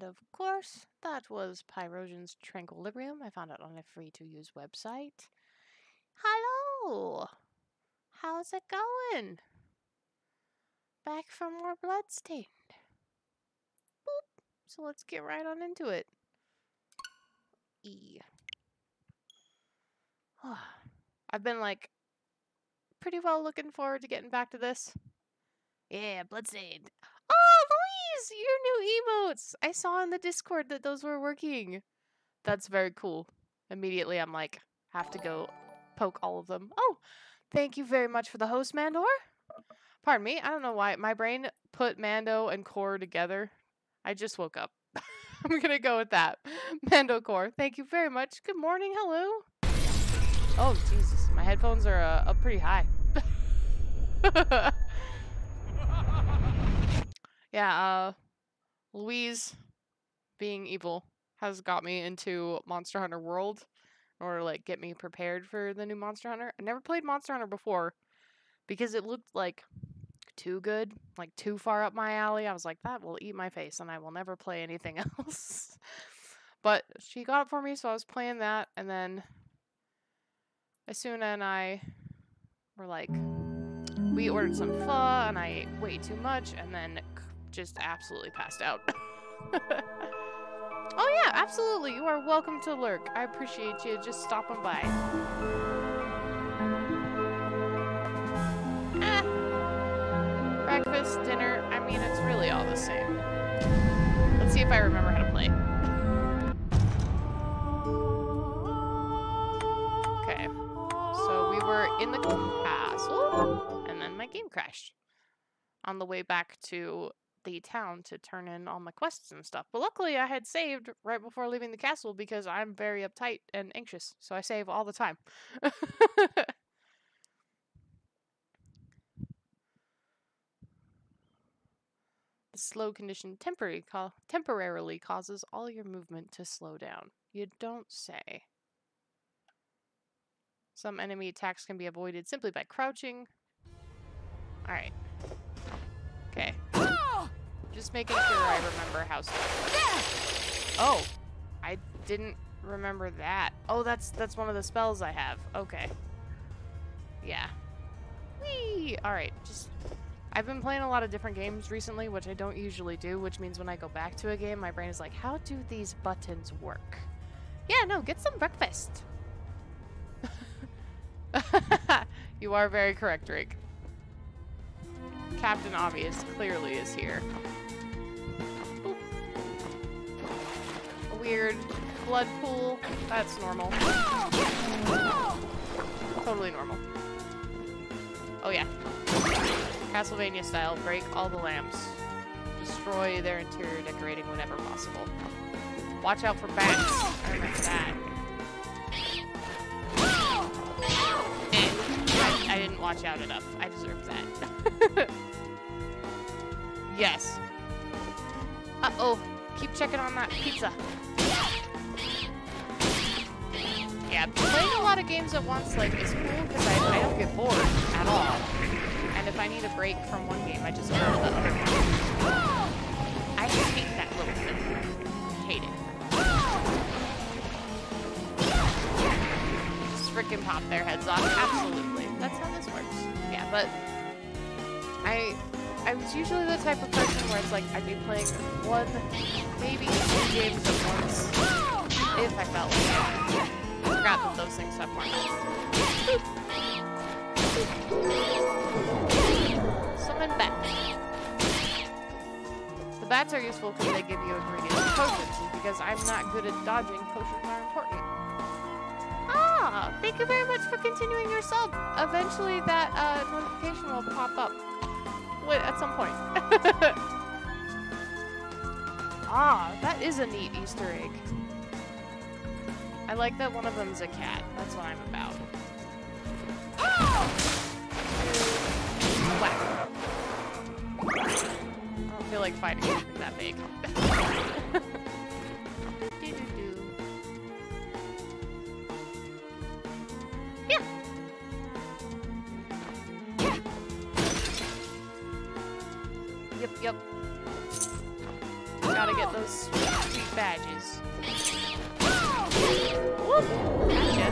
And of course, that was Pyrogen's Tranquilibrium. I found it on a free-to-use website. Hello! How's it going? Back for more Bloodstained. Boop. So let's get right on into it. I've been like pretty well looking forward to getting back to this. Yeah, Bloodstained. Oh, Louise, your new emotes. I saw in the Discord that those were working. That's very cool. Immediately I'm like, have to go poke all of them. Oh, thank you very much for the host, Mandor. Pardon me, I don't know why my brain put Mando and Core together. I just woke up. I'm gonna go with that. Mando Core, thank you very much. Good morning, hello. Oh, Jesus, my headphones are up pretty high. Yeah, Louise, being evil, has got me into Monster Hunter World in order to, like, get me prepared for the new Monster Hunter. I never played Monster Hunter before because it looked, like, too good, like, too far up my alley. I was like, that will eat my face, and I will never play anything else. But she got it for me, so I was playing that, and then Asuna and I were like, we ordered some pho, and I ate way too much, and then just absolutely passed out. Oh yeah, absolutely. You are welcome to lurk. I appreciate you just stopping by. Breakfast, dinner, I mean, it's really all the same. Let's see if I remember how to play. Okay. So we were in the castle, and then my game crashed. On the way back to the town to turn in all my quests and stuff. But luckily I had saved right before leaving the castle because I'm very uptight and anxious. So I save all the time. The slow condition temporarily causes all your movement to slow down. You don't say. Some enemy attacks can be avoided simply by crouching. Alright. Okay. Just making sure I remember how stuff works. Oh, I didn't remember that. Oh, that's one of the spells I have. Okay. Yeah. Whee! Alright, I've been playing a lot of different games recently, which I don't usually do, which means when I go back to a game, my brain is like, how do these buttons work? Yeah, no, get some breakfast. You are very correct, Drake. Captain Obvious clearly is here. Boop. A weird blood pool. That's normal. Totally normal. Oh yeah. Castlevania style, break all the lamps. Destroy their interior decorating whenever possible. Watch out for bats. I remember that. I didn't watch out enough. I deserve that. Yes. Uh-oh. Keep checking on that pizza. Yeah, playing a lot of games at once, like, is cool because I don't get bored at all. And if I need a break from one game, I just go to the other one. I hate that little thing. Hate it. Just frickin' pop their heads off. Absolutely. That's how this works. Yeah, but I was usually the type of person where it's like I'd be playing one, maybe 2 games at once, if I felt like it. I forgot that those things have more health. Summon bats. The bats are useful because they give you ingredients and potions, and because I'm not good at dodging, potions are important. Ah, thank you very much for continuing your sub. Eventually that notification will pop up. Wait, at some point. Ah, that is a neat Easter egg. I like that one of them's a cat. That's what I'm about. Whack. I don't feel like fighting anything that big. Yeah. Yep. Gotta get those sweet badges. Whoop! Gotcha.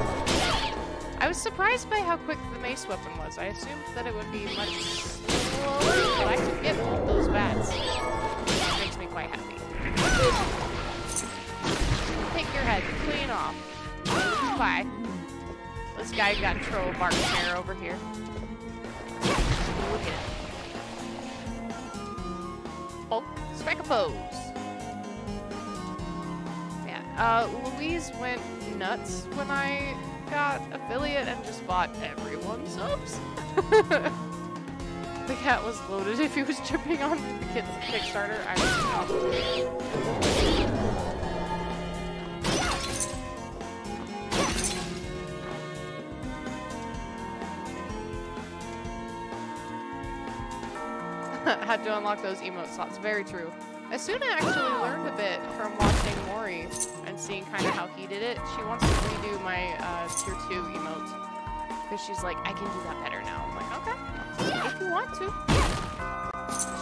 I was surprised by how quick the mace weapon was. I assumed that it would be much slower, but I can get one of those bats. That makes me quite happy. Take your head clean off. Bye. This guy got to throw a bark snare over here. Look at it. Oh, strike a pose. Yeah, Louise went nuts when I got affiliate and just bought everyone subs. The cat was loaded if he was tripping on the kid's Kickstarter. I don't know. Had to unlock those emote slots. Very true. Asuna actually learned a bit from watching Mori and seeing kind of how he did it. She wants to redo my tier 2 emote because she's like, I can do that better now. I'm like, okay, if you want to.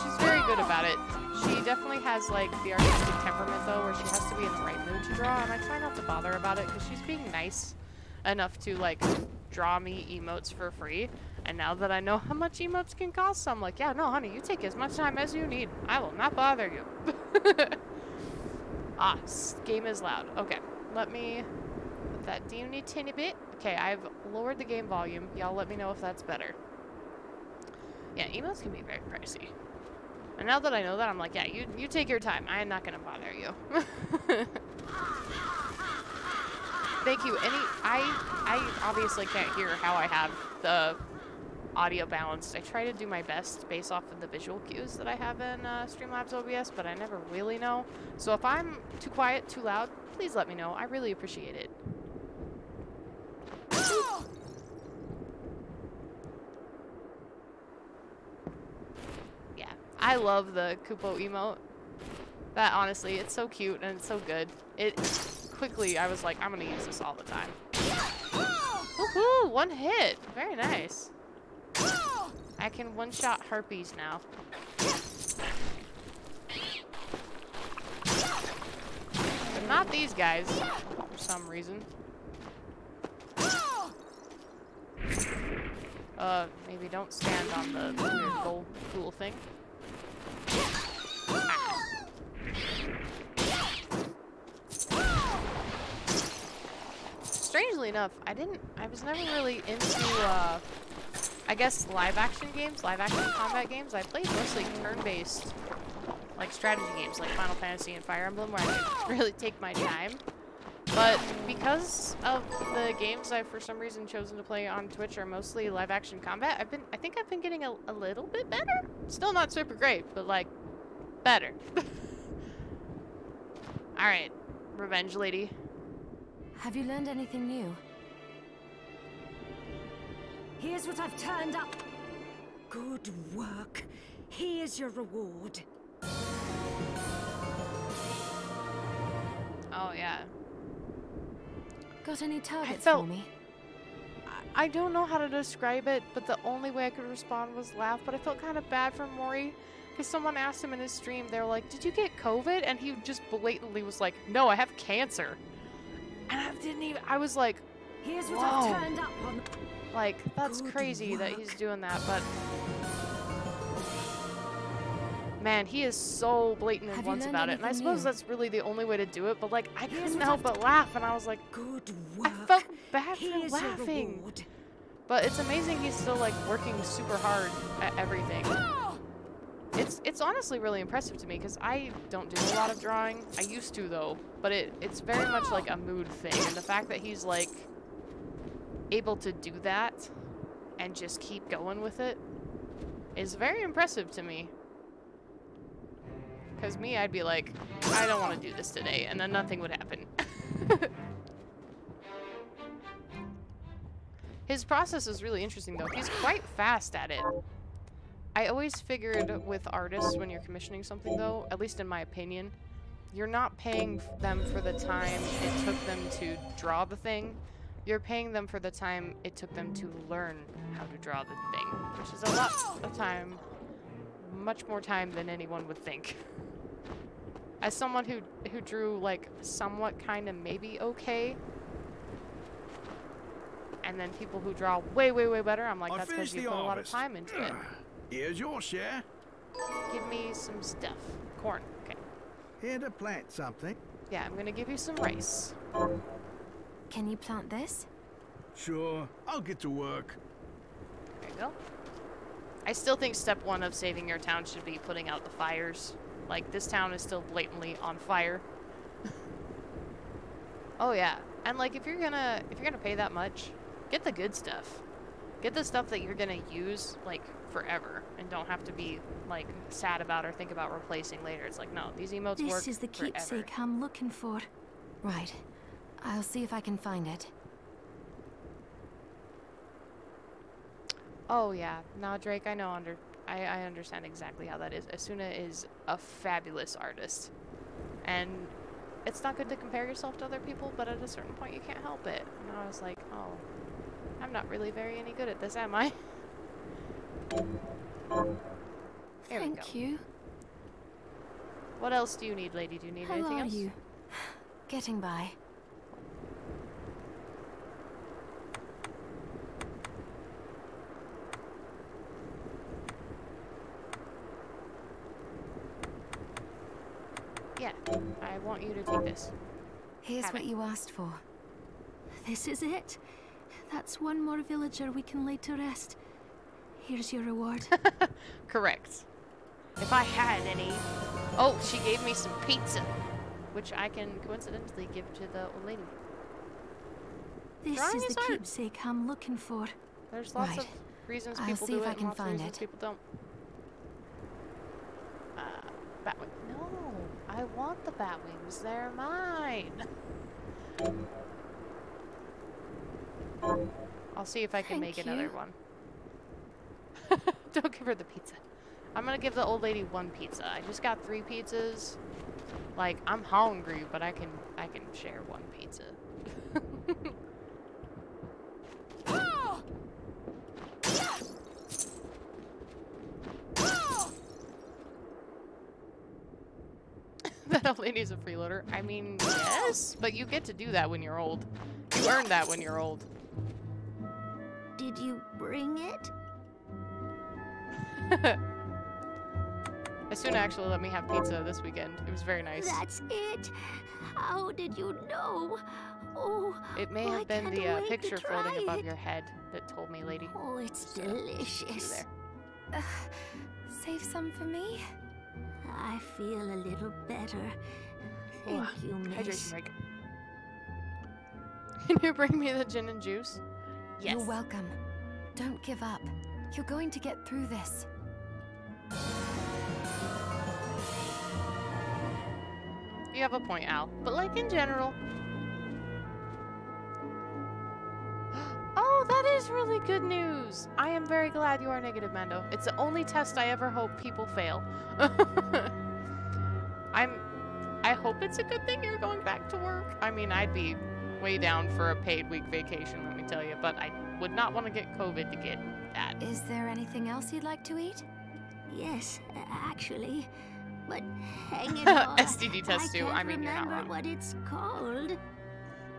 She's very good about it. She definitely has like the artistic temperament though, where she has to be in the right mood to draw, and I try not to bother about it because she's being nice enough to like draw me emotes for free. And now that I know how much emotes can cost, I'm like, yeah, no, honey, you take as much time as you need. I will not bother you. Ah, game is loud. Okay, let me put that down a tiny bit. Okay, I've lowered the game volume. Y'all let me know if that's better. Yeah, emotes can be very pricey. And now that I know that, I'm like, yeah, you take your time. I am not gonna bother you. Thank you. I obviously can't hear how I have the audio balanced. I try to do my best based off of the visual cues that I have in Streamlabs OBS, but I never really know. So if I'm too quiet, too loud, please let me know. I really appreciate it. Yeah, I love the Kupo emote. That honestly, it's so cute and it's so good. It quickly, I was like, I'm gonna use this all the time. Woohoo! One hit! Very nice. I can one-shot harpies now. But not these guys, for some reason. Maybe don't stand on the weird gold pool thing. Ah. Strangely enough, I was never really into, I guess live-action games, live-action combat games. I played mostly turn-based, like, strategy games, like Final Fantasy and Fire Emblem, where I could really take my time. But because of the games I've for some reason chosen to play on Twitch are mostly live-action combat, I think I've been getting a little bit better. Still not super great, but, like, better. Alright, revenge lady. Have you learned anything new? Here's what I've turned up. Good work. Here's your reward. Oh, yeah. Got any targets for me? I don't know how to describe it, but the only way I could respond was laugh, but I felt kind of bad for Mori, because someone asked him in his stream, they were like, did you get COVID? And he just blatantly was like, no, I have cancer. And I was like, here's what I've turned up on. Like, that's crazy that he's doing that, but man, he is so blatant and blunt about it, and I suppose that's really the only way to do it, but like, I couldn't help but laugh, and I was like, good work. I felt bad for laughing. But it's amazing he's still like working super hard at everything. It's honestly really impressive to me, because I don't do a lot of drawing. I used to, though, but it's very much like a mood thing, and the fact that he's like able to do that and just keep going with it is very impressive to me. Because me, I'd be like, I don't want to do this today, and then nothing would happen. His process is really interesting, though. He's quite fast at it. I always figured with artists, when you're commissioning something, though, at least in my opinion, you're not paying them for the time it took them to draw the thing. You're paying them for the time it took them to learn how to draw the thing, which is a lot of time, much more time than anyone would think. As someone who drew like somewhat kind of maybe okay, and then people who draw way better, I'm like, that's because you put a lot of time into it. Here's your share. Give me some stuff. Corn. Okay. Here to plant something. Yeah, I'm gonna give you some rice. Can you plant this? Sure, I'll get to work. There you go. I still think step 1 of saving your town should be putting out the fires. Like, this town is still blatantly on fire. Oh yeah, and like if you're gonna pay that much, get the good stuff. Get the stuff that you're gonna use like forever and don't have to be like sad about or think about replacing later. It's like, no, these emotes work. This is the keepsake I'm looking for. Right. I'll see if I can find it. Oh yeah, now Drake, I know I understand exactly how that is. Asuna is a fabulous artist, and it's not good to compare yourself to other people, but at a certain point you can't help it. And I was like, oh, I'm not really any good at this, am I? Thank you. What else do you need, lady? Do you need anything else? How are you? Getting by. Yeah, I want you to take this. Here's what you asked for. This is it. That's one more villager we can lay to rest. Here's your reward. Correct. If I had any... Oh, she gave me some pizza, which I can coincidentally give to the old lady. This Drawing is the art. keepsake I'm looking for. There's lots Right. of reasons I'll people see do if it I and can lots of find reasons it. people don't. Batwing. No, I want the batwings. They're mine. I'll see if I can Thank make another you. one. Don't give her the pizza. I'm gonna give the old lady 1 pizza. I just got 3 pizzas. Like, I'm hungry, but I can share 1 pizza. That old lady's a freeloader. I mean, yes, but you get to do that when you're old. You earn that when you're old. Did you bring it? Asuna actually let me have pizza this weekend. It was very nice. That's it. How did you know? Oh, It may I have been can't the wait to picture floating try above it. your head that told me, lady. Oh, it's So, delicious. there. Save some for me? I feel a little better. Thank you, miss. Hydration break. Can you bring me the gin and juice? Yes. You're welcome. Don't give up. You're going to get through this. You have a point, Al. But like in general. Oh, that is really good news. I am very glad you are negative, Mando. It's the only test I ever hope people fail. I hope it's a good thing you're going back to work. I mean, I'd be way down for a paid week vacation, let me tell you, but I would not want to get COVID to get that. Is there anything else you'd like to eat? Yes, actually. But hang it on. STD test too. I mean, you're not remember wrong. what it's called.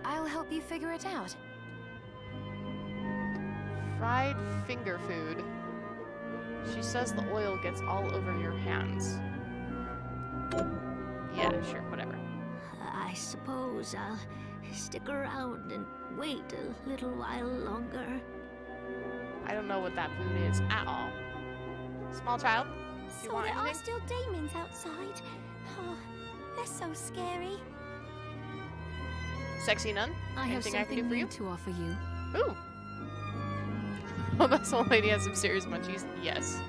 I'll help you figure it out. Fried finger food. She says the oil gets all over your hands. Yeah, sure, whatever. I suppose I'll stick around and wait a little while longer. I don't know what that food is at all. Small child? Do you So want there are anything? still demons outside. Oh, they're so scary. Sexy nun? I have Anything I can do for you? to offer you. Ooh. Oh, this old lady has some serious munchies. Yes.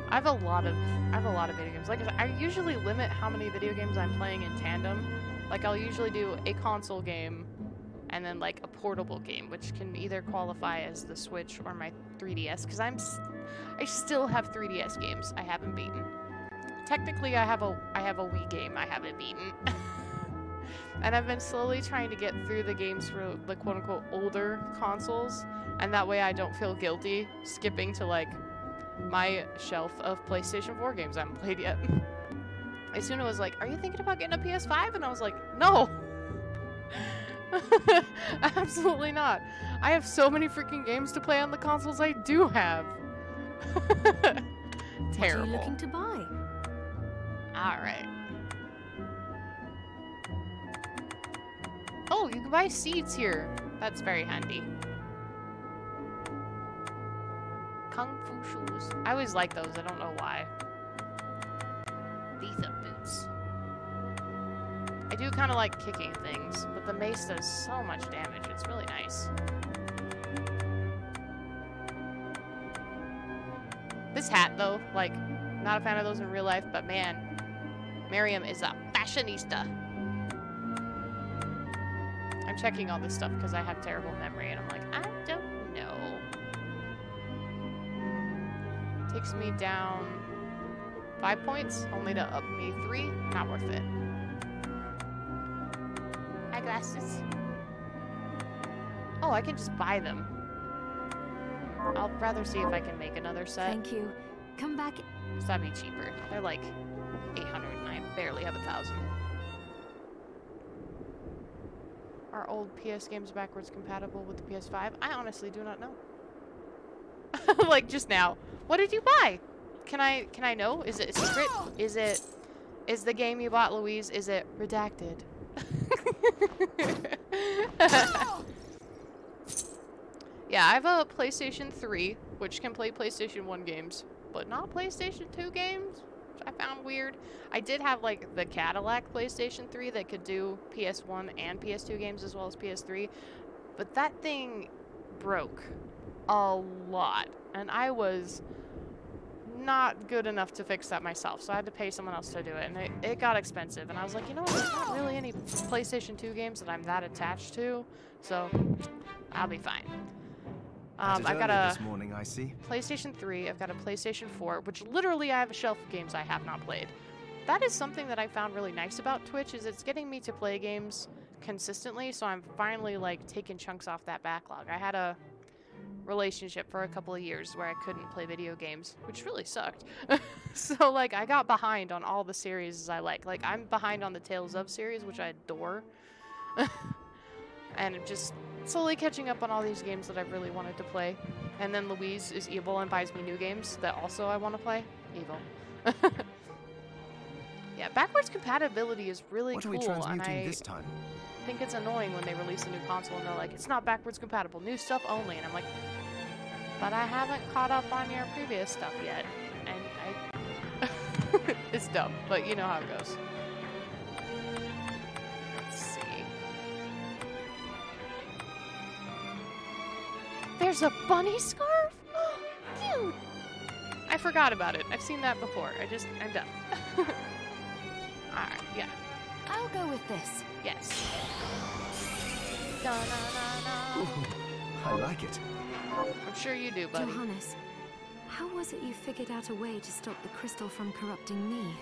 I have a lot of video games. Like I said, I usually limit how many video games I'm playing in tandem. Like I'll usually do a console game and then like a portable game, which can either qualify as the Switch or my 3DS, because I still have 3DS games I haven't beaten. Technically, I have a Wii game I haven't beaten. And I've been slowly trying to get through the games for the quote-unquote older consoles, and that way I don't feel guilty skipping to like my shelf of PlayStation 4 games I haven't played yet. Asuna was like, are you thinking about getting a PS5? And I was like, no! Absolutely not. I have so many freaking games to play on the consoles I do have. Terrible. What are you looking to buy? Alright. Oh, you can buy seeds here. That's very handy. Kung Fu shoes. I always like those. I don't know why. These are boots. I do kind of like kicking things, but the mace does so much damage. It's really nice. This hat, though, like, not a fan of those in real life, but man, Miriam is a fashionista. I'm checking all this stuff because I have terrible memory, and I'm like, I don't know. Takes me down 5 points, only to up me 3. Not worth it. Eyeglasses. Oh, I can just buy them. I'll rather see if I can make another set. Thank you. Come back. So that'd be cheaper. They're like 800 and I barely have 1,000. Are old PS games backwards compatible with the PS5? I honestly do not know. Like just now. What did you buy? Can I know? Is it a secret? Is the game you bought, Louise, is it redacted? Yeah, I have a PlayStation 3, which can play PlayStation 1 games, but not PlayStation 2 games, which I found weird. I did have, like, the Cadillac PlayStation 3 that could do PS1 and PS2 games as well as PS3, but that thing broke a lot, and I was not good enough to fix that myself, so I had to pay someone else to do it, and it got expensive, and I was like, you know what, there's not really any PlayStation 2 games that I'm that attached to, so I'll be fine. I've got a this morning, I see. PlayStation 3, I've got a PlayStation 4, which literally I have a shelf of games I have not played. That is something that I found really nice about Twitch, is it's getting me to play games consistently, so I'm finally, like, taking chunks off that backlog. I had a relationship for a couple of years where I couldn't play video games, which really sucked. So, like, I got behind on all the series I like. Like, I'm behind on the Tales of series, which I adore. And just slowly catching up on all these games that I've really wanted to play. And then Louise is evil and buys me new games that also I want to play. Evil. Yeah, backwards compatibility is really What are cool, we and transmuting I this time? think it's annoying when they release a new console and they're like, it's not backwards compatible, new stuff only. And I'm like, but I haven't caught up on your previous stuff yet. And I... It's dumb, but you know how it goes. Let's see. There's a bunny scarf? Dude! I forgot about it. I've seen that before. I'm done. Alright, yeah. I'll go with this. Yes. Da-na-na-na. Ooh, I like it. I'm sure you do, buddy. Johannes, how was it you figured out a way to stop the crystal from corrupting me?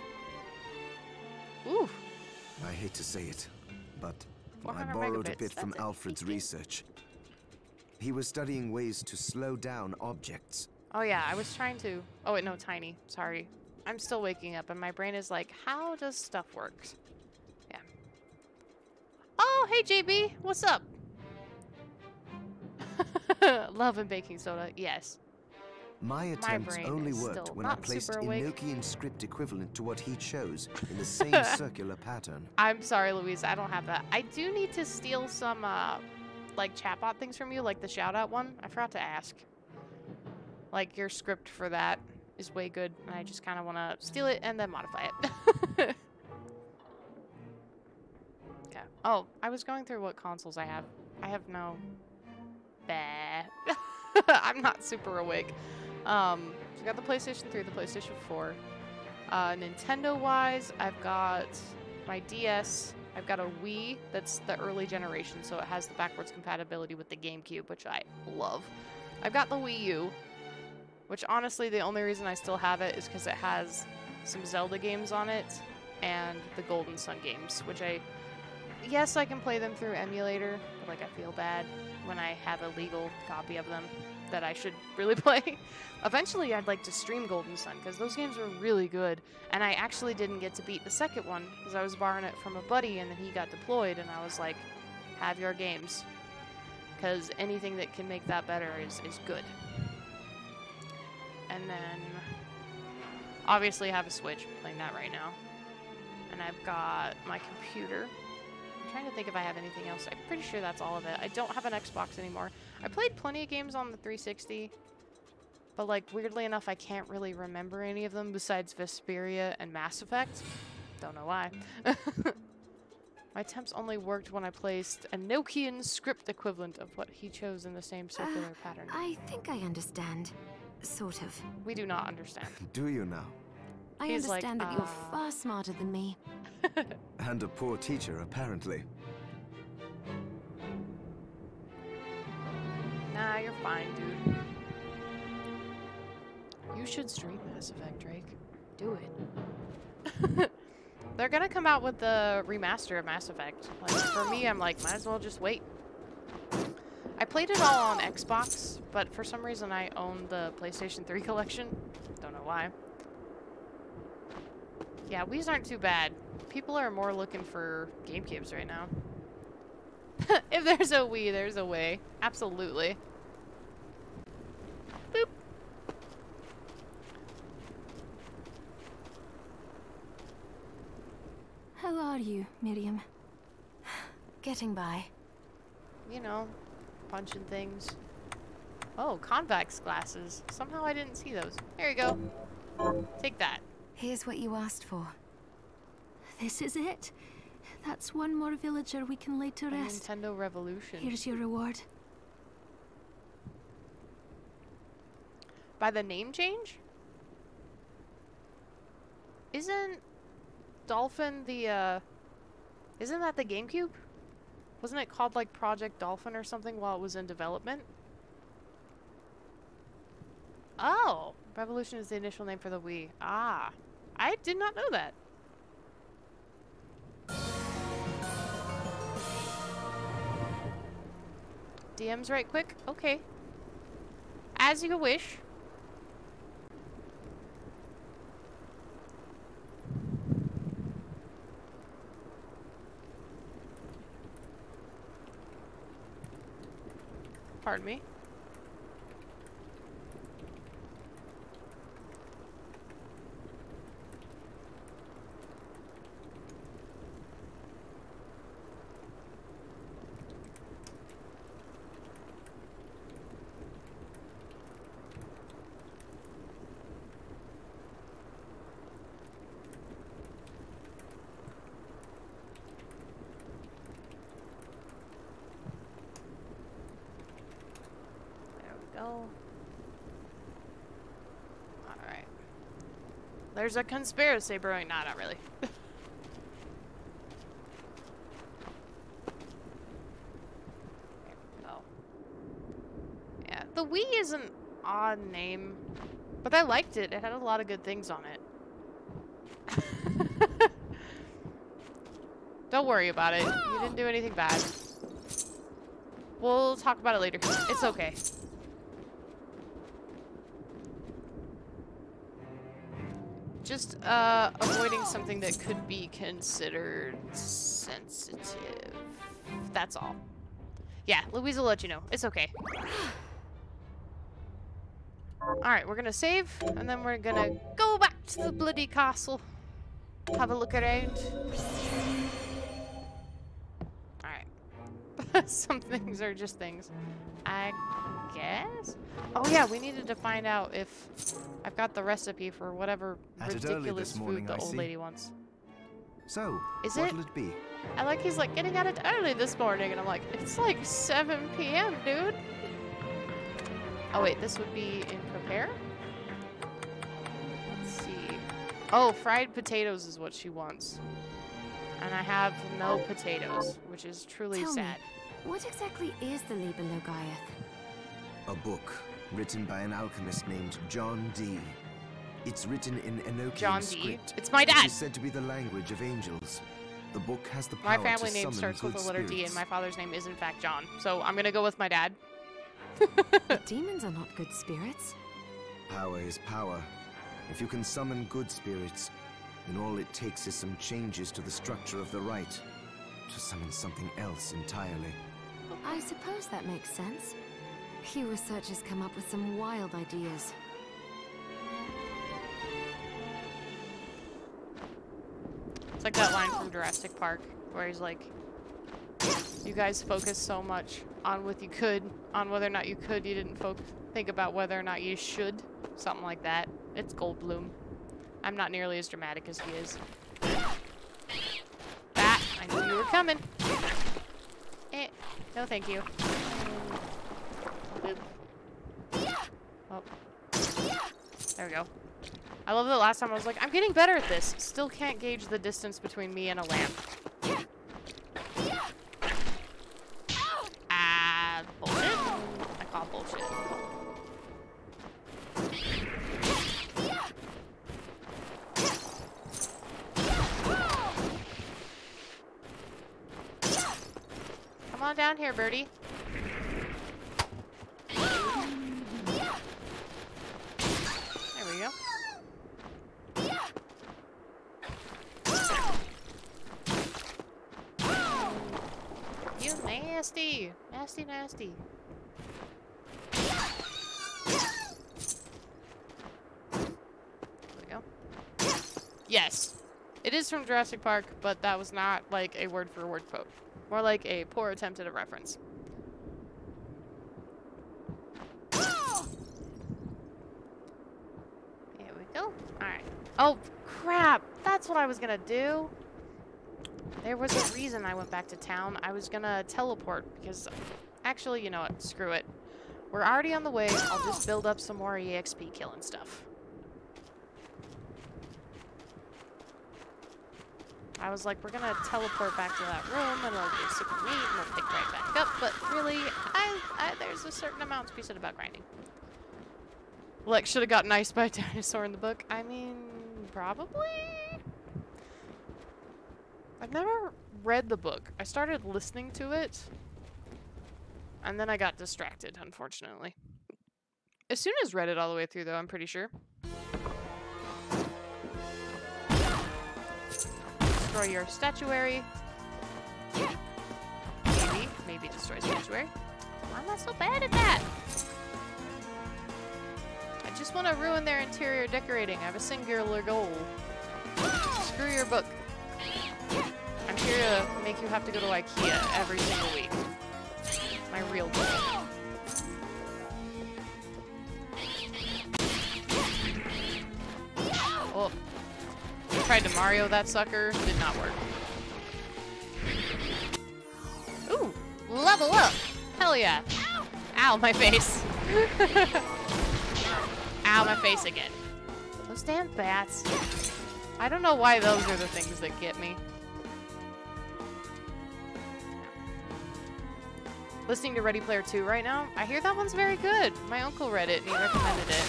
Ooh. I hate to say it, but I 400 borrowed a megabits, bit from that's a Alfred's big deal. research. He was studying ways to slow down objects. Oh yeah, I was trying to... Oh wait, no, Tiny. Sorry. I'm still waking up and my brain is like, how does stuff work? Yeah. Oh, hey JB, what's up? Love and baking soda, yes. My attempts brain only is worked still when I not placed super awake. Enochian script equivalent to what he chose in the same circular pattern. I'm sorry, Louise, I don't have that. I do need to steal some, like, chatbot things from you, like the shout-out one. I forgot to ask. Like, your script for that is way good, and I just kind of want to steal it and then modify it. Okay. Oh, I was going through what consoles I have. I have no... Bah. I'm not super awake. So I got the PlayStation 3, the PlayStation 4. Nintendo-wise, I've got my DS. I've got a Wii that's the early generation, so it has the backwards compatibility with the GameCube, which I love. I've got the Wii U, which honestly, the only reason I still have it is because it has some Zelda games on it and the Golden Sun games, which yes, I can play them through emulator, but like I feel bad. when I have a legal copy of them that I should really play. Eventually, I'd like to stream Golden Sun, because those games were really good, and I actually didn't get to beat the second one, because I was borrowing it from a buddy, and then he got deployed, and I was like, have your games. Because anything that can make that better is good. And then, obviously I have a Switch, I'm playing that right now. And I've got my computer. I'm trying to think if I have anything else. I'm pretty sure that's all of it. I don't have an Xbox anymore. I played plenty of games on the 360, but like weirdly enough, I can't really remember any of them besides Vesperia and Mass Effect. Don't know why. My attempts only worked when I placed a Nokian script equivalent of what he chose in the same circular pattern. I think I understand. Sort of. We do not understand. Do you now? I He's like, understand that you're far smarter than me. And a poor teacher, apparently. Nah, you're fine, dude. You should stream Mass Effect, Drake. Do it. They're gonna come out with the remaster of Mass Effect. Like, for me, I'm like, might as well just wait. I played it all on Xbox, but for some reason I own the PlayStation 3 collection. Don't know why. Yeah, Wii's aren't too bad. People are more looking for GameCubes right now. If there's a Wii, there's a way. Absolutely. Boop. How are you, Miriam? Getting by. You know, punching things. Oh, convex glasses. Somehow I didn't see those. Here you go. Take that. Here's what you asked for. This is it. That's one more villager we can lay to A rest. Nintendo Revolution. Here's your reward. By the name change? Isn't Dolphin the, isn't that the GameCube? Wasn't it called, like, Project Dolphin or something while it was in development? Oh! Revolution is the initial name for the Wii. Ah. I did not know that. DMs right quick? Okay. As you wish. Pardon me. Alright. There's a conspiracy brewing. Nah, not really. Oh. Yeah, the Wii is an odd name, but I liked it. It had a lot of good things on it. Don't worry about it. You didn't do anything bad. We'll talk about it later. It's okay. Just avoiding something that could be considered sensitive. That's all. Yeah, Louise will let you know. It's okay. Alright, we're gonna save, and then we're gonna go back to the bloody castle. Have a look around. Alright. Some things are just things. I guess? Oh yeah, we needed to find out if I've got the recipe for whatever ridiculous food the old lady wants. So, Is what'll it be? I like he's like getting at it early this morning, and I'm like, it's like 7 p.m., dude. Oh wait, this would be in prepare? Let's see. Oh, fried potatoes is what she wants. And I have no potatoes, which is truly Tell sad. me, what exactly is the Liber Logaeth? A book written by an alchemist named John Dee. It's written in Enochian John D. script. It's my It dad! is said to be the language of angels. The book has the My power family to name summon starts with good the letter D, and spirits. my father's name is in fact John. So I'm gonna go with my dad. But demons are not good spirits. Power is power. If you can summon good spirits, then all it takes is some changes to the structure of the rite to summon something else entirely. I suppose that makes sense. You researchers come up with some wild ideas. It's like that line from Jurassic Park where he's like, you guys focus so much on what you could, on whether or not you could, you didn't think about whether or not you should. Something like that. It's Goldblum. I'm not nearly as dramatic as he is. Bat, I knew you were coming. Eh, no thank you. Boop. Oh. There we go. I love that last time I was like, I'm getting better at this. Still can't gauge the distance between me and a lamp. Ah, bullshit. I call bullshit. Come on down here, birdie. There we go. You nasty. Nasty, nasty. There we go. Yes. It is from Jurassic Park, but that was not like a word-for-word quote. More like a poor attempt at a reference. Here we go. Alright. Oh, crap! That's what I was gonna do! There was a reason I went back to town. I was gonna teleport, because... Actually, you know what? Screw it. We're already on the way. I'll just build up some more EXP killing stuff. I was like, we're gonna teleport back to that room, and it'll be super neat, and we'll pick right back up, but really, there's a certain amount to be said about grinding. Like, should have gotten iced by a dinosaur in the book? I mean, probably? I've never read the book. I started listening to it, and then I got distracted, unfortunately. As soon as read it all the way through, though, I'm pretty sure. Destroy your statuary. Maybe destroy statuary. I'm not so bad at that. I just want to ruin their interior decorating. I have a singular goal. Screw your book. I'm here to make you have to go to IKEA every single week. My real goal. Oh. Tried to Mario that sucker. Did not work. Ooh. Level up. Hell yeah. Ow, my face. Ow, my face again. Those damn bats. I don't know why those are the things that get me. Listening to Ready Player 2 right now. I hear that one's very good. My uncle read it and he recommended it.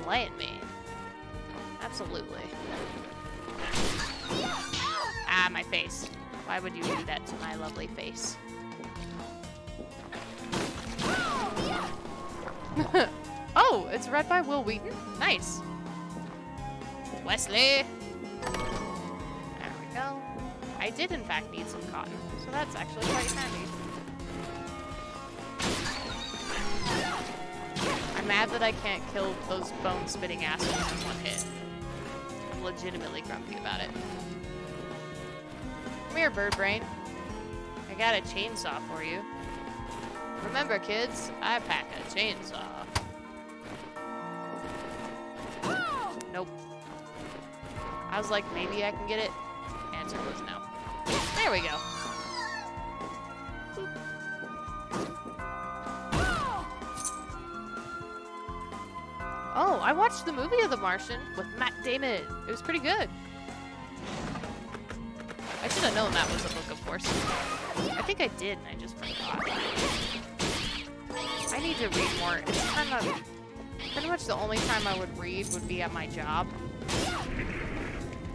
Lion Man. Absolutely. Ah, my face. Why would you do that to my lovely face? Oh, it's read by Will Wheaton? Nice. Wesley! There we go. I did, in fact, need some cotton, so that's actually quite handy. I'm mad that I can't kill those bone-spitting assholes in one hit. I'm legitimately grumpy about it. Come here, bird brain. I got a chainsaw for you. Remember, kids, I pack a chainsaw. Nope. I was like, maybe I can get it. Answer was no. There we go. Oh, I watched the movie of The Martian with Matt Damon. It was pretty good. I should have known that was a book, of course. I think I did, and I just forgot. I need to read more. It's kind of... Pretty much the only time I would read would be at my job.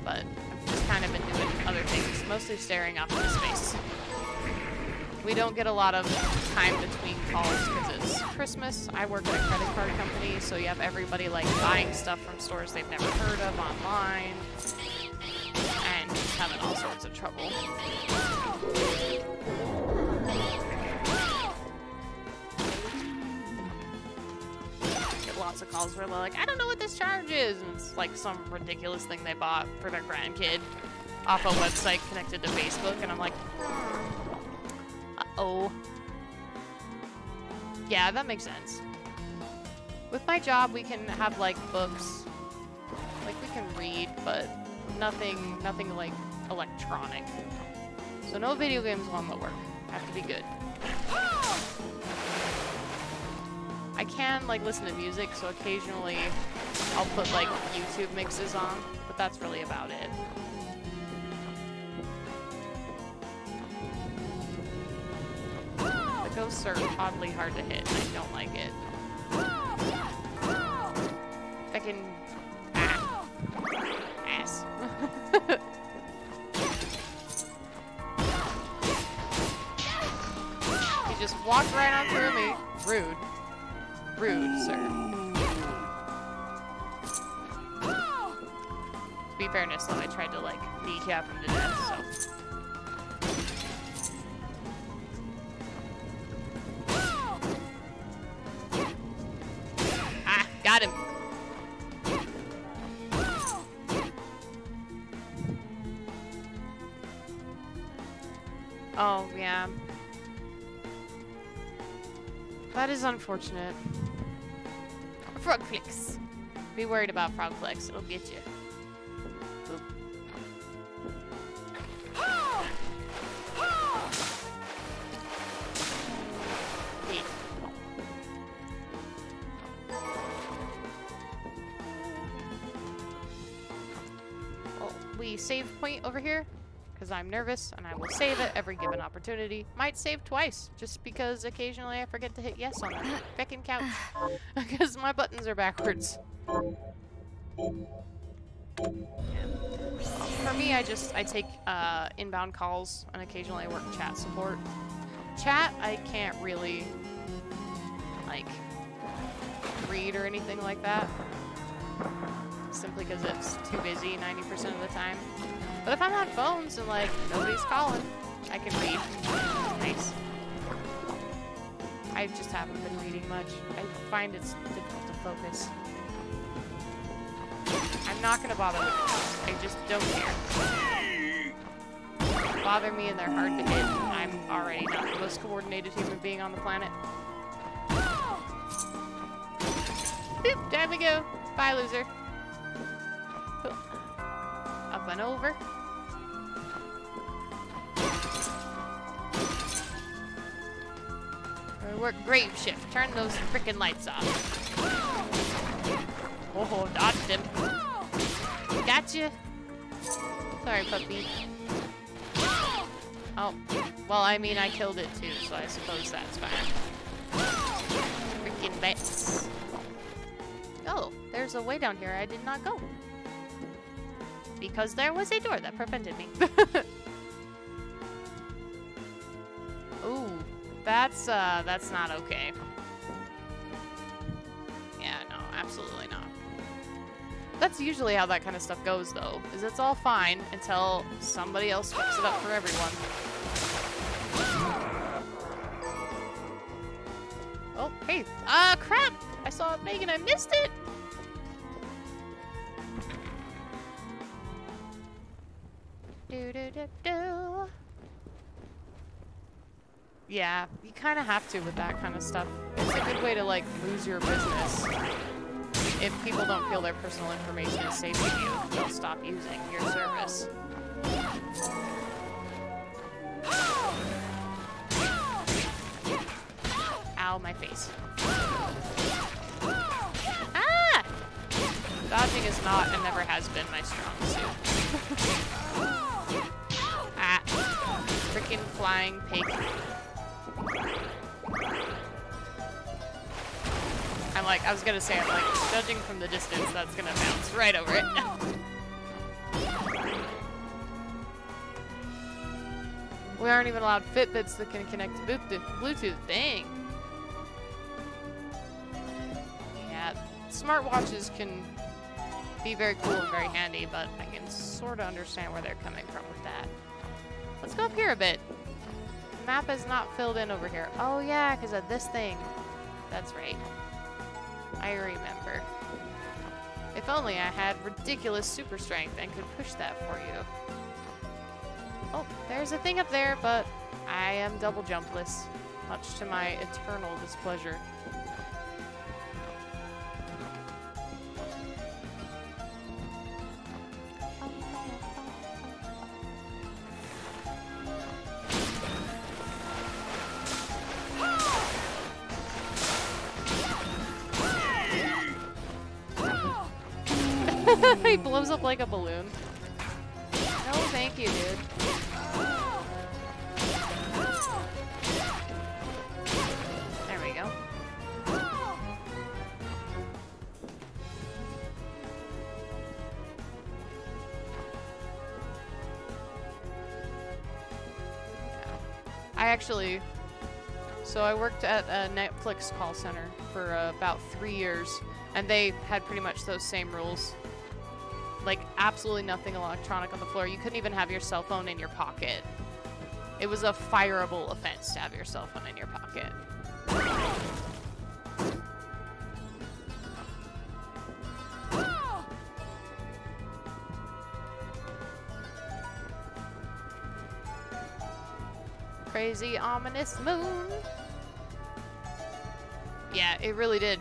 But I've just kind of been doing other things, mostly staring off into space. We don't get a lot of time between calls because it's Christmas. I work at a credit card company, so you have everybody like buying stuff from stores they've never heard of online, and just having all sorts of trouble. Get lots of calls where they're like, I don't know what this charge is, and it's like some ridiculous thing they bought for their grandkid off a website connected to Facebook, and I'm like, uh-oh. Yeah, that makes sense. With my job, we can have, like, books. Like, we can read, but nothing like electronic. So no video games on the work. Have to be good. I can, like, listen to music, so occasionally I'll put, like, YouTube mixes on, but that's really about it. The ghosts are oddly hard to hit, and I don't like it. I can... ass. You just walked right on through me. Rude. Rude, sir. To be fairness, though, I tried to, like, kneecap him to death, so... Got him. Oh, yeah. That is unfortunate. Frog flicks. Be worried about frog flicks. It'll get you. Boop. Hey. Well, we save point over here. Because I'm nervous, and I will save it every given opportunity. Might save twice, just because occasionally I forget to hit yes on that frickin' couch. Because my buttons are backwards. Yeah. For me, I take inbound calls, and occasionally I work chat support. Chat, I can't really, like, read or anything like that. Simply because it's too busy 90% of the time. But if I'm on phones and, like, nobody's calling, I can read. Nice. I just haven't been reading much. I find it's difficult to focus. I'm not gonna bother with this. I just don't care. Bother me and they're hard to hit. I'm already not the most coordinated human being on the planet. Boop, time to go. Bye, loser. Up and over. Work grave shift. Turn those frickin' lights off. Oh, dodged him. Gotcha. Sorry, puppy. Oh, well, I mean, I killed it too, so I suppose that's fine. Freaking bats. Oh, there's a way down here I did not go. Because there was a door that prevented me. Ooh, that's not okay. Yeah, no, absolutely not. That's usually how that kind of stuff goes, though, is it's all fine until somebody else fucks it up for everyone. Oh, hey. Ah, crap! I saw it, Megan, I missed it! Do-do-do-do. Yeah, you kind of have to with that kind of stuff. It's a good way to, like, lose your business. If people don't feel their personal information is safe with you, they'll stop using your service. Ow, my face. Ah! Dodging is not and never has been my strong suit. Ah. Frickin' flying pig. I was gonna say, I'm like, judging from the distance, that's gonna bounce right over it. We aren't even allowed Fitbits that can connect to Bluetooth. Dang. Yeah, smartwatches can be very cool and very handy, but I can sort of understand where they're coming from with that. Let's go up here a bit. The map is not filled in over here. Oh yeah, because of this thing. That's right. I remember. If only I had ridiculous super strength and could push that for you. Oh, there's a thing up there, but I am double jumpless, much to my eternal displeasure. He blows up like a balloon. No, thank you, dude. There we go. So I worked at a Netflix call center for about 3 years, and they had pretty much those same rules. Like, absolutely nothing electronic on the floor. You couldn't even have your cell phone in your pocket. It was a fireable offense to have your cell phone in your pocket. Crazy, ominous moon. Yeah, it really did.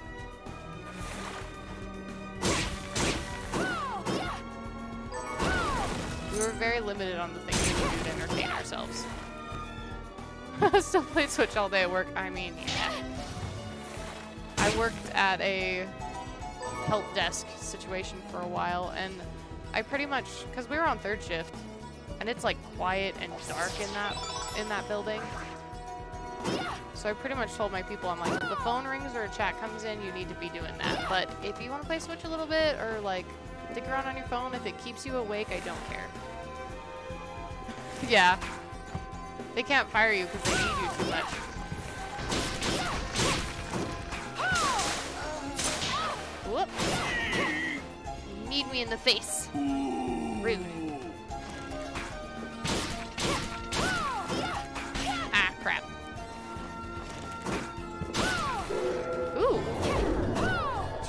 We were very limited on the things we could do to entertain ourselves. Still played Switch all day at work. I mean, yeah. I worked at a help desk situation for a while, and I pretty much, because we were on third shift, and it's like quiet and dark in that building. So I pretty much told my people, I'm like, if the phone rings or a chat comes in, you need to be doing that. But if you want to play Switch a little bit, or like dick around on your phone, if it keeps you awake, I don't care. Yeah. They can't fire you because they need you too much. Whoop. You need me in the face. Rude. Ah, crap. Ooh.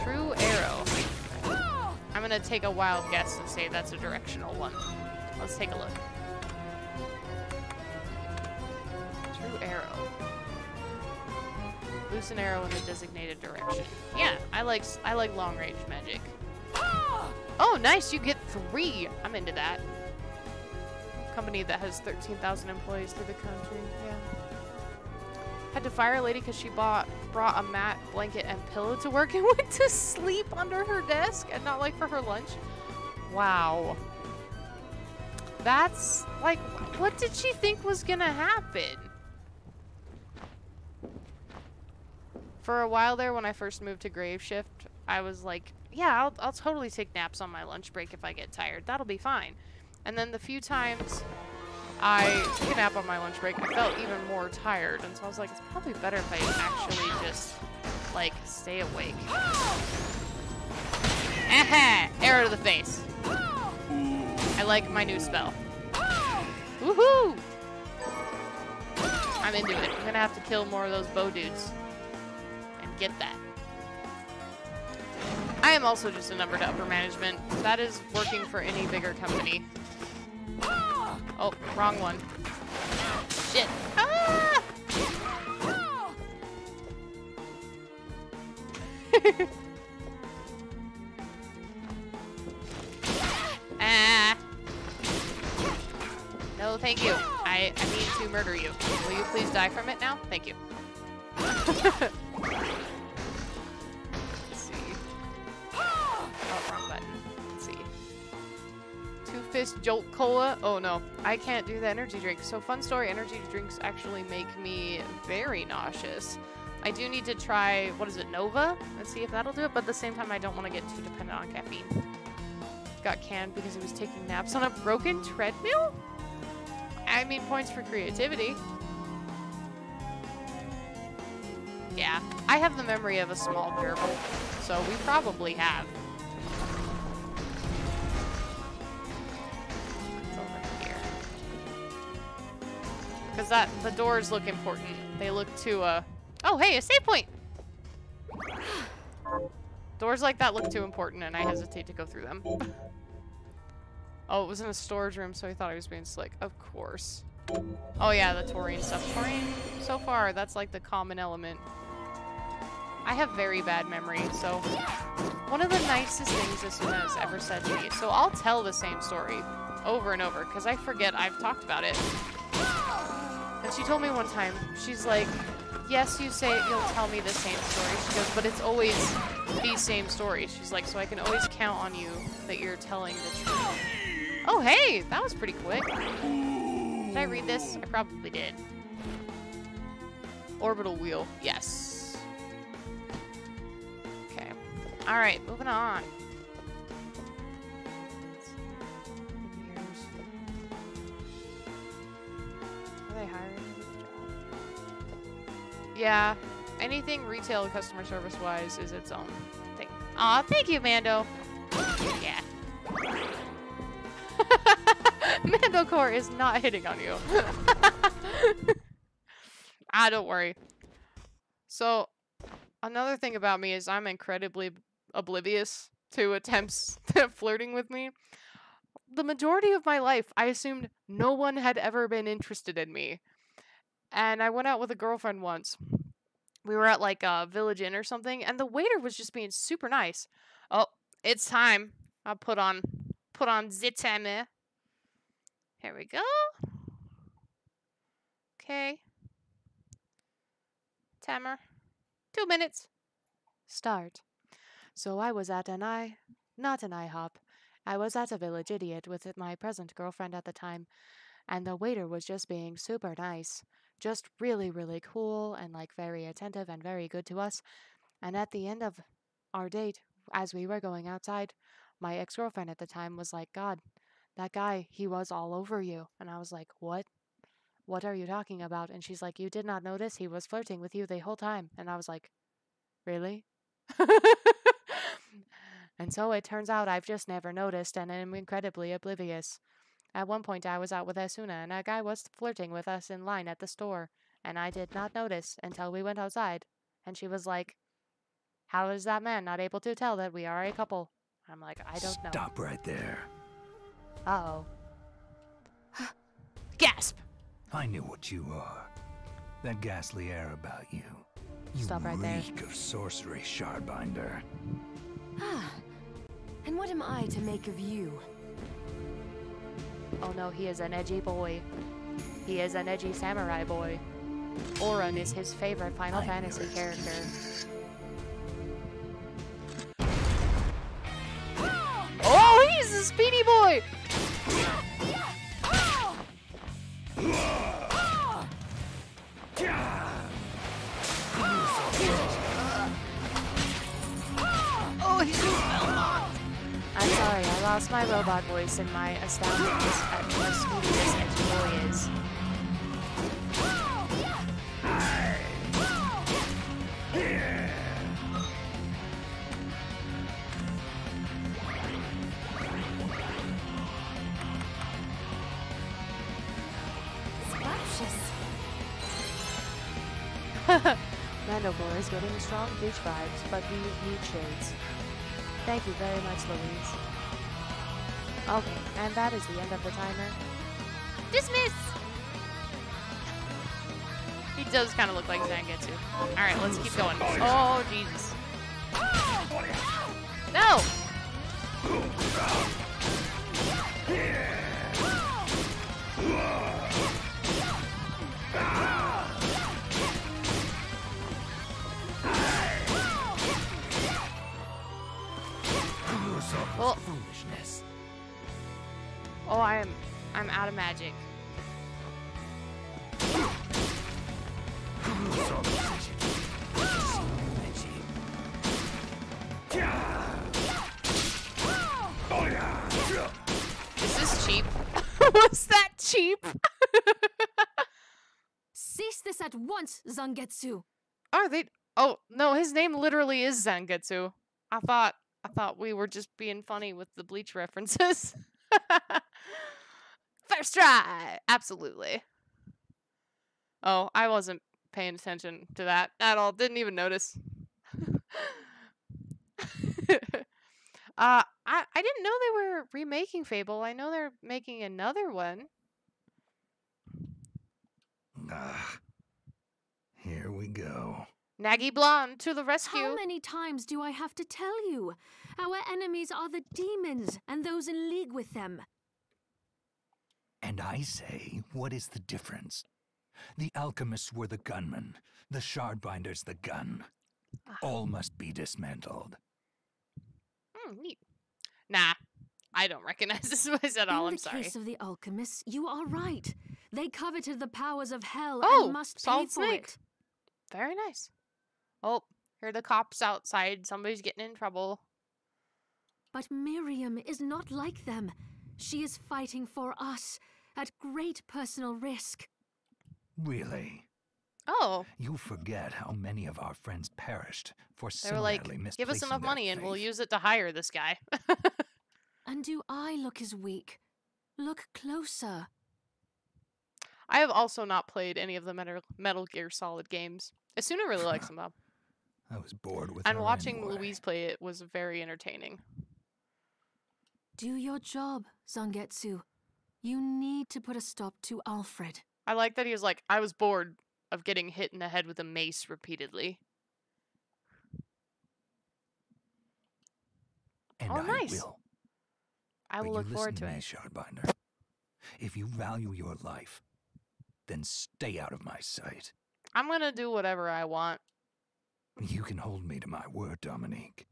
True arrow. I'm gonna take a wild guess and say that's a directional one. Let's take a look. Arrow. Loose an arrow in a designated direction. Yeah, I like long range magic. Oh, nice! You get 3. I'm into that. Company that has 13,000 employees through the country. Yeah. Had to fire a lady because she brought a mat, blanket, and pillow to work and went to sleep under her desk and not like for her lunch. Wow. That's like, what did she think was gonna happen? For a while there, when I first moved to grave shift, I was like, yeah, I'll totally take naps on my lunch break if I get tired. That'll be fine. And then the few times I took a nap on my lunch break, I felt even more tired. And so I was like, it's probably better if I actually just, like, stay awake. Aha! Arrow to the face. I like my new spell. Woohoo! I'm into it. I'm gonna have to kill more of those bow dudes. Get that. I am also just a number to upper management. That is working for any bigger company. Oh, wrong one. Shit. Ah! Ah. No, thank you. I need to murder you. Will you please die from it now? Thank you. Fist Jolt Cola. Oh no, I can't do the energy drink. So fun story, energy drinks actually make me very nauseous. I do need to try, what is it, Nova? Let's see if that'll do it, but at the same time I don't want to get too dependent on caffeine. Got canned because he was taking naps on a broken treadmill? I mean, points for creativity. Yeah, I have the memory of a small gerbil, so we probably have. It's over here. Because the doors look important. They look to, oh, hey, a save point! Doors like that look too important, and I hesitate to go through them. Oh, it was in a storage room, so I thought I was being slick. Of course. Oh yeah, the taurine stuff. Taurine, so far, that's like the common element. I have very bad memory, so one of the nicest things Asuna has ever said to me. So I'll tell the same story over and over, because I forget I've talked about it. And she told me one time, she's like, yes, you say you'll tell me the same story. She goes, but it's always the same story. She's like, so I can always count on you that you're telling the truth. Oh, hey, that was pretty quick. Did I read this? I probably did. Orbital wheel, yes. Okay. All right, moving on. Are they hiring me for the job? Yeah, anything retail customer service wise is its own thing. Aw, thank you, Mando. Yeah. Mando Core is not hitting on you. Ah, don't worry. So, another thing about me is I'm incredibly oblivious to attempts at flirting with me. The majority of my life, I assumed no one had ever been interested in me. And I went out with a girlfriend once. We were at like a Village Inn or something, and the waiter was just being super nice. Oh, it's time. I'll put on the timer. Here we go. Okay. Timer. 2 minutes. Start. So I was at not an IHOP. I was at a Village Idiot with my present girlfriend at the time, and the waiter was just being super nice. Just really, really cool and like very attentive and very good to us. And at the end of our date, as we were going outside, my ex-girlfriend at the time was like, God, that guy, he was all over you. And I was like, what? What are you talking about? And she's like, you did not notice he was flirting with you the whole time. And I was like, really? And so it turns out I've just never noticed and am incredibly oblivious. At one point I was out with Asuna and a guy was flirting with us in line at the store. And I did not notice until we went outside. And she was like, how is that man not able to tell that we are a couple? I'm like, I don't know. Stop right there. Uh-oh. Gasp! I knew what you are. That ghastly air about you. You Stop right there. reek of sorcery, Shardbinder. Ah. And what am I to make of you? Oh no, he is an edgy boy. He is an edgy samurai boy. Auron is his favorite Final Fantasy character. Oh, he's a speedy boy! Oh, he's I'm sorry, I lost my robot voice in my astoundedness at how speedy this edgy boy is. Mandalore is getting strong beach vibes, but we need shades. Thank you very much, Louise. Okay, and that is the end of the timer. Dismiss! He does kind of look like Zangetsu. Alright, let's keep going. Oh, Jesus. No! Well, Foolishness. oh, I'm out of magic. Is this cheap? Was that cheap? Zangetsu. Are they? Oh no, his name literally is Zangetsu. I thought we were just being funny with the Bleach references. First try, absolutely. Oh, I wasn't paying attention to that at all. Didn't even notice. I didn't know they were remaking Fable. I know they're making another one. Ah, here we go. Naggy Blonde to the rescue. How many times do I have to tell you? Our enemies are the demons and those in league with them. And I say, what is the difference? The alchemists were the gunmen, the shardbinders the gun. All must be dismantled. Neat. Nah, I don't recognize this voice at all. I'm sorry. In the case of the alchemists, you are right. They coveted the powers of hell Oh, and must pay Solid for Snake. it. Very nice. Oh, here are the cops outside. Somebody's getting in trouble. But Miriam is not like them. She is fighting for us at great personal risk. Really? Oh, You forget how many of our friends perished for they were like, similarly give us misplacing enough their money and we'll faith. use it to hire this guy. And do I look as weak? Look closer. I have also not played any of the Metal Gear Solid games. Asuna really likes them though. I was bored with And her watching anyway. Louise play it was very entertaining. Do your job, Zangetsu. You need to put a stop to Alfred. I like that he was like, I was bored of getting hit in the head with a mace repeatedly. And Oh, I nice. will. I will But look you forward listen to me, it. Shardbinder. If you value your life, then stay out of my sight. I'm gonna do whatever I want. You can hold me to my word, Dominique.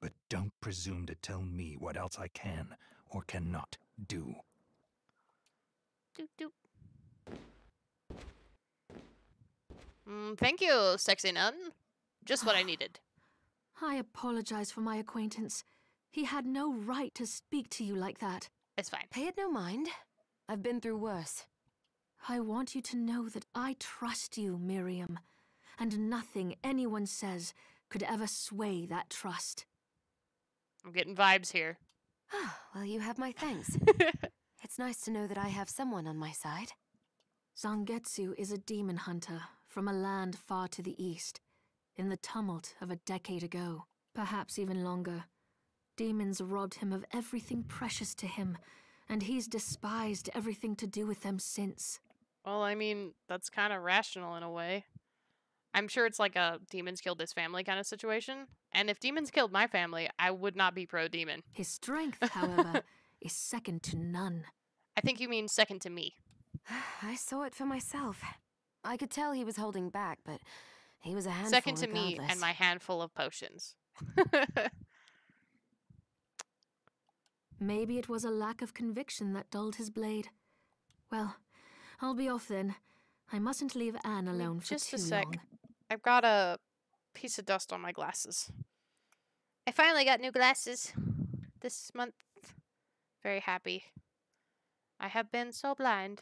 But don't presume to tell me what else I can or cannot do. Doop, doop. Thank you, sexy nun. Just what I needed. I apologize for my acquaintance. He had no right to speak to you like that. It's fine. Pay it no mind. I've been through worse. I want you to know that I trust you, Miriam, and nothing anyone says could ever sway that trust. I'm getting vibes here. Well, you have my thanks. It's nice to know that I have someone on my side. Zangetsu is a demon hunter from a land far to the east, in the tumult of a decade ago, perhaps even longer. Demons robbed him of everything precious to him, and he's despised everything to do with them since. Well, I mean, that's kind of rational in a way. I'm sure it's like a demons killed his family kind of situation. And if demons killed my family, I would not be pro-demon. His strength, however, is second to none. I think you mean second to me. I saw it for myself. I could tell he was holding back, but he was a handful Second to me regardless. and my handful of potions. Maybe it was a lack of conviction that dulled his blade. Well, I'll be off then. I mustn't leave Anne alone for Just too a sec. long. I've got a piece of dust on my glasses. I finally got new glasses this month. Very happy. I have been so blind.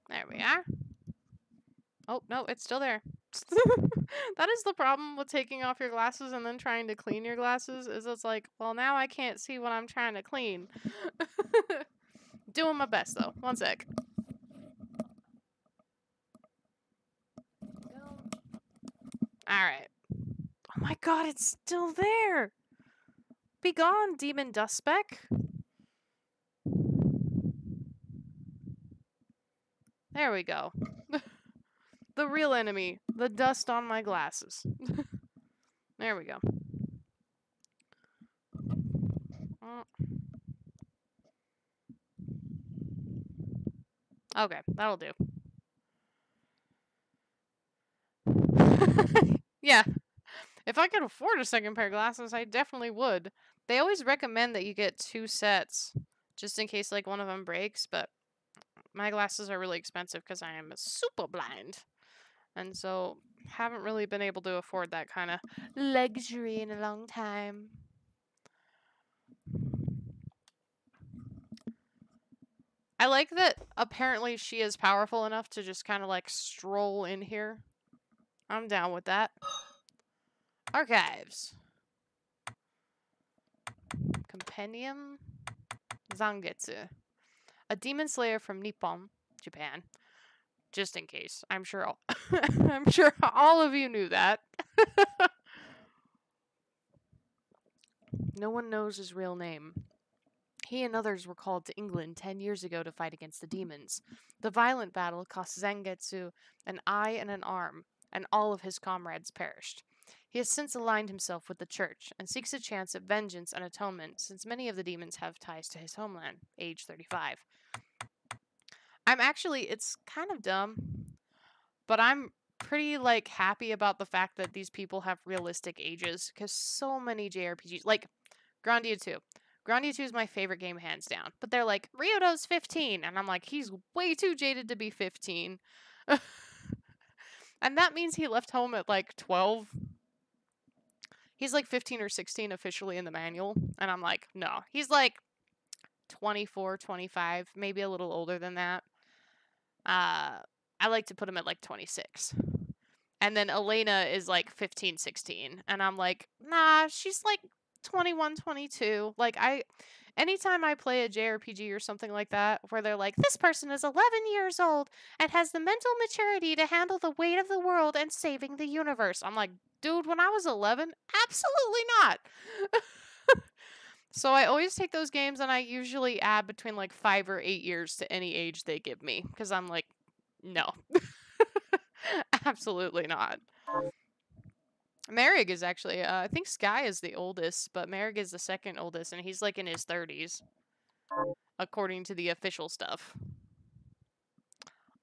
There we are. Oh, no, it's still there. That is the problem with taking off your glasses and then trying to clean your glasses, is it's like, well, now I can't see what I'm trying to clean. Doing my best, though. One sec. Alright. Oh my god, it's still there! Be gone, demon dust speck. There we go. The real enemy. The dust on my glasses. There we go. Okay, that'll do. Yeah. If I could afford a second pair of glasses, I definitely would. They always recommend that you get 2 sets, just in case like one of them breaks, but my glasses are really expensive because I am super blind. And so haven't really been able to afford that kind of luxury in a long time. I like that apparently she is powerful enough to just kind of like stroll in here. I'm down with that. Archives. Compendium Zangetsu. A demon slayer from Nippon, Japan. Just in case. I'm sure I'm sure all of you knew that. No one knows his real name. He and others were called to England 10 years ago to fight against the demons. The violent battle cost Zangetsu an eye and an arm, and all of his comrades perished. He has since aligned himself with the church, and seeks a chance at vengeance and atonement, since many of the demons have ties to his homeland, age 35. It's kind of dumb, but I'm pretty, like, happy about the fact that these people have realistic ages, because so many JRPGs, like, Grandia 2. Grandia 2 is my favorite game, hands down. But they're like, Ryudo's 15. And I'm like, he's way too jaded to be 15. And that means he left home at like 12. He's like 15 or 16 officially in the manual. And I'm like, no. He's like 24, 25, maybe a little older than that. I like to put him at like 26. And then Elena is like 15, 16. And I'm like, nah, she's like 21, 22. Like, anytime I play a JRPG or something like that, where they're like, this person is 11 years old and has the mental maturity to handle the weight of the world and saving the universe. I'm like, dude, when I was 11, absolutely not. So I always take those games and I usually add between like 5 or 8 years to any age they give me. Because I'm like, no. Absolutely not. Merrig is actually, I think Sky is the oldest, but Merrig is the second oldest, and he's like in his 30s, according to the official stuff.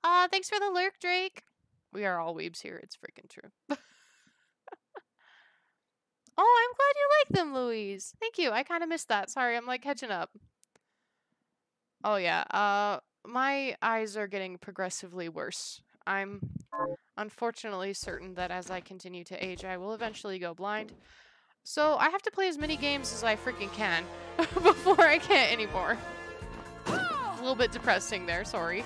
Thanks for the lurk, Drake. We are all weebs here, it's freaking true. Oh, I'm glad you like them, Louise. Thank you, I kind of missed that. Sorry, I'm like catching up. Oh yeah, my eyes are getting progressively worse. I'm unfortunately certain that as I continue to age, I will eventually go blind. So I have to play as many games as I freaking can before I can't anymore. A little bit depressing there, sorry.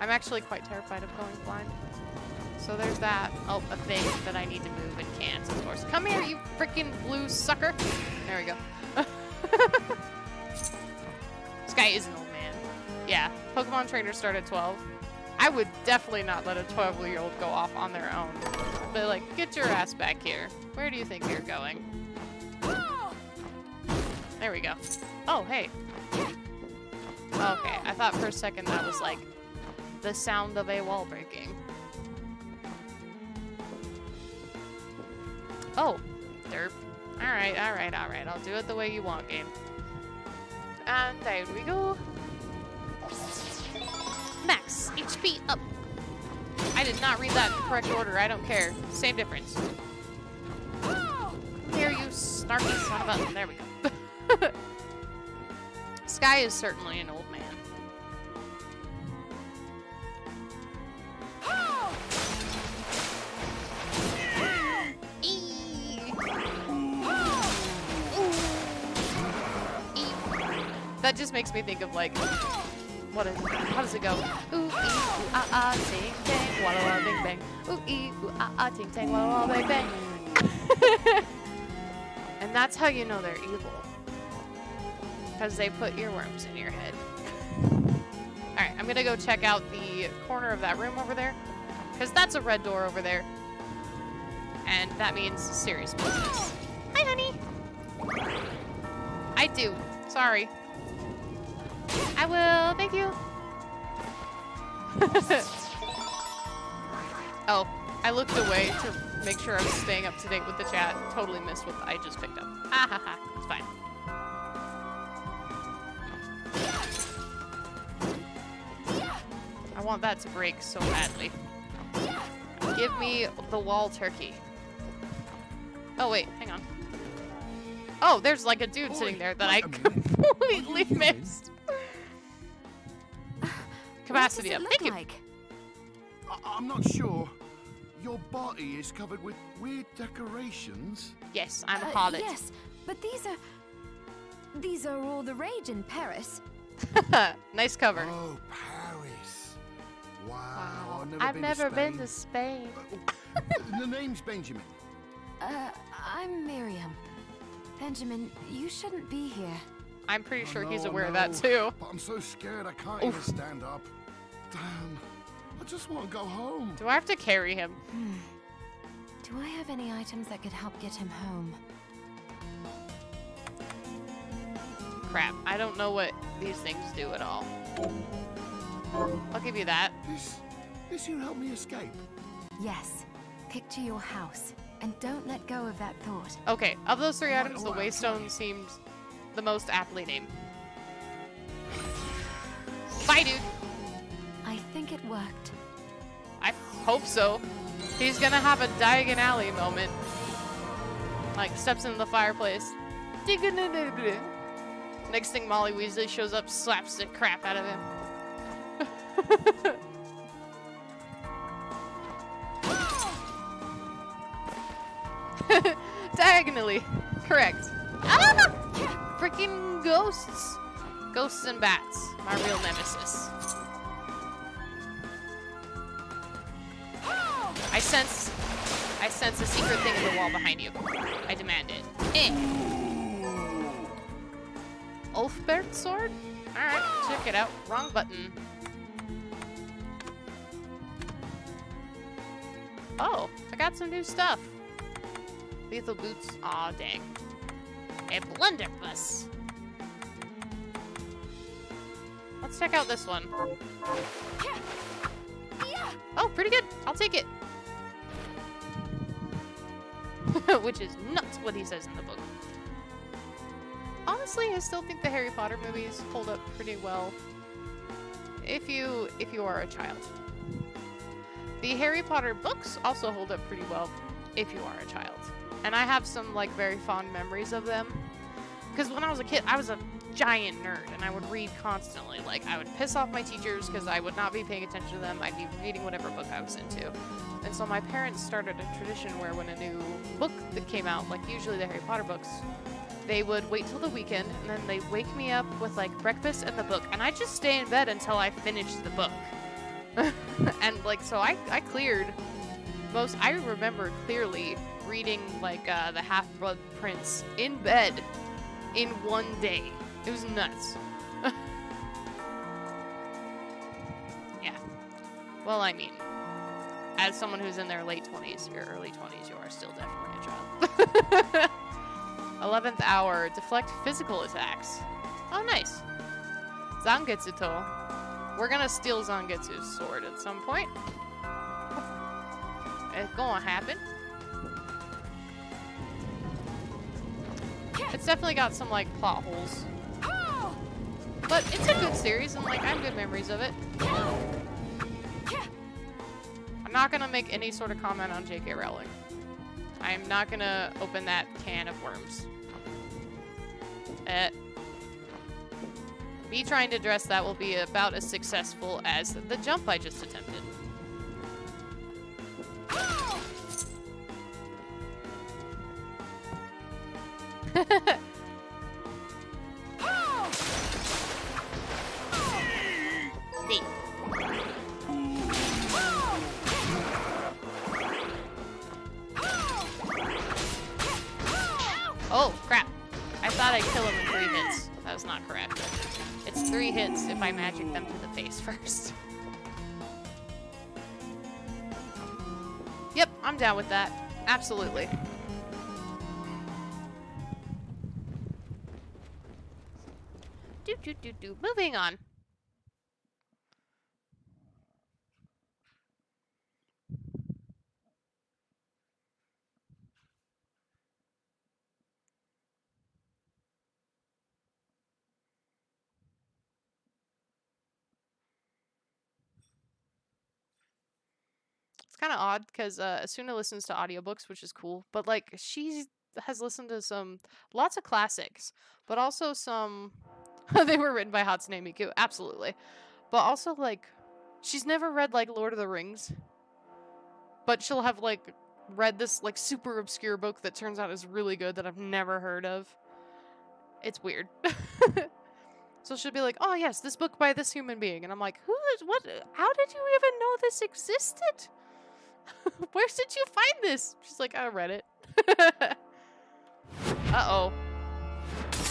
I'm actually quite terrified of going blind. So there's that. Oh, a thing that I need to move and can't, of course. Come here, you freaking blue sucker. There we go. This guy is an old man. Yeah, Pokemon trainers start at 12. I would definitely not let a 12-year-old go off on their own. But, like, get your ass back here. Where do you think you're going? There we go. Oh, hey. Okay, I thought for a second that was, like, the sound of a wall breaking. Oh, derp. Alright, alright, alright. I'll do it the way you want, game. And there we go. Max HP up. I did not read that in the correct order. I don't care. Same difference. Here, you snarky son of a... There we go. Sky is certainly an old man. That just makes me think of, like... What is it? How does it go? Ooh, ee, ooh, ah, ah, ting, tang, walla, walla, bing, bang. Ooh, ee, ooh, ah, ah, ting, tang, walla, walla, bing, bang. And that's how you know they're evil. Because they put earworms in your head. Alright, I'm gonna go check out the corner of that room over there. Because that's a red door over there. And that means serious business. Hi, honey! I do. Sorry. I will, thank you. Oh, I looked away to make sure I was staying up to date with the chat. Totally missed what I just picked up. Ah ha ha, it's fine. I want that to break so badly. Give me the wall turkey. Oh wait, hang on. Oh, there's like a dude sitting there that I completely missed. Capacity up. Thank you. I'm not sure. Your body is covered with weird decorations. Yes, I'm a harlot. Yes, but these are all the rage in Paris. Nice cover. Oh, Paris. Wow. Wow. I've I've never been to Spain. The name's Benjamin. I'm Miriam. Benjamin, you shouldn't be here. I'm pretty sure he's No, aware of no, that too. But I'm so scared I can't even stand up. Damn. I just want to go home. Do I have to carry him? Do I have any items that could help get him home? Crap, I don't know what these things do at all. I'll give you that. This you help me escape. Yes. Picture your house, and don't let go of that thought. Okay, of those three items, the alright, Waystone seems the most aptly named. Bye, dude. I think it worked. I hope so. He's gonna have a Diagon Alley moment. Like, steps into the fireplace. Next thing, Molly Weasley shows up, slaps the crap out of him. Diagonally. Correct. Ah! Freaking ghosts. Ghosts and bats. My real nemesis. I sense a secret thing in the wall behind you. I demand it. Ulfbert sword? Alright, check it out. Wrong button. Oh, I got some new stuff. Lethal boots. Aw, dang. A blunderbuss. Let's check out this one. Oh, pretty good. I'll take it. Which is not what he says in the book. Honestly, I still think the Harry Potter movies hold up pretty well. If you are a child. The Harry Potter books also hold up pretty well if you are a child. And I have some like very fond memories of them. Because when I was a kid, I was a giant nerd and I would read constantly. Like, I would piss off my teachers because I would not be paying attention to them. I'd be reading whatever book I was into. And so my parents started a tradition where when a new book that came out, like usually the Harry Potter books, they would wait till the weekend and then they'd wake me up with like breakfast and the book. And I'd just stay in bed until I finished the book. And like, so I cleared most, I remember clearly reading like the Half-Blood Prince in bed in one day. It was nuts. Yeah. Well, I mean, as someone who's in their late 20s or early 20s, you are still definitely a child. 11th hour, deflect physical attacks. Oh, nice. Zangetsuto. We're gonna steal Zangetsu's sword at some point. It's gonna happen. It's definitely got some, like, plot holes. But it's a good series, and, like, I have good memories of it. I'm not gonna make any sort of comment on J.K. Rowling. I'm not gonna open that can of worms. Me trying to address that will be about as successful as the jump I just attempted. Neat. Oh, crap. I thought I'd kill him in 3 hits. That was not correct. It's 3 hits if I magic them to the face first. Yep, I'm down with that. Absolutely. Moving on. It's kind of odd because Asuna listens to audiobooks, which is cool. But like, she has listened to lots of classics, but also some. They were written by Hatsune Miku, absolutely. But also, like, she's never read, like, Lord of the Rings. But she'll have, like, read this, like, super obscure book that turns out is really good that I've never heard of. It's weird. So she'll be like, oh yes, this book by this human being. And I'm like, who is, what, how did you even know this existed? Where did you find this? She's like, I read it. Uh-oh.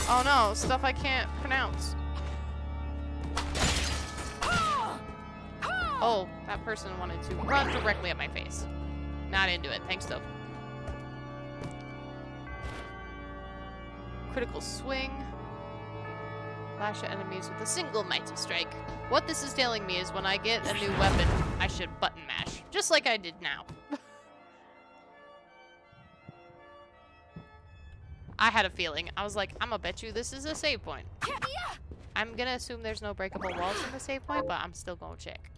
Oh no, stuff I can't pronounce. Oh, that person wanted to run directly at my face. Not into it. Thanks, though. Critical swing. Lash at enemies with a single mighty strike. What this is telling me is when I get a new weapon, I should button mash. Just like I did now. I had a feeling. I was like, I'm gonna bet you this is a save point. I'm gonna assume there's no breakable walls in the save point, but I'm still gonna check.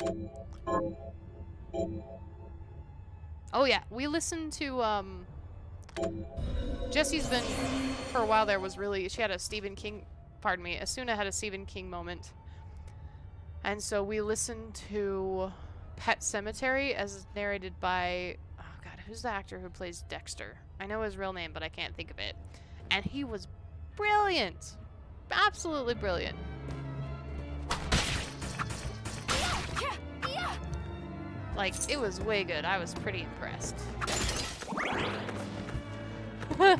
Oh yeah, we listened to, Jessie's been, for a while there, was really, she had a Stephen King, pardon me, Asuna had a Stephen King moment. And so we listened to Pet Sematary as narrated by, oh god, who's the actor who plays Dexter? I know his real name, but I can't think of it. And he was brilliant. Absolutely brilliant. Like, it was way good. I was pretty impressed.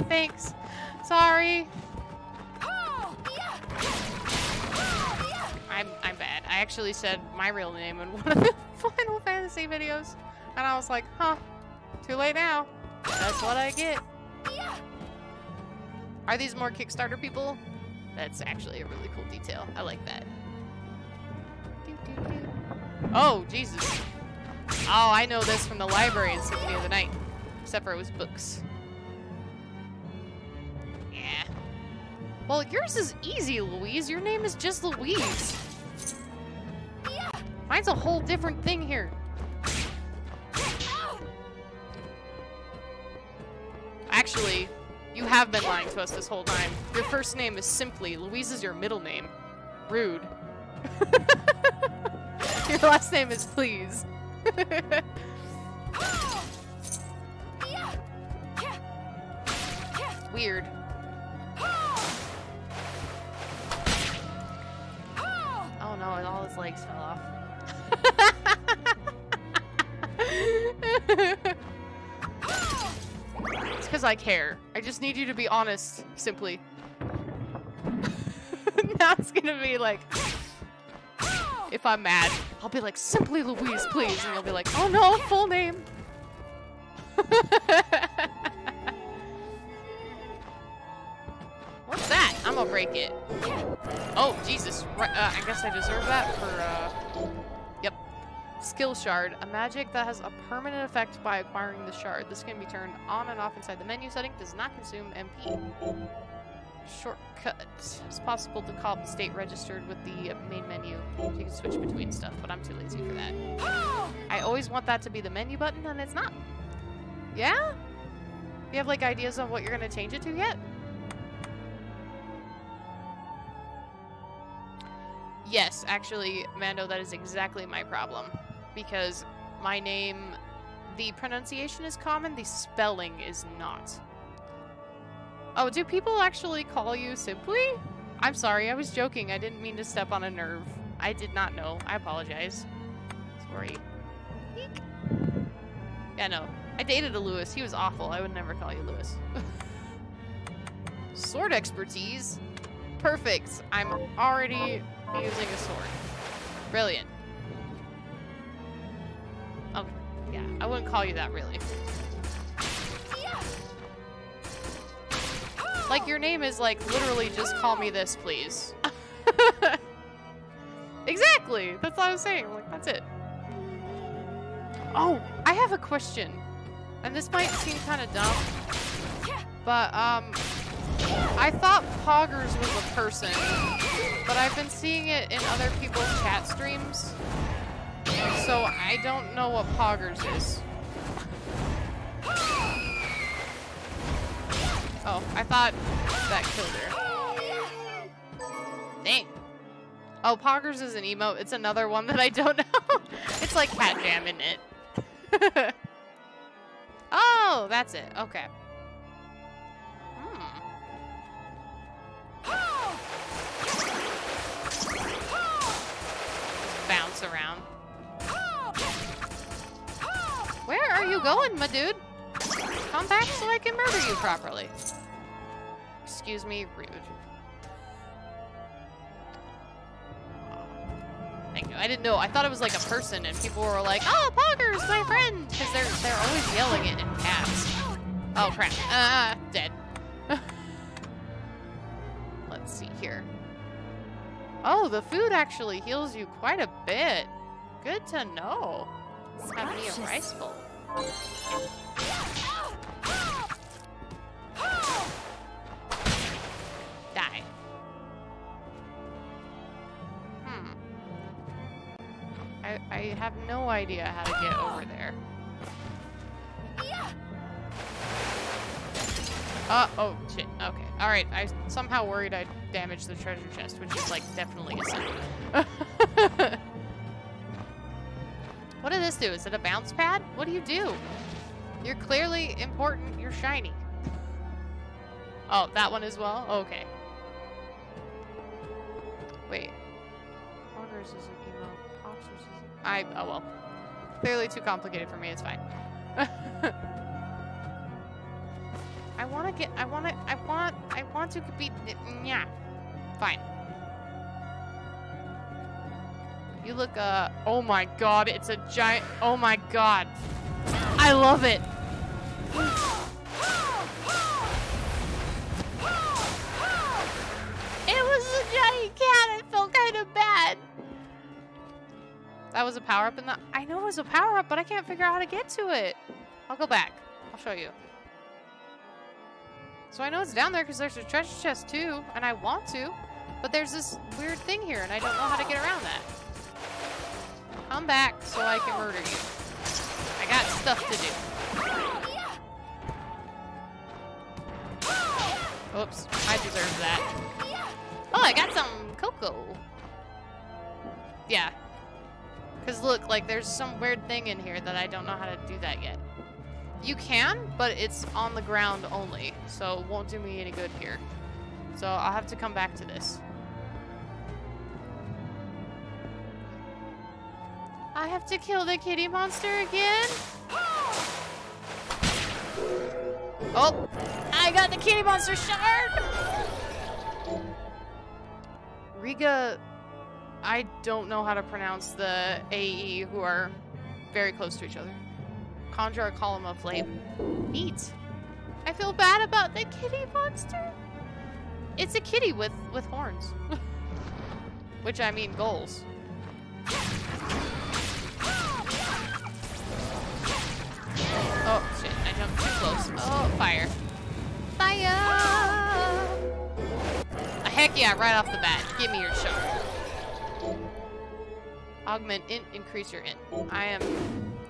Thanks. Sorry. I'm bad. I actually said my real name in one of the Final Fantasy videos. And I was like, huh. Too late now. That's what I get. Are these more Kickstarter people? That's actually a really cool detail. I like that. Oh, Jesus. Oh, I know this from the library in Symphony of the Night. Except for it was books. Yeah. Well, yours is easy, Louise. Your name is just Louise. Mine's a whole different thing here. Actually, you have been lying to us this whole time. Your first name is simply Louise is your middle name. Rude. Your last name is Please. Weird. Oh no, and all his legs fell off. It's because I care. I just need you to be honest, simply. Now it's gonna be like, if I'm mad, I'll be like, simply Louise, please. And you'll be like, oh no, full name. What's that? I'm gonna break it. Oh, Jesus. I guess I deserve that for, yep. Skill Shard. A magic that has a permanent effect by acquiring the shard. This can be turned on and off inside the menu setting. Does not consume MP. Shortcut. It's possible to call the state registered with the main menu. You can switch between stuff, but I'm too lazy for that. I always want that to be the menu button, and it's not. Yeah? You have, like, ideas on what you're going to change it to yet? Yes, actually, Mando, that is exactly my problem. Because my name, the pronunciation is common, the spelling is not. Oh, do people actually call you Simply? I'm sorry, I was joking. I didn't mean to step on a nerve. I did not know. I apologize. Sorry. Eek. Yeah, no. I dated a Lewis. He was awful. I would never call you Lewis. Sword expertise? Perfect. I'm already using a sword. Brilliant. Okay. Yeah, I wouldn't call you that, really. Like, your name is, like, literally just call me this, please. Exactly! That's what I was saying. Like, that's it. Oh, I have a question. And this might seem kind of dumb. But, I thought Poggers was a person. But I've been seeing it in other people's chat streams. So I don't know what Poggers is. Oh, I thought that killed her. Dang. Oh, Poggers is an emote. It's another one that I don't know. It's like Cat Jam, isn't it? Oh, that's it. Okay. mess around. Where are you going, my dude? Come back so I can murder you properly. Excuse me, rude. Thank you. I didn't know. I thought it was like a person, and people were like, "Oh, Pogger's my friend," because they're always yelling it in caps. Oh crap! Dead. Let's see here. Oh, the food actually heals you quite a bit. Good to know. Have me a rice bowl. Die. I have no idea how to get over there. Oh shit. Okay. Alright, I somehow worried I damaged the treasure chest, which is like definitely a sin. What did this do? Is it a bounce pad? What do you do? You're clearly important. You're shiny. Oh, that one as well? Okay. Wait. Poggers is an emo. Popsters is oh well. Clearly too complicated for me. It's fine. I want to be, yeah. Fine. You look, oh my god, it's a giant, oh my god. I love it. It was a giant cat, I felt kind of bad. That was a power-up in the, I know it was a power-up, but I can't figure out how to get to it. I'll go back, I'll show you. So I know it's down there because there's a treasure chest too, and I want to, but there's this weird thing here, and I don't know how to get around that. Come back so I can murder you. I got stuff to do. Oops, I deserve that. Oh, I got some cocoa. Yeah. Because look, like, there's some weird thing in here that I don't know how to do that yet. You can, but it's on the ground only, so it won't do me any good here. So I'll have to come back to this. I have to kill the kitty monster again? Oh, I got the kitty monster shard! Riga, I don't know how to pronounce the AE who are very close to each other. Conjure a column of flame. Neat. I feel bad about the kitty monster. It's a kitty with horns. Which I mean goals. Oh shit, I jumped too close. Oh, fire. Fire! Heck yeah, right off the bat. Give me your shard. Augment int, increase your int.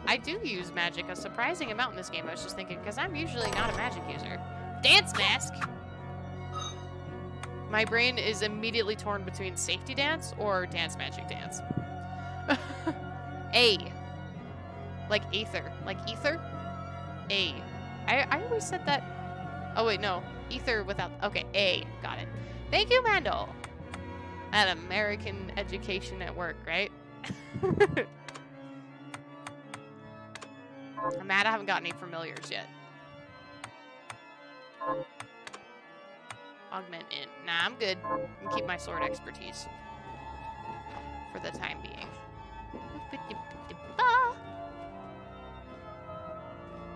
I do use magic a surprising amount in this game, I was just thinking, because I'm usually not a magic user. Dance mask! My brain is immediately torn between safety dance or dance magic dance. A. Like aether. Like ether? A. I always said that. Oh wait, no. Ether without, okay, A. Got it. Thank you, Mandel. That American education at work, right? I'm mad I haven't got any familiars yet. Augment int. Nah, I'm good. I can keep my sword expertise. For the time being.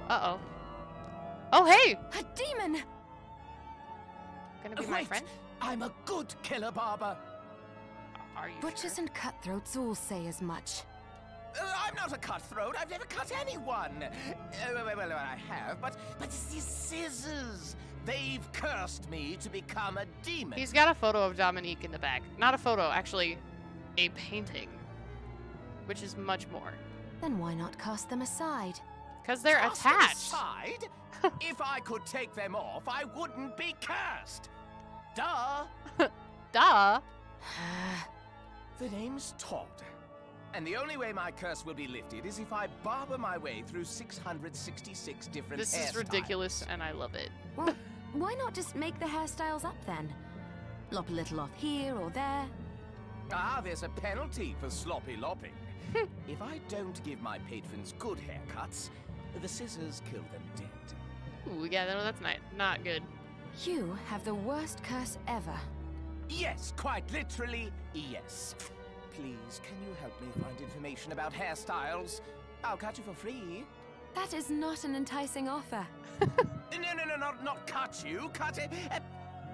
Uh-oh. Oh, hey! A demon! Gonna be my friend? I'm a good killer, Barber. Are you Butchers sure? and cutthroats all say as much. I'm not a cutthroat. I've never cut anyone. Well, I have, but these scissors. They've cursed me to become a demon. He's got a photo of Dominique in the back. Not a photo, actually a painting. Which is much more. Then why not cast them aside? Because they're Cast them attached. aside? If I could take them off, I wouldn't be cursed. Duh. Duh. The name's Todd. And the only way my curse will be lifted is if I barber my way through 666 different This is hairstyles. ridiculous, and I love it. Well, why not just make the hairstyles up then? Lop a little off here or there. Ah, there's a penalty for sloppy lopping. If I don't give my patrons good haircuts, the scissors kill them dead. Ooh, yeah, no, that's not good. You have the worst curse ever. Yes, quite literally, yes. Please, can you help me find information about hairstyles? I'll cut you for free. That is not an enticing offer. No, not cut you. Cut it.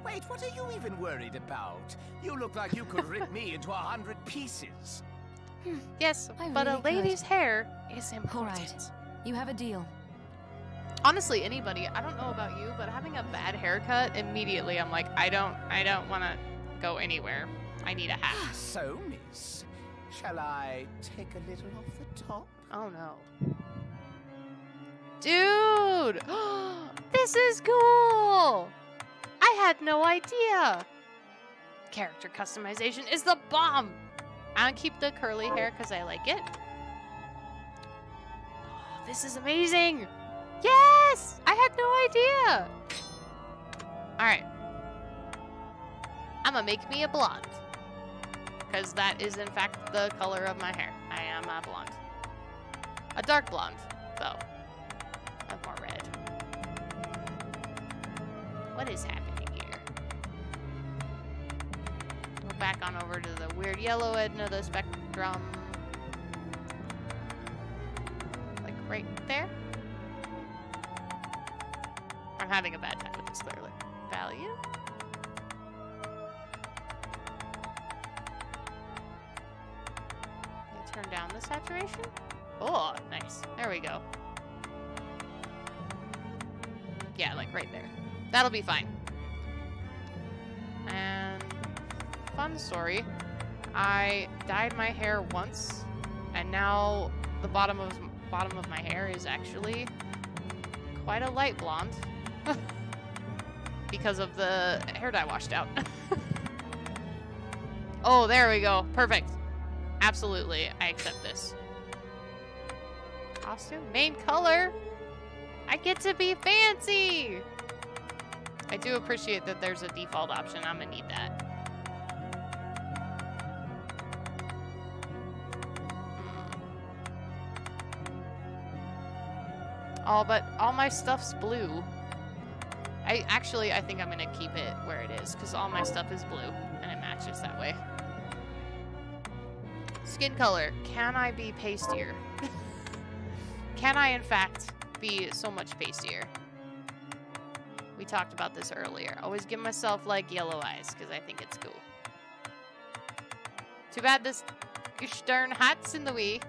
Wait, what are you even worried about? You look like you could rip me into 100 pieces. Yes, I but really a lady's hair is important. All right, you have a deal. Honestly, anybody, I don't know about you, but having a bad haircut, immediately I'm like, I don't want to go anywhere. I need a hat. So, miss, shall I take a little off the top? Oh no. Dude! This is cool! I had no idea! Character customization is the bomb! I'm gonna keep the curly hair because I like it. Oh, this is amazing! Yes! I had no idea! Alright. I'm gonna make me a blonde. Because that is, in fact, the color of my hair. I am a blonde. A dark blonde, though. I'm more red. What is happening here? Go back on over to the weird yellow end of the spectrum. Like right there? I'm having a bad time with this, clearly. Value? Turn down the saturation? Oh, nice. There we go. Yeah, like right there. That'll be fine. And fun story. I dyed my hair once, and now the bottom of my hair is actually quite a light blonde because of the hair dye washed out. Oh, there we go. Perfect. Absolutely, I accept this. Costume, main color. I get to be fancy. I do appreciate that there's a default option. I'm gonna need that. Oh, but all my stuff's blue. I think I'm gonna keep it where it is because all my stuff is blue and it matches that way. Skin color. Can I be pastier? Can I, in fact, be so much pastier? We talked about this earlier. Always give myself, like, yellow eyes, because I think it's cool. Too bad this gosh darn hat's in the way.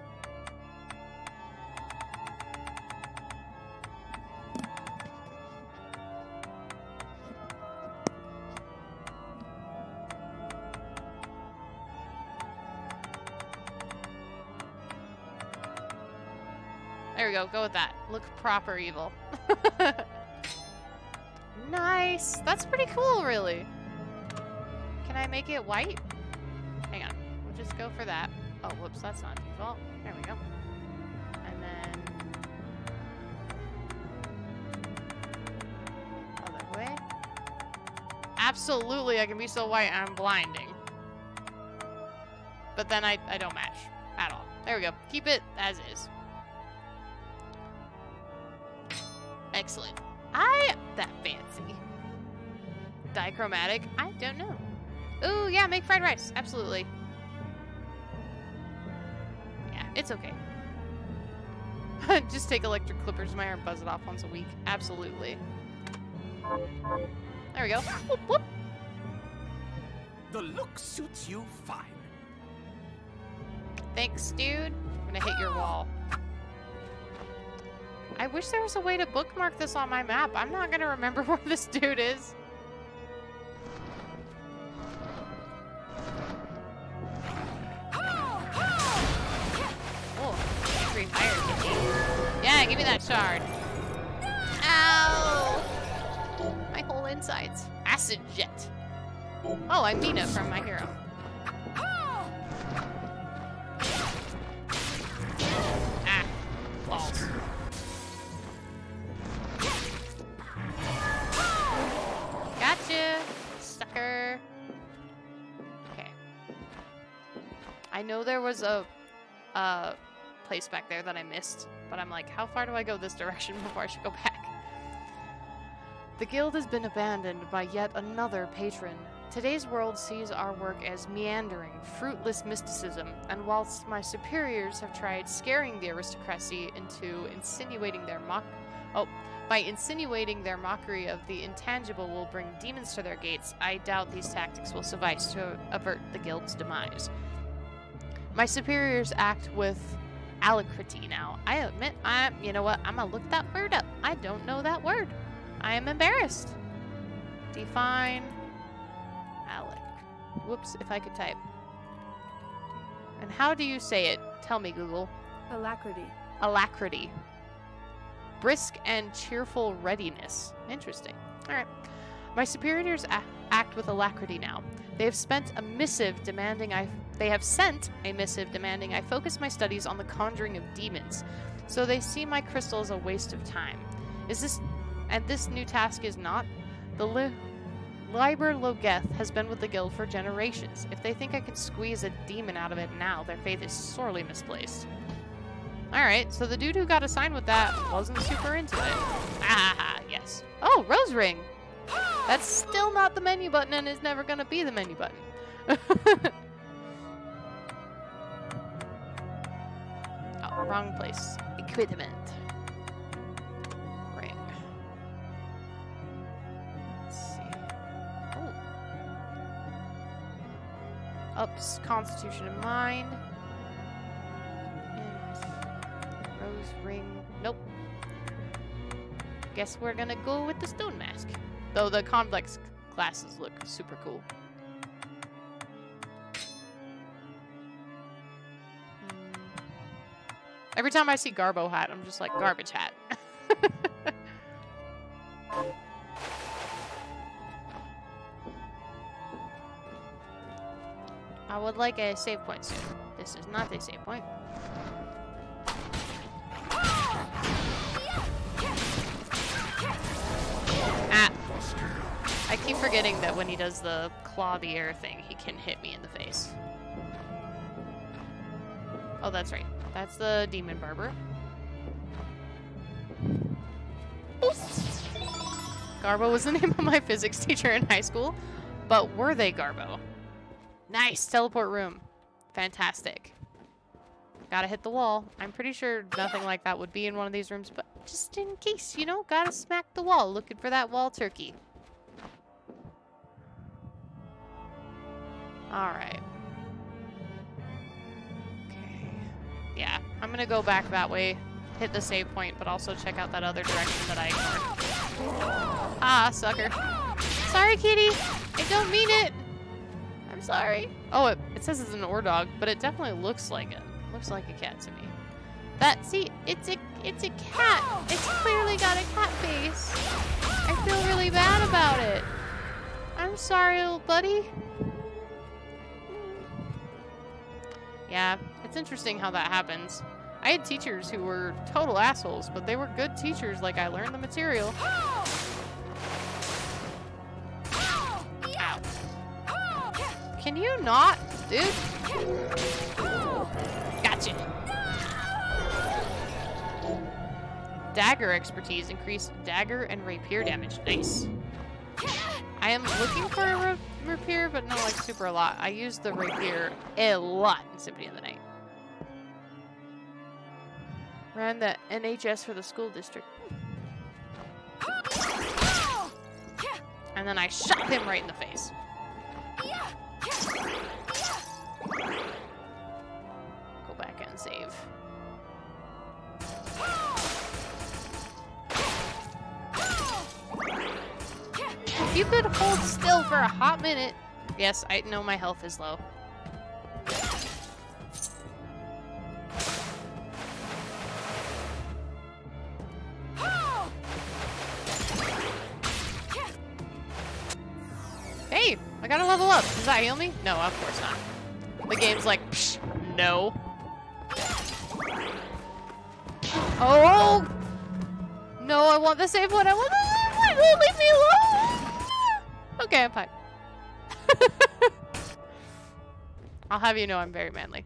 There we go. Go with that. Look proper evil. Nice. That's pretty cool, really. Can I make it white? Hang on. We'll just go for that. Oh, whoops. That's not default. There we go. And then... other way. Absolutely, I can be so white I'm blinding. But then I don't match at all. There we go. Keep it as is. Excellent. That fancy. Dichromatic? I don't know. Ooh, yeah, make fried rice. Absolutely. Yeah, it's okay. Just take electric clippers in my hair and buzz it off once a week. Absolutely. There we go. Whoop, whoop. The look suits you fine. Thanks, dude. I'm gonna hit your wall. I wish there was a way to bookmark this on my map. I'm not gonna remember where this dude is. Oh, free fire, kitty. Yeah, give me that shard. Ow! My whole insides. Acid jet. Oh, I'm Mina from My Hero. Ah, balls. Gotcha, sucker. Okay. I know there was a place back there that I missed. But I'm like, how far do I go this direction before I should go back? The guild has been abandoned by yet another patron. Today's world sees our work as meandering, fruitless mysticism, and whilst my superiors have tried scaring the aristocracy into insinuating their by insinuating their mockery of the intangible will bring demons to their gates, I doubt these tactics will suffice to avert the guild's demise. My superiors act with alacrity now. I admit, you know what, I'm gonna look that word up. I don't know that word. I am embarrassed. Define Alec. Whoops, if I could type. And how do you say it? Tell me, Google. Alacrity. Alacrity. Brisk and cheerful readiness. Interesting. Alright. My superiors act with alacrity now. They have sent a missive demanding I focus my studies on the conjuring of demons, so they see my crystal as a waste of time. This new task is not. The Liber Logeth has been with the guild for generations. If they think I can squeeze a demon out of it now, their faith is sorely misplaced. Alright, so the dude who got assigned with that wasn't super into it. Ah, yes. Oh, Rose Ring! That's still not the menu button and is never gonna be the menu button. Oh, wrong place. Equipment. Ring. Let's see. Oh. Ups Constitution of Mind. Rose Ring. Nope. Guess we're gonna go with the Stone Mask. Though the complex classes look super cool. Every time I see Garbo hat, I'm just like, garbage hat. I would like a save point soon. This is not a save point. Ah. I keep forgetting that when he does the claw the air thing, he can hit me in the face. Oh, that's right. That's the Demon Barber. Garbo was the name of my physics teacher in high school, but were they Garbo? Nice! Teleport room. Fantastic. Gotta hit the wall. I'm pretty sure nothing like that would be in one of these rooms, but just in case, you know, gotta smack the wall looking for that wall turkey. Alright. Okay. Yeah, I'm gonna go back that way, hit the save point, but also check out that other direction that I ignored. Ah, sucker. Sorry, kitty! I don't mean it! I'm sorry. Oh, it says it's an ore dog, but it definitely looks like it. Looks like a cat to me. See, it's a cat. It's clearly got a cat face. I feel really bad about it. I'm sorry, little buddy. Yeah, it's interesting how that happens. I had teachers who were total assholes, but they were good teachers, like I learned the material. Ow. Can you not, dude? Gotcha. Dagger expertise. Increased dagger and rapier damage. Nice. I am looking for a rapier, but not like super a lot. I use the rapier a lot in Symphony of the Night. Ran the NHS for the school district. And then I shot him right in the face. Go back and save. If you could hold still for a hot minute. Yes, I know my health is low. Hey, I gotta level up. Does that heal me? No, of course not. The game's like, psh, no. Oh! No, I want the save one. I want the save one. Don't leave me alone. Okay, I'm fine. I'll have you know I'm very manly.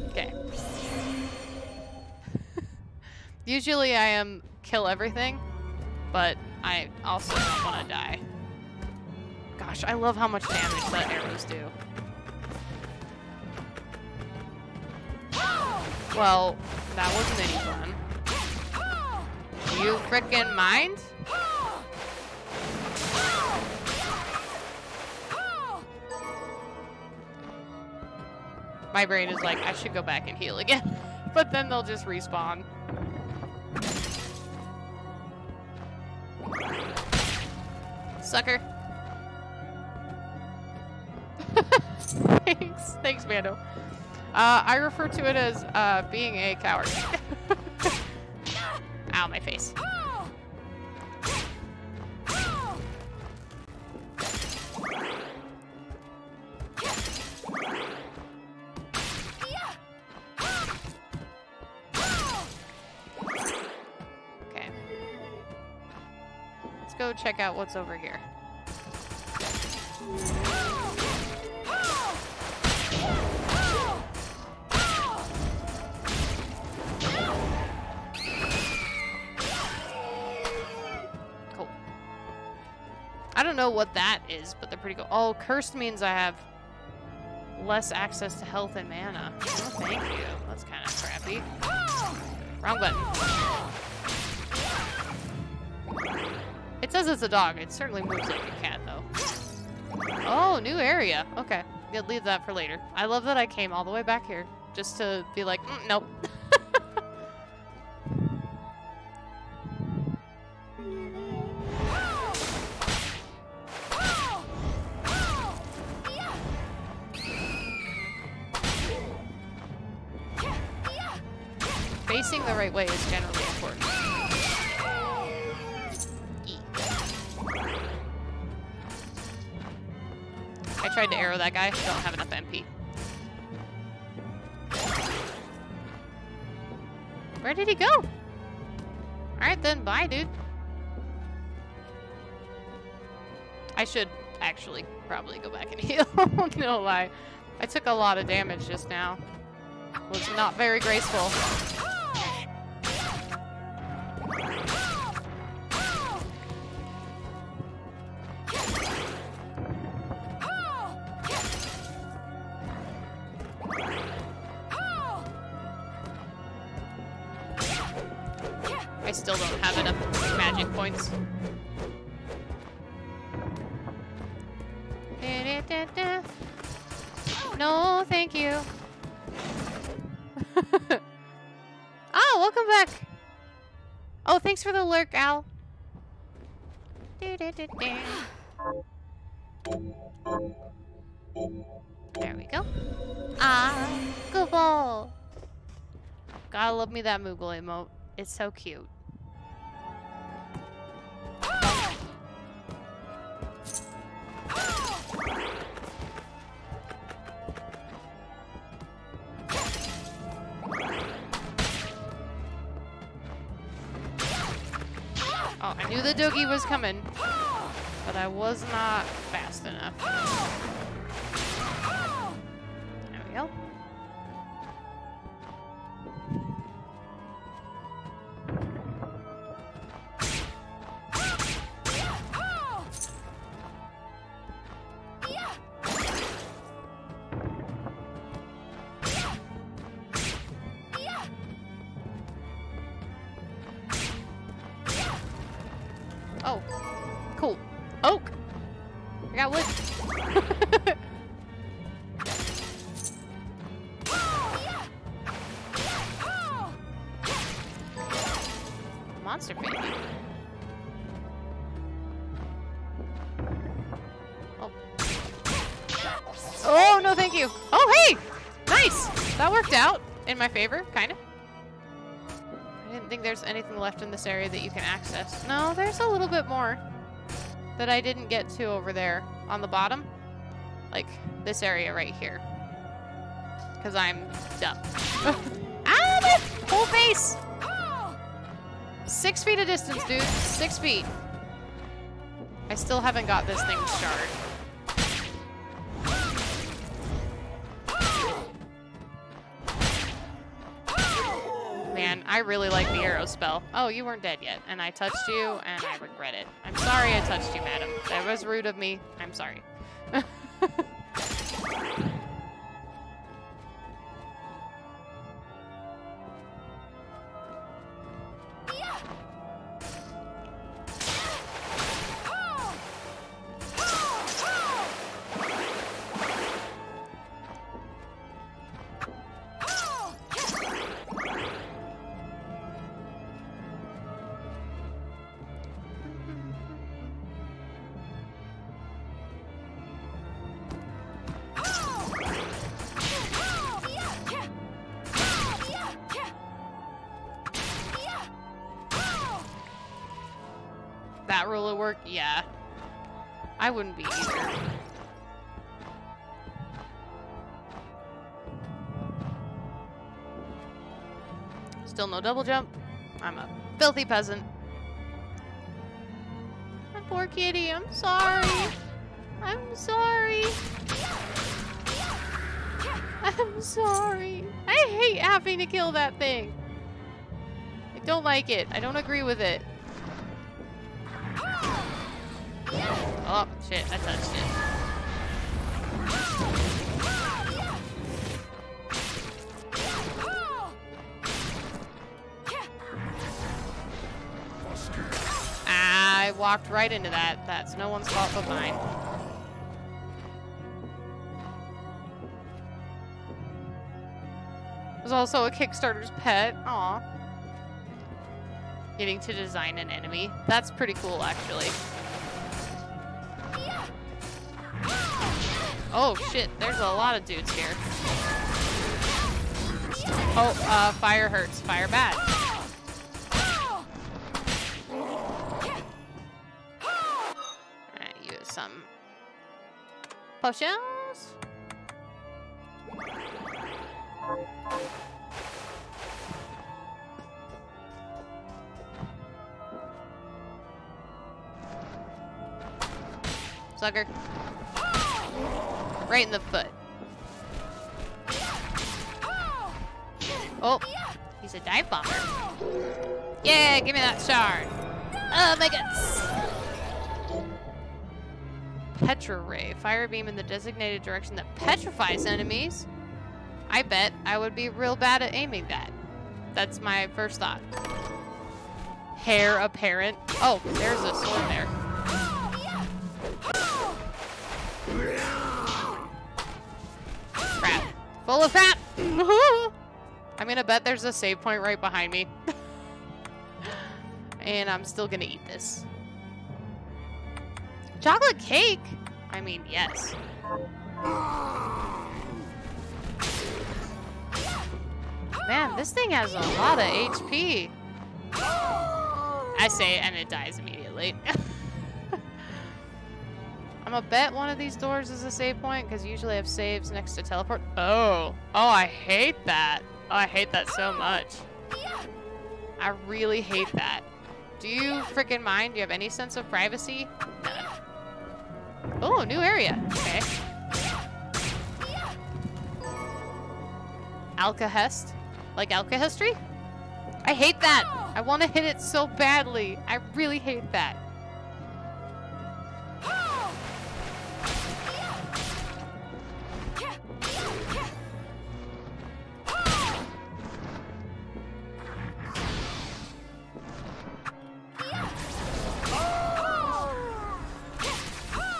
Okay. Usually I kill everything, but I also don't want to die. Gosh, I love how much damage that arrows do. Well, that wasn't any fun. You frickin' mind? My brain is like, I should go back and heal again. But then they'll just respawn. Sucker. Thanks. Thanks, Mando. I refer to it as being a coward. Ow, my face. Okay. Let's go check out what's over here. I don't know what that is, but they're pretty cool. Oh, cursed means I have less access to health and mana. Oh, thank you. That's kind of crappy. Wrong button. It says it's a dog. It certainly moves like a cat, though. Oh, new area. Okay. You'll leave that for later. I love that I came all the way back here just to be like, nope. Facing the right way is generally important. I tried to arrow that guy. Don't have enough MP. Where did he go? Alright then, bye, dude. I should actually probably go back and heal. No lie. I took a lot of damage just now. Was not very graceful. I still don't have enough magic points. No, thank you. Oh, welcome back. Oh, thanks for the lurk, Al. There we go. Ah, good ball. Gotta love me that Moogle emote. It's so cute. Oh, I knew the doggy was coming, but I was not fast enough. There we go. Oh, cool. Oak! I got wood. Monster baby. Oh. Oh, no thank you. Oh, hey! Nice! That worked out in my favor, kind of. I didn't think there's anything left in this area that you can access. No, there's a little bit more that I didn't get to over there on the bottom. Like this area right here. Because I'm dumb. Ah, my whole face! 6 feet of distance, dude. 6 feet. I still haven't got this thing shard. can. I really like the arrow spell. Oh, you weren't dead yet, and I touched you, and I regret it. I'm sorry I touched you, madam. That was rude of me. I'm sorry. That rule of work? Yeah. I wouldn't be either. Still no double jump. I'm a filthy peasant. My poor kitty, I'm sorry. I'm sorry. I'm sorry. I hate having to kill that thing. I don't like it. I don't agree with it. Oh, shit, I touched it. I walked right into that. That's no one's fault but mine. It was also a Kickstarter's pet. Aw. Getting to design an enemy. That's pretty cool, actually. Oh shit, there's a lot of dudes here. Oh, fire hurts. Fire bad. Alright, use some potions. Sucker. Right in the foot. Oh, he's a dive bomber. Yeah, give me that shard. Oh my guts. Petra Ray. Fire beam in the designated direction that petrifies enemies. I bet I would be real bad at aiming that. That's my first thought. Hair apparent. Oh, there's a sword there. Crap. Full of fat! I'm gonna bet there's a save point right behind me. And I'm still gonna eat this. Chocolate cake? I mean, yes. Man, this thing has a lot of HP. I say it and it dies immediately. I'm gonna bet one of these doors is a save point because usually I have saves next to teleport. Oh. Oh, I hate that. Oh, I hate that so much. I really hate that. Do you freaking mind? Do you have any sense of privacy? None. Oh, new area. Okay. Alcahest? Like alkahestry? I hate that. I want to hit it so badly. I really hate that.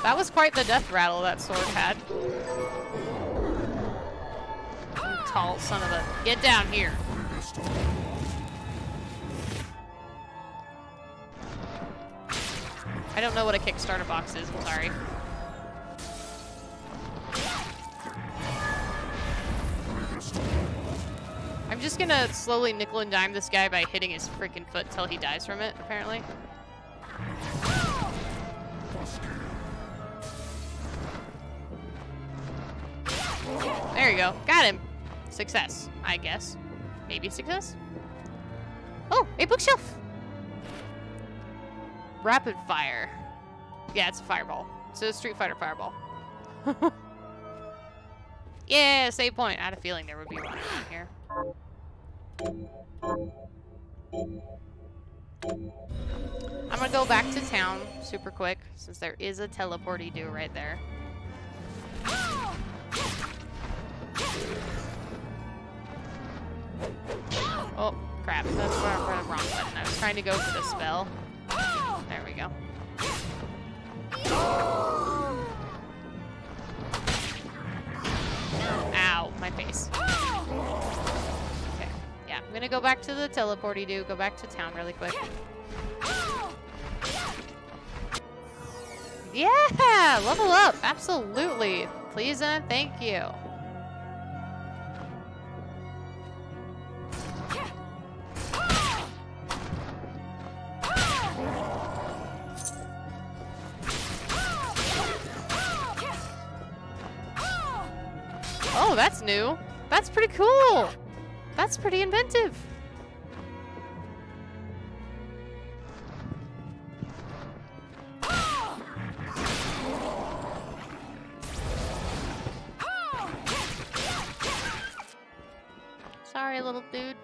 That was quite the death rattle that sword had. You tall son of a... Get down here. I don't know what a Kickstarter box is, I'm sorry. I'm just gonna slowly nickel and dime this guy by hitting his freaking foot till he dies from it, apparently. There you go. Got him. Success, I guess. Maybe success? Oh, a bookshelf! Rapid fire. Yeah, it's a fireball. It's a Street Fighter fireball. Yeah, save point. I had a feeling there would be one in here. I'm gonna go back to town super quick, since there is a teleporty-doo right there. Oh, crap. That's where I'm the wrong button. I was trying to go for the spell. There we go. Ow, my face. Okay, yeah, I'm gonna go back to the teleporty-doo, go back to town really quick. Yeah! Level up! Absolutely! Please and thank you. Oh, that's new. That's pretty cool. That's pretty inventive. Sorry, little dude.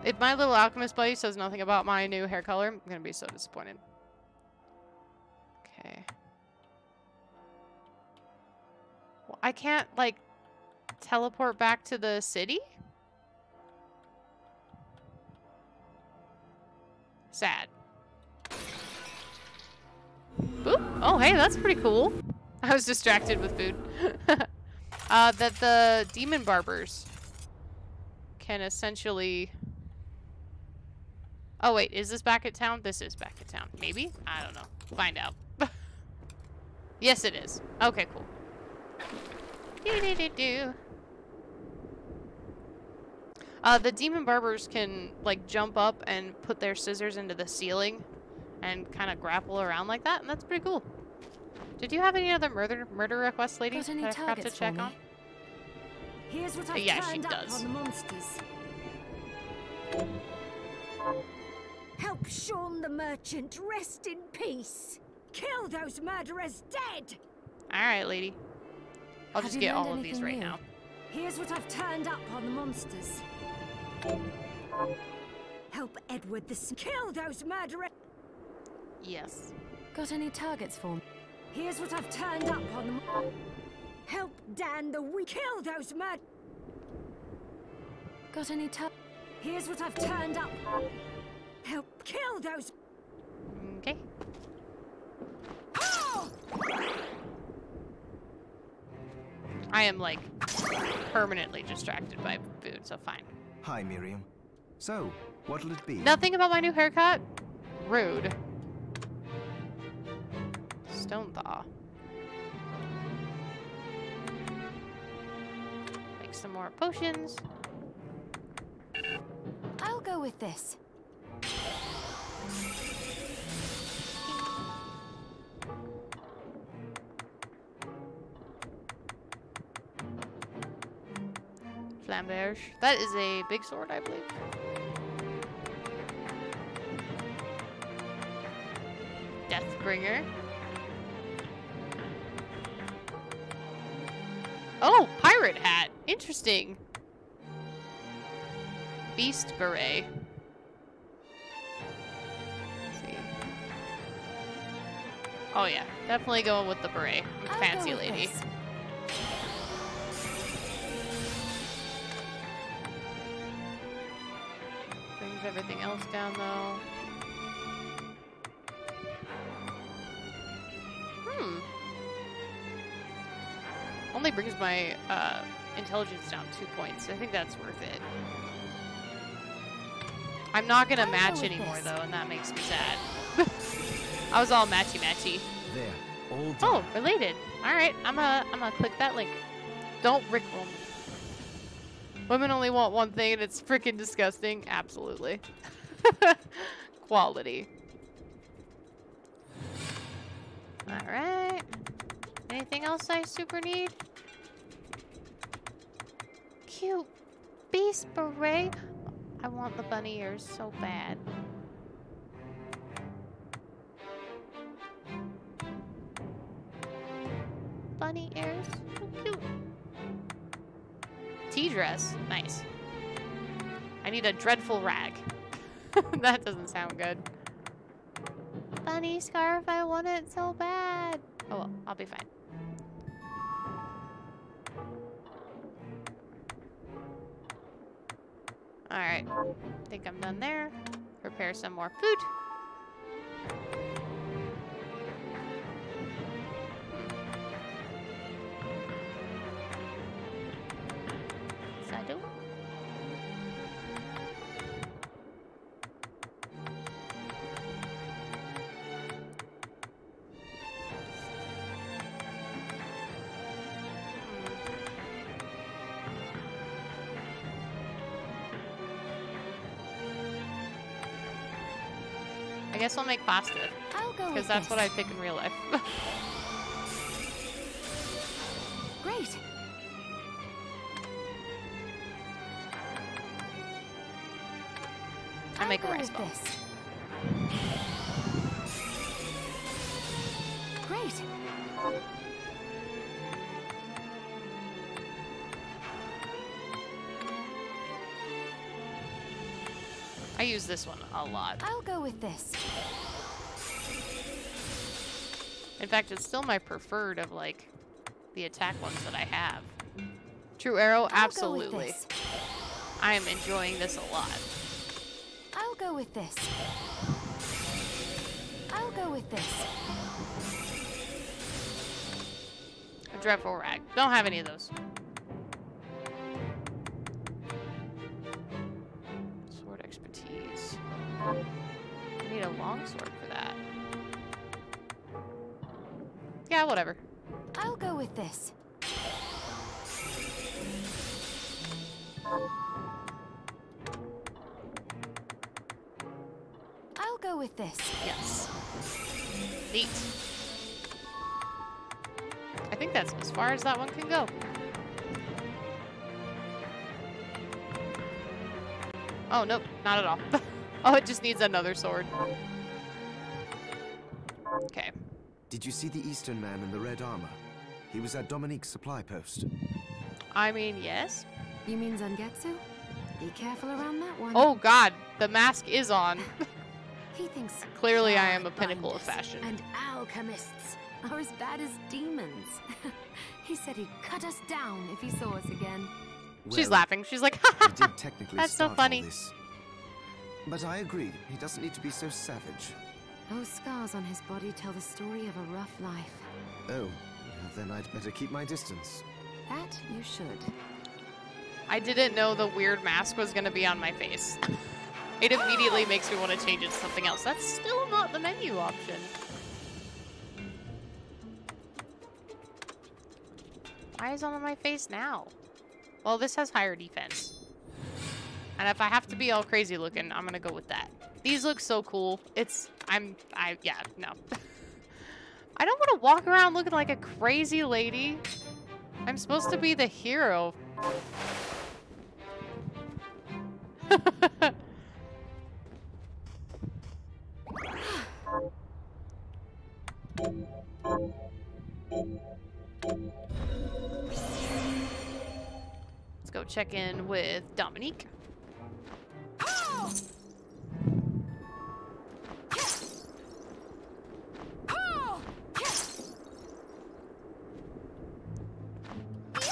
If my little alchemist buddy says nothing about my new hair color, I'm gonna be so disappointed. Okay. Well, I can't, like, teleport back to the city? Sad. Boop. Oh, hey, that's pretty cool. I was distracted with food. That the demon barbers can essentially... Oh, wait, is this back at town? This is back at town. Maybe? I don't know. Find out. Yes, it is. Okay, cool. The demon barbers can, like, jump up and put their scissors into the ceiling and kind of grapple around like that, and that's pretty cool. Did you have any other murder requests, lady? Got any that I forgot to targets check for me? on? Here's what I've Yeah, she turned up does. on the monsters. Help Sean the merchant rest in peace. Kill those murderers dead. All right, lady. I'll Have just you get learned all of these anything right new? now. Here's what I've turned up on the monsters. Help Edward kill those murderers. Yes. Got any targets for me? Here's what I've turned up on the help Dan the kill those Got any Here's what I've turned up. Help kill those. Okay. I am, like, permanently distracted by food, so fine. Hi, Miriam. So, what'll it be? Nothing about my new haircut? Rude. Stone thaw. Make some more potions. I'll go with this. Flamberge. That is a big sword, I believe. Deathbringer. Oh, pirate hat. Interesting. Beast beret. Let's see. Oh yeah, definitely going with the beret. I'll Fancy go with lady. this. Brings everything else down though. Only brings my intelligence down 2 points. I think that's worth it. I'm not gonna I'll go match with anymore this. though, and that makes me sad. I was all matchy-matchy. There, all done. Oh, related. Alright, I'm gonna click that link. Don't rickroll me. Women only want one thing and it's freaking disgusting. Absolutely. Quality. Alright. Anything else I super need? Cute beast beret. I want the bunny ears so bad. bunny ears. So cute. Tea dress. Nice. I need a dreadful rag. That doesn't sound good. Bunny scarf, I want it so bad. Oh well, I'll be fine. Alright. Think I'm done there. Prepare some more food. Sado. I guess I'll make pasta. I'll go Because with that's this. what I pick in real life. Great. I make a I'll go rice with ball. this. Great. I use this one a lot. I'll go with this. In fact, it's still my preferred of like the attack ones that I have. True arrow, I'll go with absolutely. this. I am enjoying this a lot. I'll go with this. I'll go with this. A dreadful rag. Don't have any of those. Sword expertise. I need a long sword for that. Yeah, whatever. I'll go with this. I'll go with this. Yes. Neat. I think that's as far as that one can go. Oh, nope. Not at all. Oh, it just needs another sword. Okay. Did you see the Eastern man in the red armor? He was at Dominique's supply post. I mean, yes. You mean Zangetsu? Be careful around that one. Oh, God. The mask is on. He thinks Clearly, I am a pinnacle of Shardbinders fashion. and alchemists are as bad as demons. He said he'd cut us down if he saw us again. She's Well, laughing. She's like, he did technically That's so start all funny. this. But I agree, he doesn't need to be so savage. Those scars on his body tell the story of a rough life. Oh, then I'd better keep my distance. That you should. I didn't know the weird mask was going to be on my face. It immediately makes me want to change it to something else. That's still not the menu option. Why is it on my face now? Well, this has higher defense. And if I have to be all crazy looking, I'm going to go with that. These look so cool. Yeah, no. I don't want to walk around looking like a crazy lady. I'm supposed to be the hero. Let's go check in with Dominique.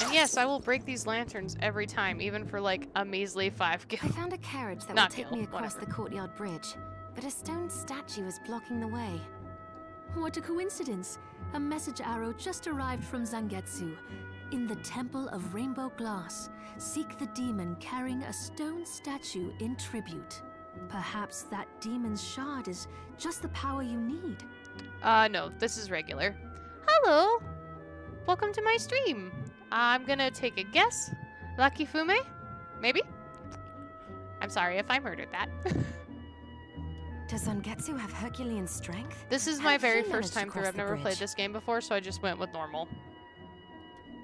And yes, I will break these lanterns every time, even for like a measly 5 gil. I found a carriage that Not will take gil, me across whatever. the courtyard bridge, but a stone statue is blocking the way. What a coincidence. A message arrow just arrived from Zangetsu. In the Temple of Rainbow Glass, seek the demon carrying a stone statue in tribute. Perhaps that demon's shard is just the power you need. No, this is regular. Hello! Welcome to my stream. I'm gonna take a guess. Lucky Fume? Maybe? I'm sorry if I murdered that. Does Zangetsu have Herculean strength? This is How my did he very manage first to time through. cross I've the never played bridge? this game before, so I just went with normal.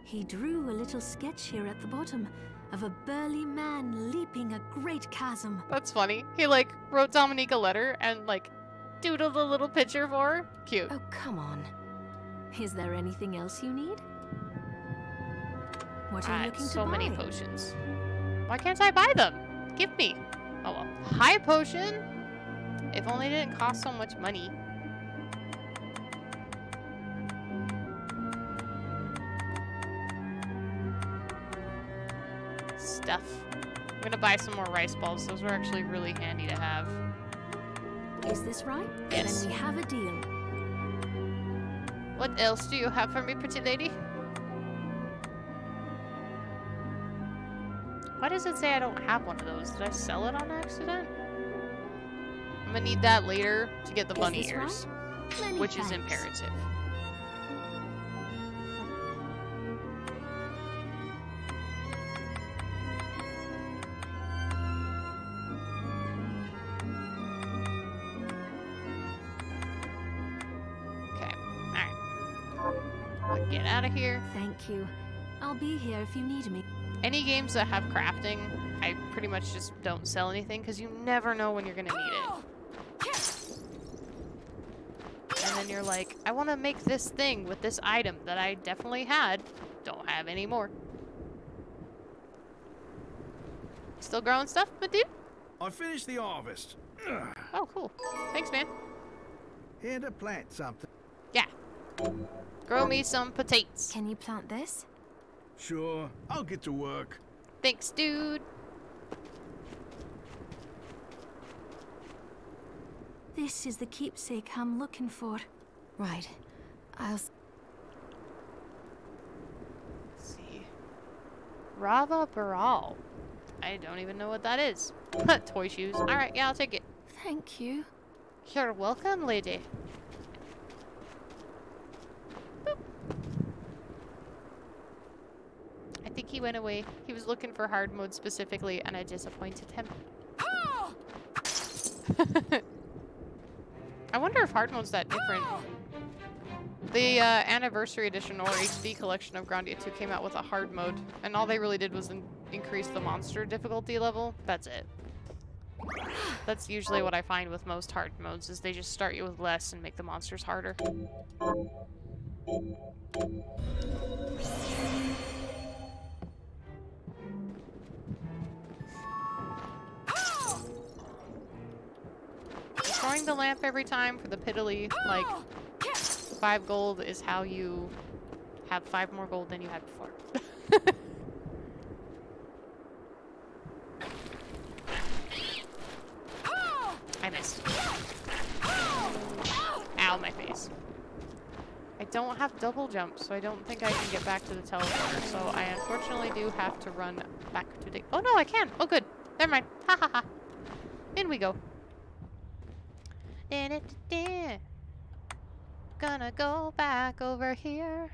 He drew a little sketch here at the bottom of a burly man leaping a great chasm. That's funny. He, like, wrote Dominique a letter and, like, doodled a little picture for her. Cute. Oh, come on. Is there anything else you need? What are you looking So to buy? many potions. Why can't I buy them? Give me. Oh well. High potion? If only it didn't cost so much money. Stuff. I'm gonna buy some more rice balls. Those were actually really handy to have. Is this right? Yes. Then we have a deal. What else do you have for me, pretty lady? Why does it say I don't have one of those? Did I sell it on accident? I'm gonna need that later to get the bunny this ears, right? Many which is thanks. imperative. Okay, alright. Get out of here. Thank you. I'll be here if you need me. Any games that have crafting, I pretty much just don't sell anything because you never know when you're gonna need it. And then you're like, I want to make this thing with this item that I definitely had, don't have anymore. Still growing stuff, my dude? I finished the harvest. Oh, cool. Thanks, man. Here to plant something. Yeah. Grow me some potatoes. Can you plant this? Sure, I'll get to work. Thanks, dude. This is the keepsake I'm looking for. Right. Let's see. Rava Baral. I don't even know what that is. Toy shoes. Alright, yeah, I'll take it. Thank you. You're welcome, lady. Boop. I think he went away. He was looking for hard mode specifically, and I disappointed him. I wonder if hard mode's that different. The anniversary edition or HD collection of Grandia 2 came out with a hard mode, and all they really did was increase the monster difficulty level. That's it. That's usually what I find with most hard modes, is they just start you with less and make the monsters harder. Destroying the lamp every time for the piddly, like, 5 gold is how you have 5 more gold than you had before. I missed. Ow, my face. I don't have double jump, so I don't think I can get back to the teleporter, so I unfortunately do have to run back to the— oh no, I can! Oh good. Never mind. Ha ha ha. In we go. Gonna go back over here.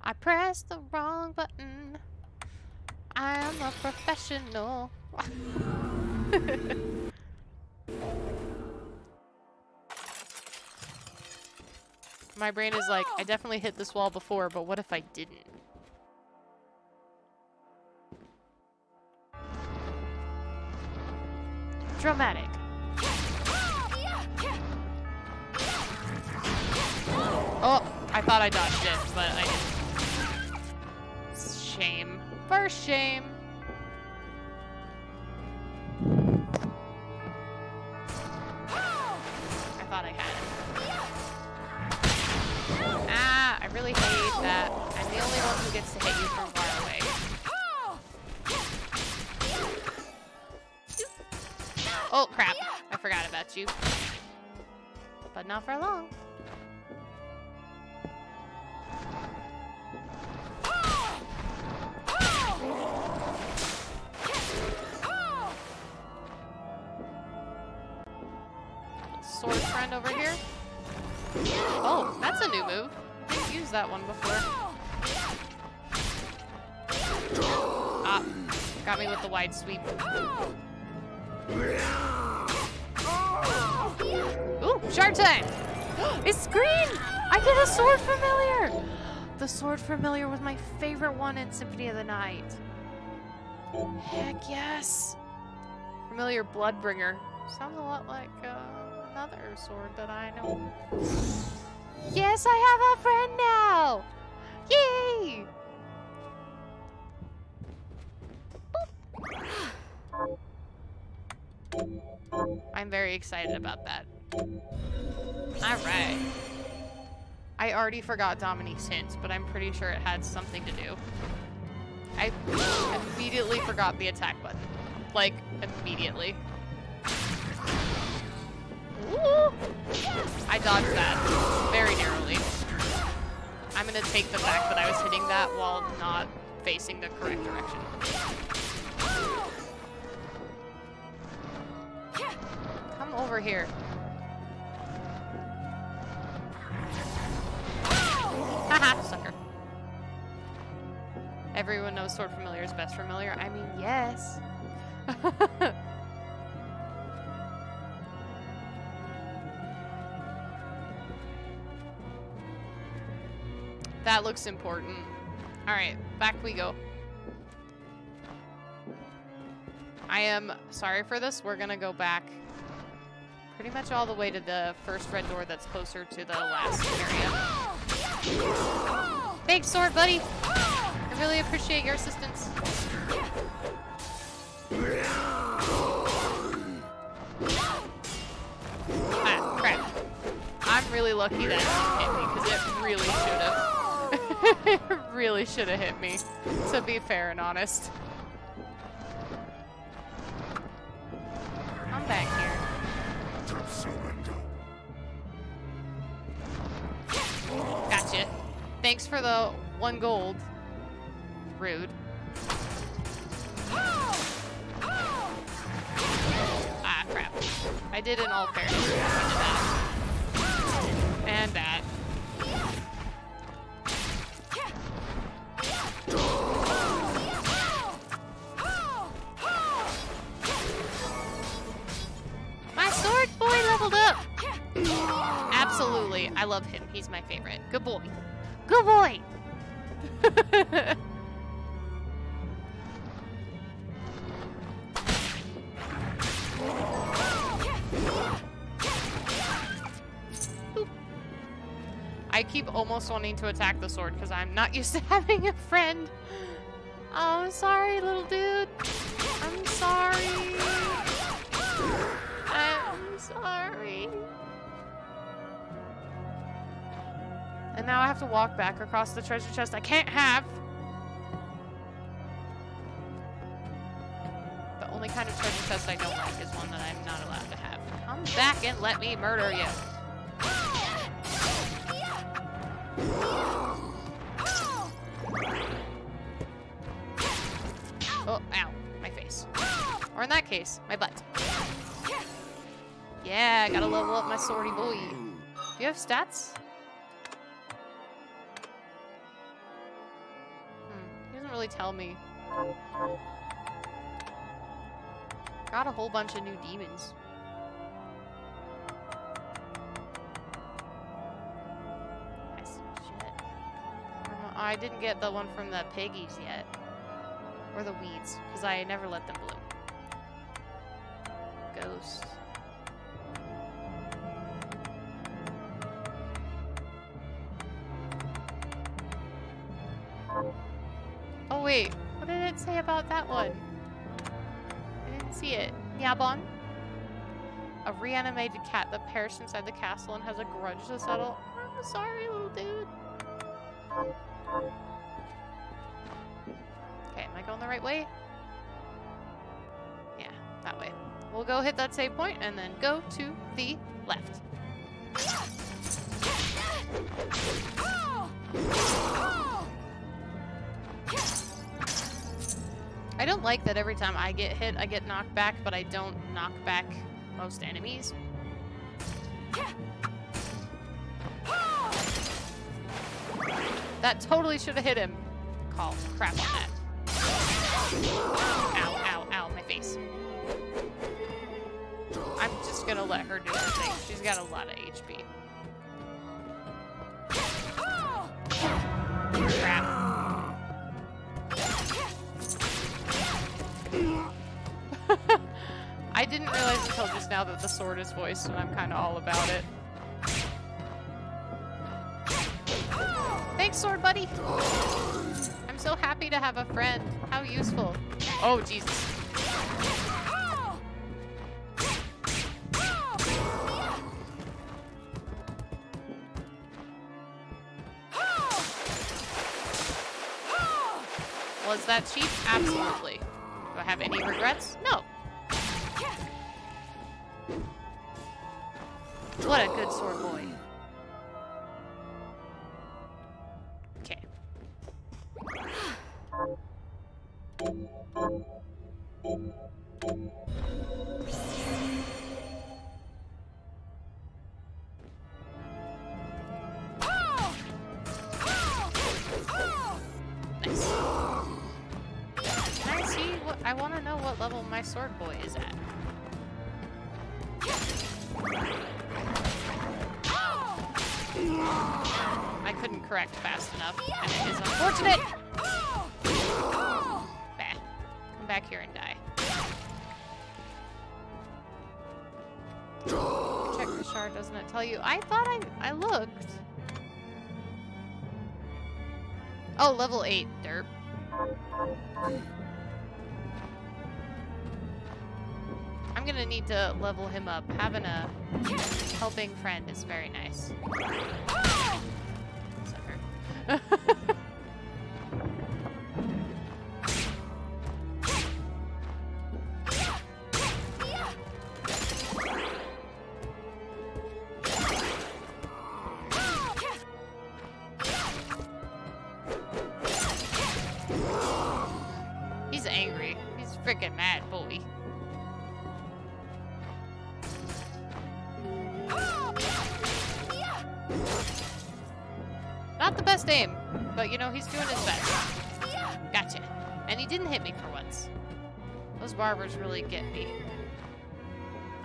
I pressed the wrong button. I am a professional. My brain is like, I definitely hit this wall before, but what if I didn't? Dramatic. Oh, I thought I dodged it, but I didn't. Shame. For shame. I thought I had it. Ah, I really hate that. I'm the only one who gets to hit you from far away. Oh, crap. I forgot about you. But not for long. Sword friend over here. Oh, that's a new move. Didn't use that one before. Ah, got me with the wide sweep. Ooh, shard time! It's green! I get a sword familiar! The sword familiar was my favorite one in Symphony of the Night. Heck yes! Familiar Bloodbringer. Sounds a lot like another sword that I know. Yes, I have a friend now! Yay! I'm very excited about that. Alright. I already forgot Dominique's hint, but I'm pretty sure it had something to do. I immediately forgot the attack button. Like, immediately. Ooh! I dodged that very narrowly. I'm gonna take the fact that I was hitting that while not facing the correct direction. Come over here. Haha, sucker. Everyone knows sword familiar is best familiar. I mean, yes. That looks important. Alright, back we go. I am sorry for this. We're gonna go back pretty much all the way to the first red door that's closer to the last area. Thanks, sword buddy! I really appreciate your assistance. Ah, crap. I'm really lucky that it didn't hit me, because it really should have. It really should have hit me, to be fair and honest. I'm back here. Gotcha. Thanks for the 1 gold. Rude. Ah, crap. I did in all fairness. I did that. And that. My sword boy leveled up! Absolutely. I love him. He's my favorite. Good boy. Good boy! I keep almost wanting to attack the sword because I'm not used to having a friend. Oh, I'm sorry, little dude. I'm sorry. I'm sorry. And now I have to walk back across the treasure chest I can't have. The only kind of treasure chest I don't like is one that I'm not allowed to have. Come back and let me murder you. Oh, ow. My face. Or in that case, my butt. Yeah, I gotta level up my swordy boy. Do you have stats? He doesn't really tell me. Got a whole bunch of new demons. I didn't get the one from the piggies yet. Or the weeds, because I never let them bloom. Ghost. Oh wait, what did it say about that one? I didn't see it. Yabon? A reanimated cat that perished inside the castle and has a grudge to settle. I'm sorry, little dude. Okay, am I going the right way? Yeah, that way. We'll go hit that save point and then go to the left. I don't like that every time I get hit, I get knocked back, but I don't knock back most enemies. That totally should have hit him. Call crap on that. Ow, ow, ow, my face. I'm just gonna let her do her thing. She's got a lot of HP. Crap. I didn't realize until just now that the sword is voiced, and I'm kind of all about it. Thanks, sword buddy. I'm so happy to have a friend. How useful. Oh, Jesus. Was that cheap? Absolutely. Do I have any regrets? No. What a good sword boy. Okay. Nice. Can I see what I want to know what level my sword boy is at? I couldn't correct fast enough, and it is unfortunate. Bah. Come back here and die. Check the shard, doesn't it tell you? I thought I looked. Oh, level 8, derp. I'm gonna need to level him up. Having a helping friend is very nice. Sucker. He's angry. He's freaking mad, boy. Not the best aim, but you know, he's doing his best. Gotcha. And he didn't hit me for once. Those barbers really get me.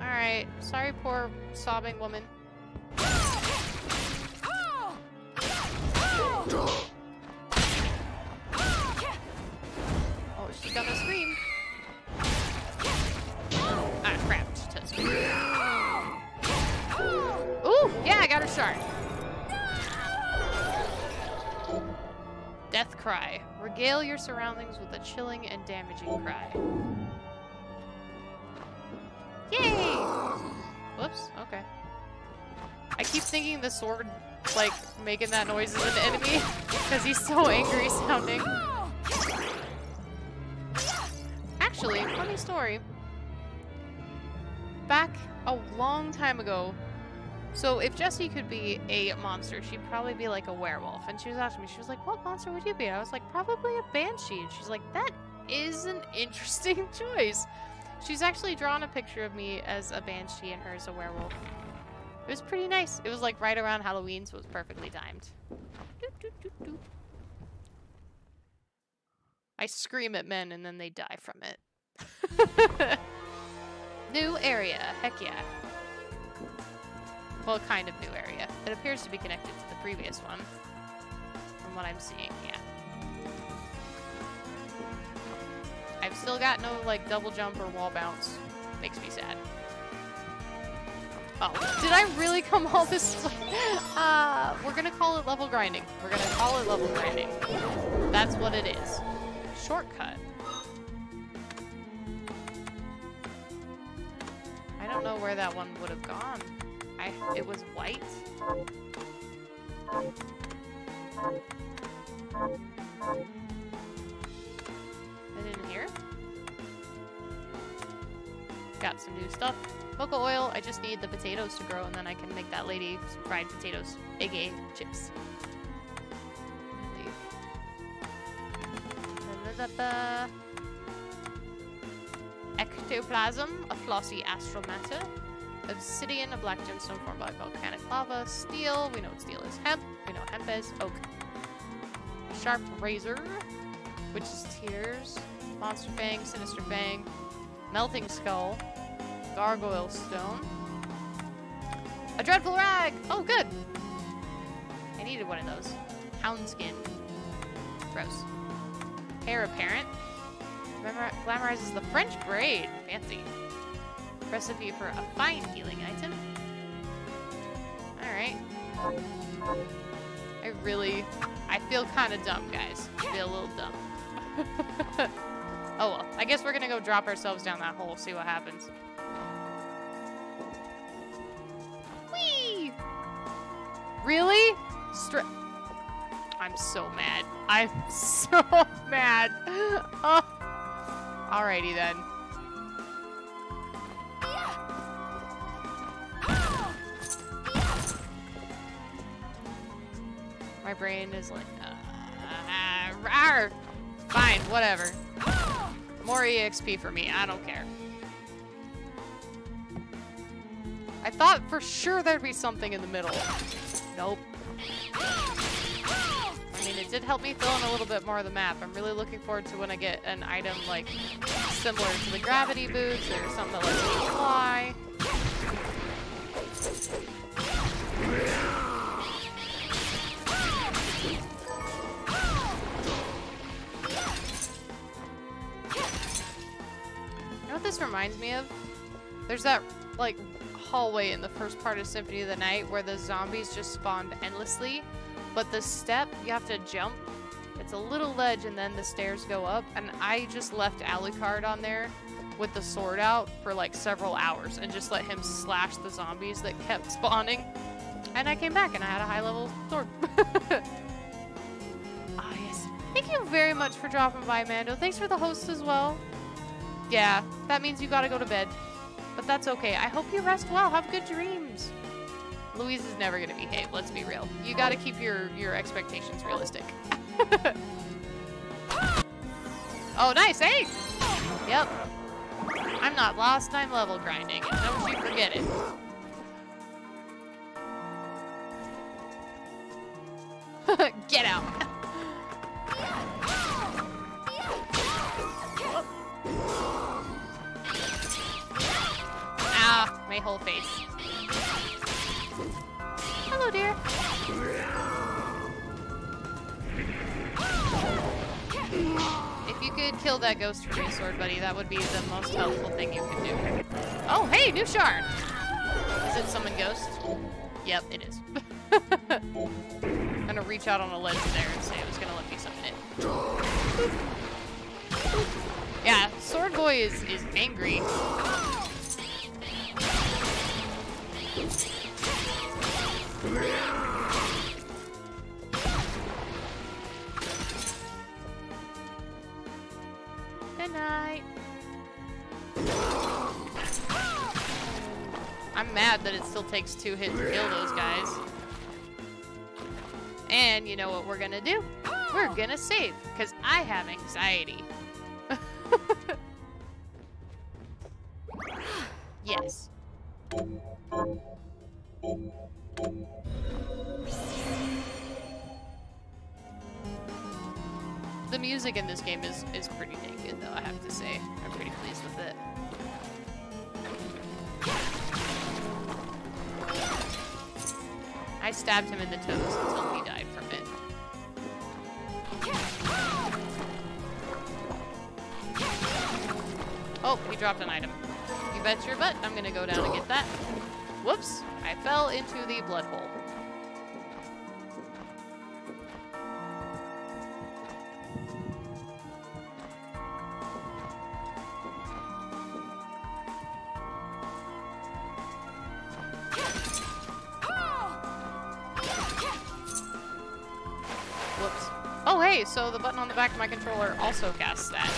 Alright, sorry poor sobbing woman. Oh, she's gonna scream. Ah, crap, she does scream. Ooh, yeah, I got her shard. Death cry. Regale your surroundings with a chilling and damaging cry. Yay! Whoops, okay. I keep thinking the sword, like, making that noise is an enemy, because he's so angry sounding. Actually, funny story. Back a long time ago, so if Jessie could be a monster, she'd probably be like a werewolf. And she was asking me, she was like, what monster would you be? I was like, probably a banshee. And she's like, that is an interesting choice. She's actually drawn a picture of me as a banshee and her as a werewolf. It was pretty nice. It was like right around Halloween, so it was perfectly timed. Doot, doot, doot, doot. I scream at men and then they die from it. New area. Heck yeah. Well, kind of new area. It appears to be connected to the previous one. From what I'm seeing, yeah. I've still got no, like, double jump or wall bounce. Makes me sad. Oh, did I really come all this way? We're gonna call it level grinding. We're gonna call it level grinding. That's what it is. Shortcut. I don't know where that one would have gone. It was white. And in here, got some new stuff. Cocoa oil, I just need the potatoes to grow and then I can make that lady fried potatoes, aka chips. Ectoplasm, a flossy astral matter. Obsidian, a black gemstone formed by volcanic lava. Steel, we know what steel is. Hemp, we know hemp is. Oak. Sharp razor, which is tears. Monster fang, sinister fang. Melting skull. Gargoyle stone. A dreadful rag! Oh, good! I needed one of those. Hound skin. Gross. Hair apparent. Glamorizes the French braid. Fancy. Recipe for a fine healing item. Alright. I feel kind of dumb, guys. I feel a little dumb. Oh well. I guess we're gonna go drop ourselves down that hole, see what happens. Whee! Really? I'm so mad. I'm so mad. Oh. Alrighty then. My brain is like, rawr. Fine, whatever. More EXP for me, I don't care. I thought for sure there'd be something in the middle. Nope. I mean, it did help me fill in a little bit more of the map. I'm really looking forward to when I get an item like similar to the gravity boots or something that lets me fly. You know what this reminds me of? There's that like hallway in the first part of Symphony of the Night where the zombies just spawned endlessly, but the step you have to jump, it's a little ledge and then the stairs go up, and I just left Alucard on there with the sword out for like several hours and just let him slash the zombies that kept spawning, and I came back and I had a high level sword. Ah yes, thank you very much for dropping by, Mando. Thanks for the host as well. Yeah, that means you gotta go to bed. But that's okay. I hope you rest well. Have good dreams. Louise is never gonna behave. Let's be real. You gotta keep your expectations realistic. Oh, nice. Hey! Yep. I'm not lost. I'm level grinding. And don't you forget it. Get out. Ah, my whole face. Hello, dear. If you could kill that ghost for me, sword buddy, that would be the most helpful thing you could do. Oh, hey, new shard. Is it summon ghost? Yep, it is. I'm gonna reach out on a ledge there and say it was gonna let me summon it. Yeah, Sword Boy is angry. Good night. I'm mad that it still takes 2 hits to kill those guys. And you know what we're gonna do? We're gonna save, because I have anxiety. Yes. The music in this game is pretty dang good, though, I have to say. I'm pretty pleased with it. I stabbed him in the toes until he died from it. Oh, he dropped an item. You bet your butt I'm gonna go down and get that. Whoops, I fell into the blood hole. Whoops. Oh hey, so the button on the back of my controller also casts that.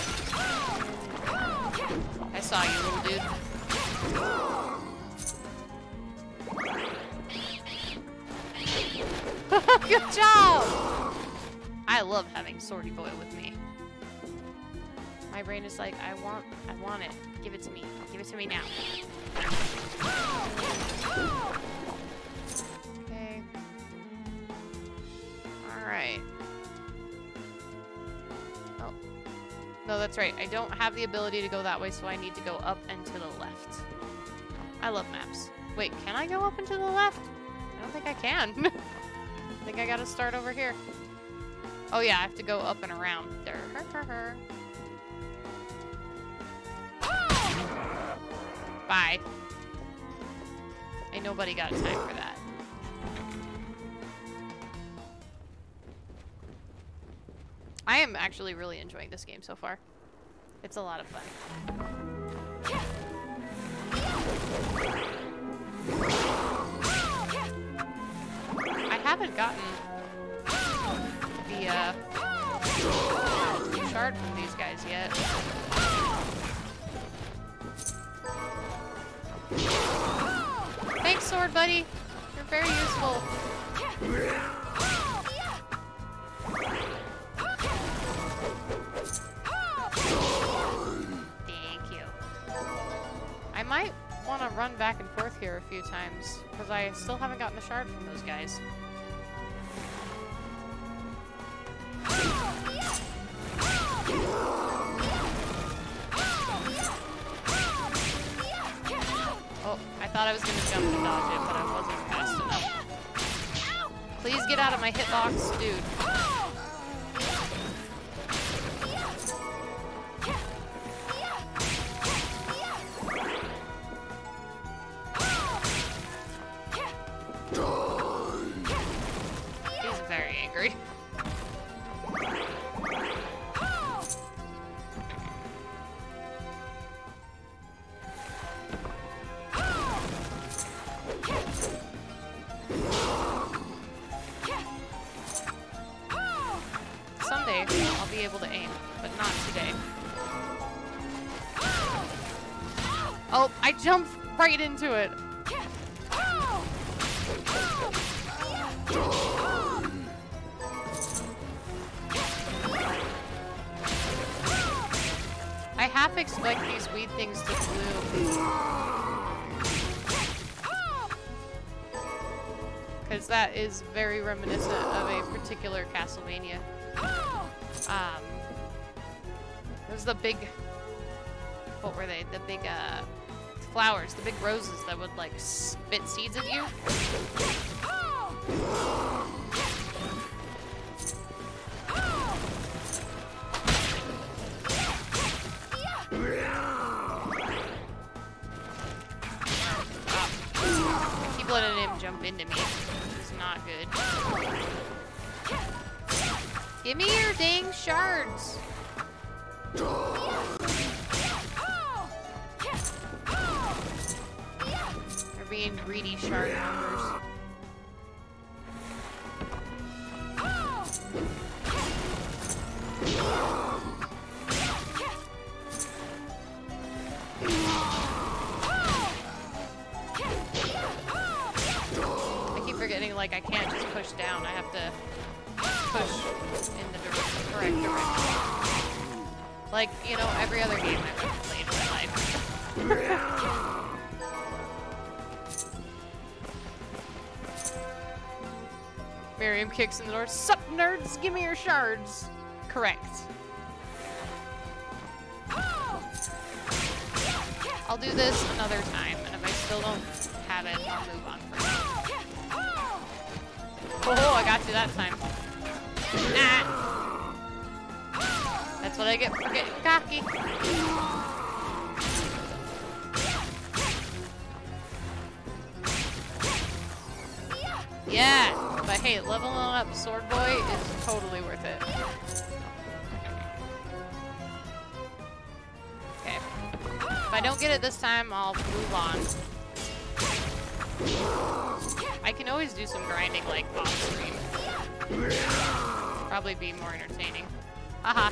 I saw you, little dude. Good job! I love having Swordy Boy with me. My brain is like, I want it. Give it to me. Give it to me now. Okay. Alright. Oh. No, that's right. I don't have the ability to go that way, so I need to go up and to the left. I love maps. Wait, can I go up and to the left? I don't think I can. I think I gotta start over here. Oh yeah, I have to go up and around. Bye. Ain't nobody got time for that. I am actually really enjoying this game so far. It's a lot of fun. I haven't gotten the shard from these guys yet. Thanks, sword buddy. You're very useful. Thank you. I might want to run back and forth here a few times, because I still haven't gotten the shard from those guys. Oh, I thought I was going to jump and dodge it, but I wasn't fast enough. Please get out of my hitbox, dude. He's very angry. Someday I'll be able to aim, but not today. Oh, I jumped right into it. I half expect these weed things to bloom. Because that is very reminiscent of a particular Castlevania. It was the big, what were they? The big flowers, the big roses that would like spit seeds at you. I keep letting him jump into me. It's not good. Give me your dang shards. They're being greedy shard numbers. I keep forgetting, like, I can't just push down. I have to push in the correct direction. Like, you know, every other game I've ever played in my life. Miriam kicks in the door. Sup, nerds? Give me your shards. Correct. I'll do this another time, and if I still don't have it, I'll move on from it. Oh, I got you that time. Nah. That's what I get for getting cocky. Yeah, but hey, leveling up Sword Boy is totally worth it. Okay. If I don't get it this time, I'll move on. I can always do some grinding, like, off screen. Probably be more entertaining. Haha.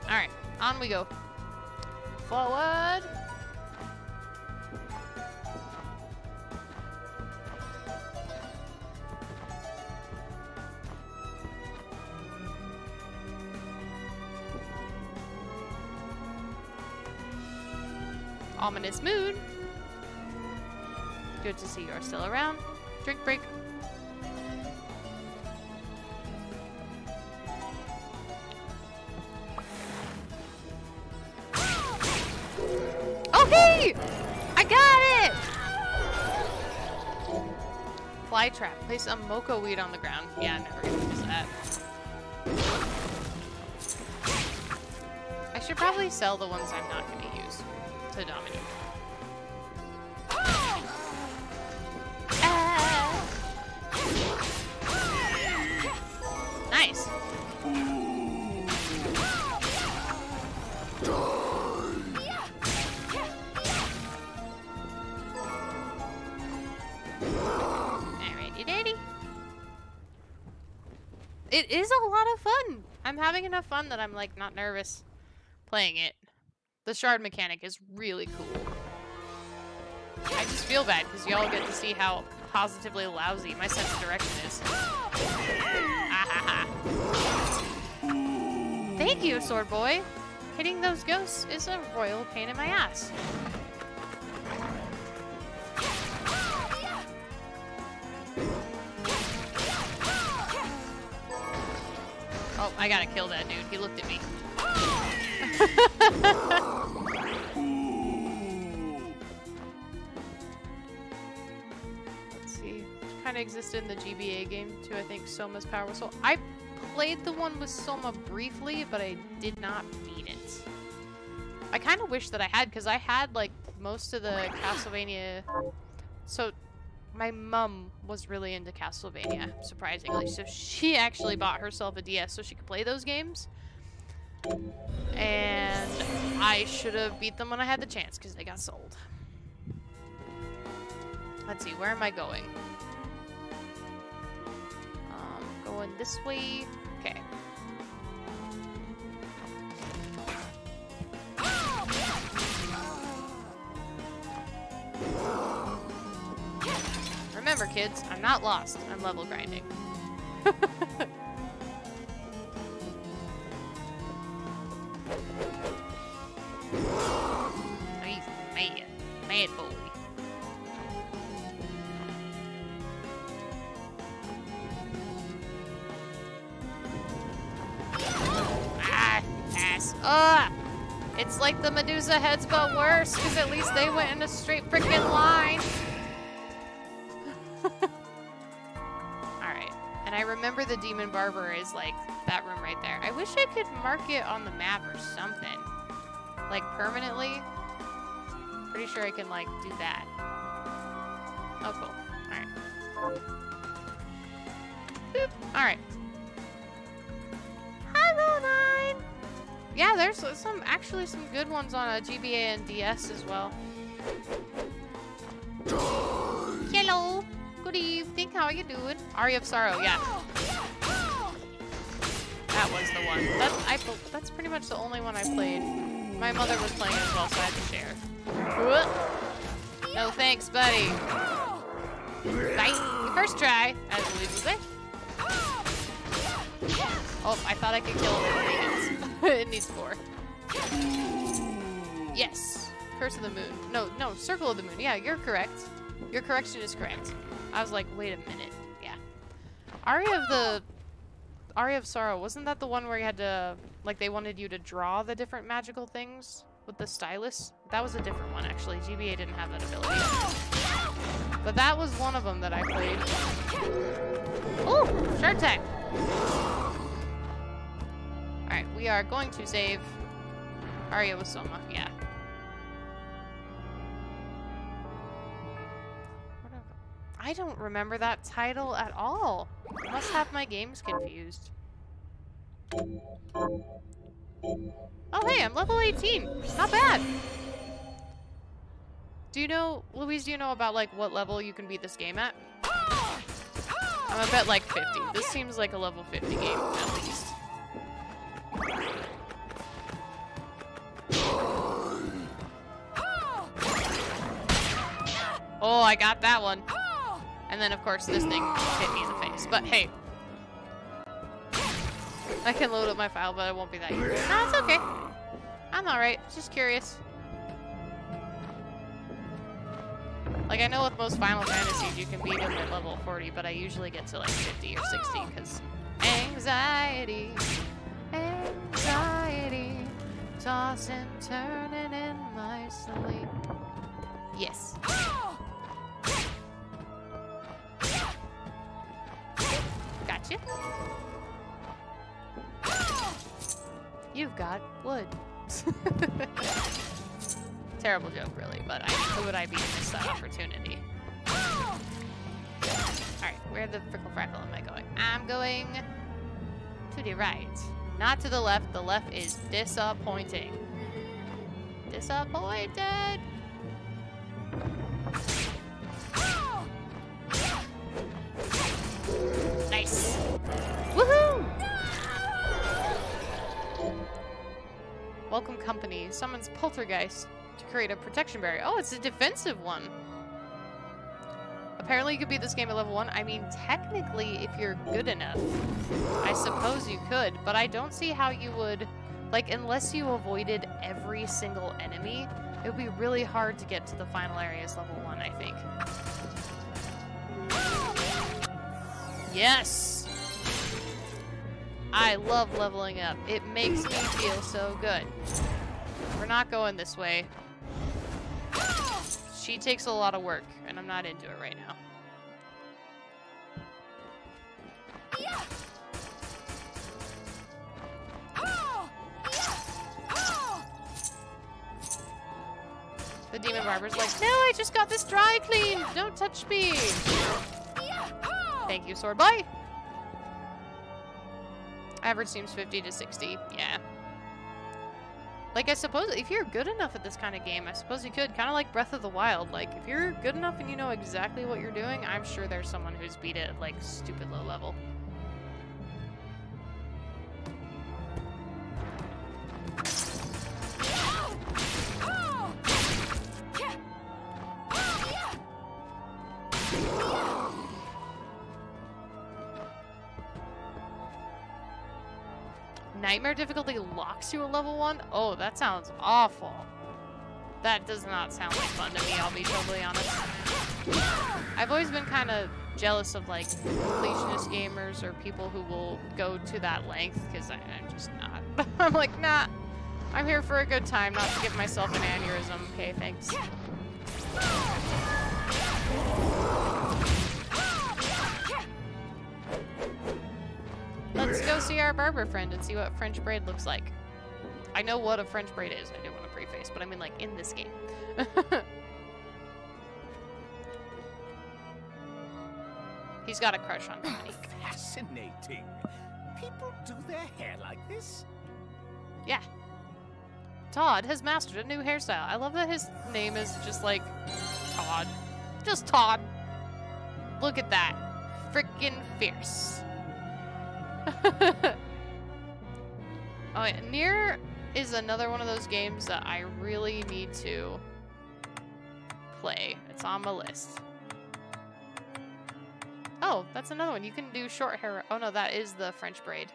Alright, on we go. Forward. Ominous mood. Good to see you're still around. Drink break. Okay! I got it! Fly trap. Place a mocha weed on the ground. Yeah, I'm never gonna use that. I should probably sell the ones I'm not gonna use to Dominique. Alrighty, daddy. It is a lot of fun. I'm having enough fun that I'm like not nervous playing it. The shard mechanic is really cool. I just feel bad because y'all get to see how positively lousy my sense of direction is. Thank you, Sword Boy. Hitting those ghosts is a royal pain in my ass. Oh, I gotta kill that dude. He looked at me. Let's see. Kind of existed in the GBA game too, I think. Soma's Power Soul. I played the one with Soma briefly, but I did not beat it. I kind of wish that I had, because I had like most of the Castlevania. So my mom was really into Castlevania, surprisingly. So she actually bought herself a DS so she could play those games. And I should have beat them when I had the chance, because they got sold. Let's see, where am I going? Going this way. Okay. Remember, kids, I'm not lost. I'm level grinding. He's mad. Mad boy. Ugh! It's like the Medusa heads, but worse, because at least they went in a straight freaking line. Alright. And I remember the Demon Barber is like that room right there. I wish I could mark it on the map or something. Like permanently. Pretty sure I can like do that. Oh, cool. Alright. Boop. Alright. Hello, 9! Yeah, there's actually some good ones on a GBA and DS as well. Hello. Good evening. How are you doing? Aria of Sorrow, yeah. That was the one. That's pretty much the only one I played. My mother was playing it as well, so I had to share. No thanks, buddy. Bye. First try, as Louise would say. Oh, I thought I could kill it with 3 hits. It needs 4. Yes. Curse of the Moon. No, Circle of the Moon. Yeah, you're correct. Your correction is correct. I was like, wait a minute. Yeah. Aria of Sorrow, wasn't that the one where you had to, like, they wanted you to draw the different magical things with the stylus? That was a different one, actually. GBA didn't have that ability. But that was one of them that I played. Oh, shard time. Alright, we are going to save Aria with Soma, yeah. I don't remember that title at all. I must have my games confused. Oh hey, I'm level 18. Not bad. Do you know, Louise, do you know about like what level you can beat this game at? I'm a bet like 50. This seems like a level 50 game, at least. Oh, I got that one. And then, of course, this thing hit me in the face. But hey. I can load up my file, but it won't be that easy. No, it's okay. I'm alright. Just curious. Like, I know with most Final Fantasies you can beat them at level 40, but I usually get to like 50 or 60, because anxiety, tossing, turning in my sleep. Yes. Gotcha. You've got wood. Terrible joke, really, but who would I be to miss that opportunity? Alright, where the frickle frackle am I going? I'm going to the right. Not to the left. The left is disappointing. Disappointed! Welcome company. Summons poltergeist to create a protection barrier. Oh, it's a defensive one. Apparently you could beat this game at level 1. I mean, technically, if you're good enough, I suppose you could, but I don't see how you would, like, unless you avoided every single enemy, it would be really hard to get to the final areas level 1, I think. Yes! I love leveling up. It makes me feel so good. We're not going this way. She takes a lot of work, and I'm not into it right now. The demon barber's like, no, I just got this dry cleaned. Don't touch me. Thank you, sword boy. Average seems 50 to 60. Yeah. Like, I suppose if you're good enough at this kind of game, I suppose you could. Kind of like Breath of the Wild. Like, if you're good enough and you know exactly what you're doing, I'm sure there's someone who's beat it at, like, stupid low level. Nightmare difficulty locks you at level 1? Oh, that sounds awful. That does not sound like fun to me, I'll be totally honest. I've always been kind of jealous of, like, completionist gamers or people who will go to that length, because I'm just not. I'm like, nah, I'm here for a good time, not to give myself an aneurysm. Okay, thanks. Let's go see our barber friend and see what French braid looks like. I know what a French braid is, I do want to preface, but I mean, like, in this game. He's got a crush on Dominique. Fascinating. People do their hair like this? Yeah. Todd has mastered a new hairstyle. I love that his name is just like Todd. Just Todd. Look at that. Frickin' fierce. Oh yeah, Nier is another one of those games that I really need to play. It's on my list. Oh, that's another one. You can do short hair. Oh no, that is the French braid.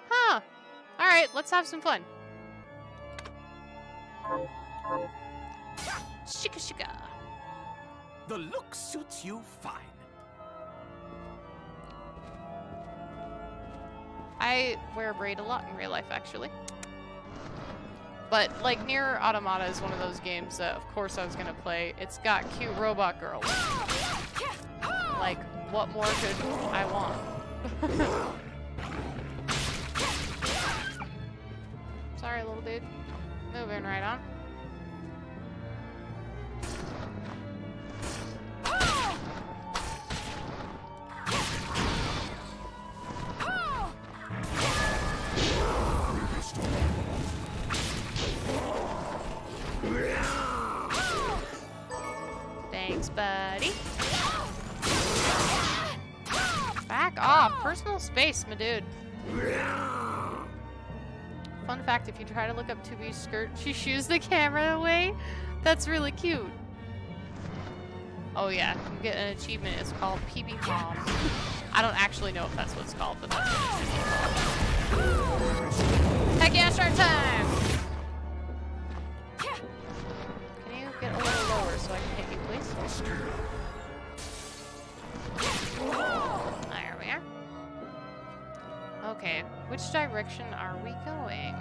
Huh. Alright, let's have some fun. Shika shika. The look suits you fine. I wear a braid a lot in real life, actually. But, like, Nier Automata is one of those games that, of course, I was gonna play. It's got cute robot girls. Like, what more could I want? Sorry, little dude. Moving right on. Thanks, buddy. Back off. Personal space, my dude. Fun fact, if you try to look up 2B's skirt, she shoos the camera away. That's really cute. Oh yeah, you get an achievement. It's called PB Mom. I don't actually know if that's what it's called, but that's what it's called. Heck yeah, start time! Can you get a little lower so I can hit you, please? There we are. Okay, which direction are we going?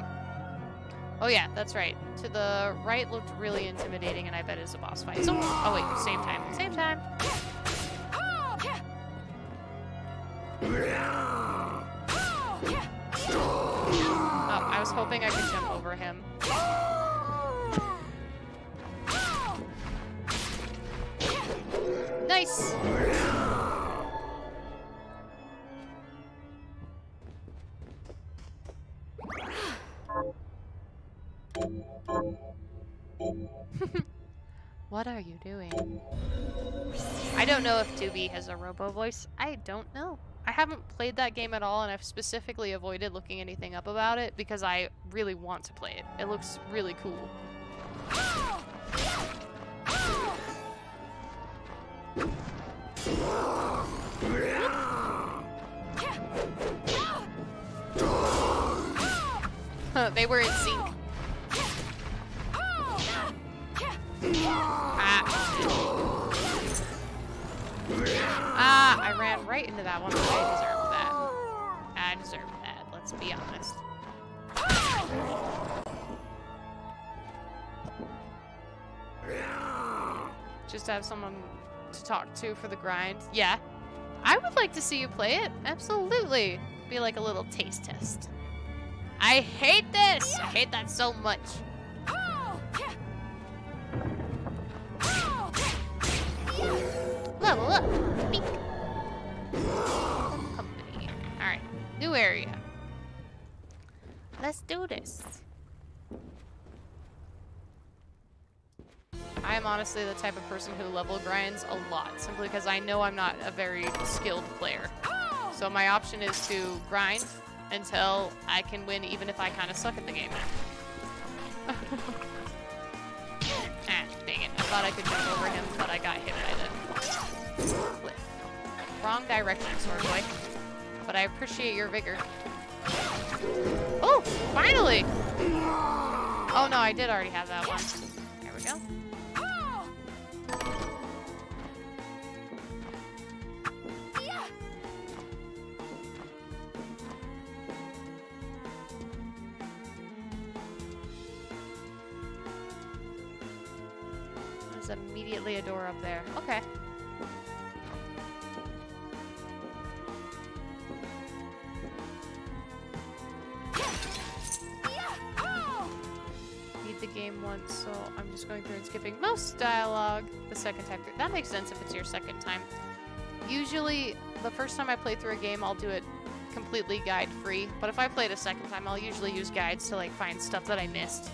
Oh yeah, that's right. To the right looked really intimidating, and I bet it's a boss fight. So, oh wait, same time. Same time. Oh, I was hoping I could jump over him. Nice! What are you doing? I don't know if 2B has a robo voice. I don't know. I haven't played that game at all, and I've specifically avoided looking anything up about it because I really want to play it. It looks really cool. They were in sync. I ran right into that one. I deserved that. I deserved that. Let's be honest. Just to have someone to talk to for the grind. Yeah. I would like to see you play it. Absolutely. Be like a little taste test. I hate this! I hate that so much. Level up. Beak. Company. Alright. New area. Let's do this. I am honestly the type of person who level grinds a lot, simply because I know I'm not a very skilled player. So my option is to grind until I can win, even if I kind of suck at the game. Ah, dang it. I thought I could jump over him, but I got hit by the cliff. Wrong direction, sword boy. But I appreciate your vigor. Oh, finally! Oh no, I did already have that one. There we go. There's immediately a door up there. Okay. Beat the game once, so I'm just going through and skipping most dialogue the second time through. That makes sense if it's your second time. Usually, the first time I play through a game, I'll do it completely guide-free. But if I play it a second time, I'll usually use guides to like find stuff that I missed.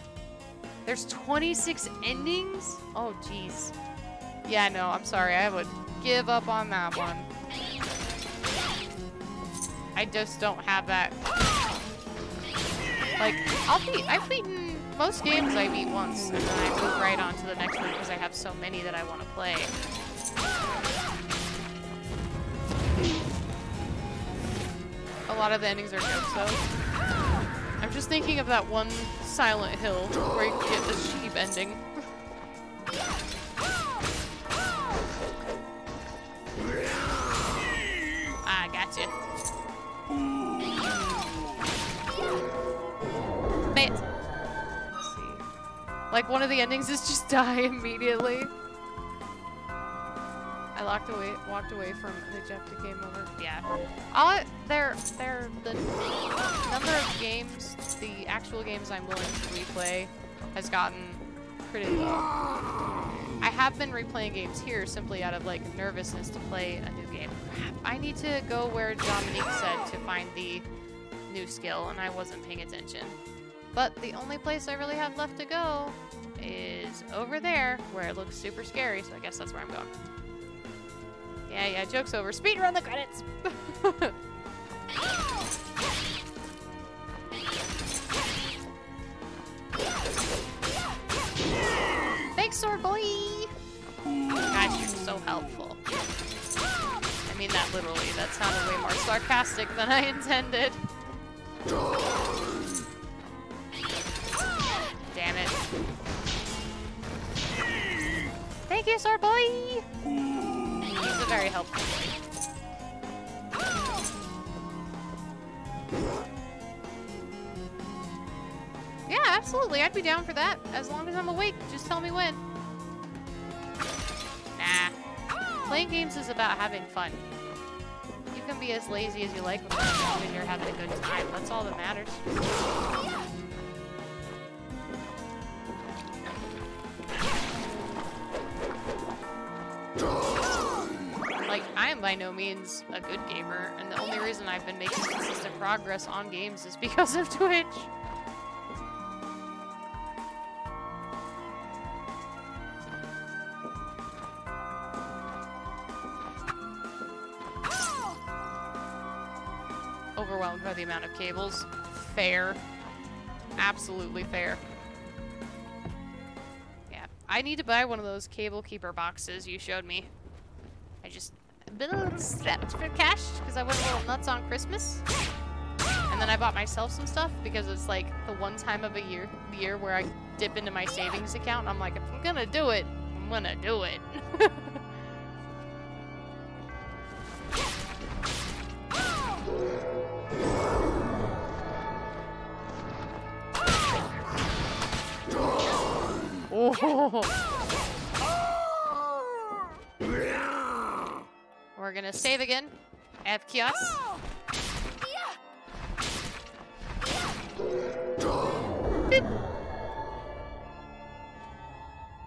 There's 26 endings? Oh, jeez. Yeah, no, I'm sorry. I would give up on that one. I just don't have that. Like, I've beaten most games I beat once, and then I move right on to the next one because I have so many that I want to play. A lot of the endings are jokes, though. I'm just thinking of that one Silent Hill where you can get the sheep ending. Ah, gotcha. Man. Let's see. Like, one of the endings is just die immediately. I walked away from the ejected game over. Yeah. The number of games, the actual games I'm willing to replay has gotten pretty low. I have been replaying games here simply out of like nervousness to play a new game. I need to go where Dominique said to find the new skill, and I wasn't paying attention. But the only place I really have left to go is over there, where it looks super scary, so I guess that's where I'm going. Yeah, joke's over. Speedrun the credits! Thanks, sword boy! Gosh, you're so helpful. I mean that literally. That sounded way more sarcastic than I intended. Damn it. Thank you, sword boy! He's a very helpful boy. Yeah, absolutely. I'd be down for that. As long as I'm awake, just tell me when. Nah. Playing games is about having fun. You can be as lazy as you like as long as you're having a good time. That's all that matters. Like, I am by no means a good gamer, and the only reason I've been making consistent progress on games is because of Twitch. overwhelmed by the amount of cables. Fair. Absolutely fair. Yeah. I need to buy one of those cable keeper boxes you showed me. I just been a little strapped for cash because I went a little nuts on Christmas. And then I bought myself some stuff because it's like the one time of the year where I dip into my savings account and I'm like, if I'm gonna do it, I'm gonna do it. Oh. We're gonna save again at kiosk.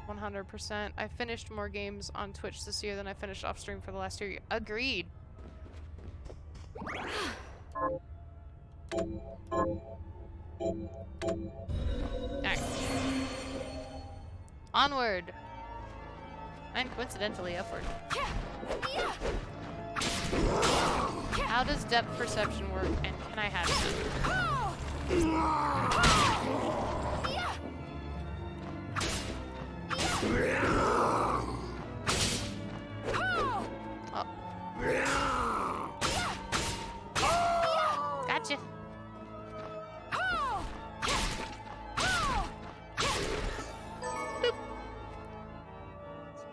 100%. I finished more games on Twitch this year than I finished off stream for the last year. Agreed. Alright. Onward. And coincidentally upward. How does depth perception work, and can I have some? Oh. Gotcha. Boop.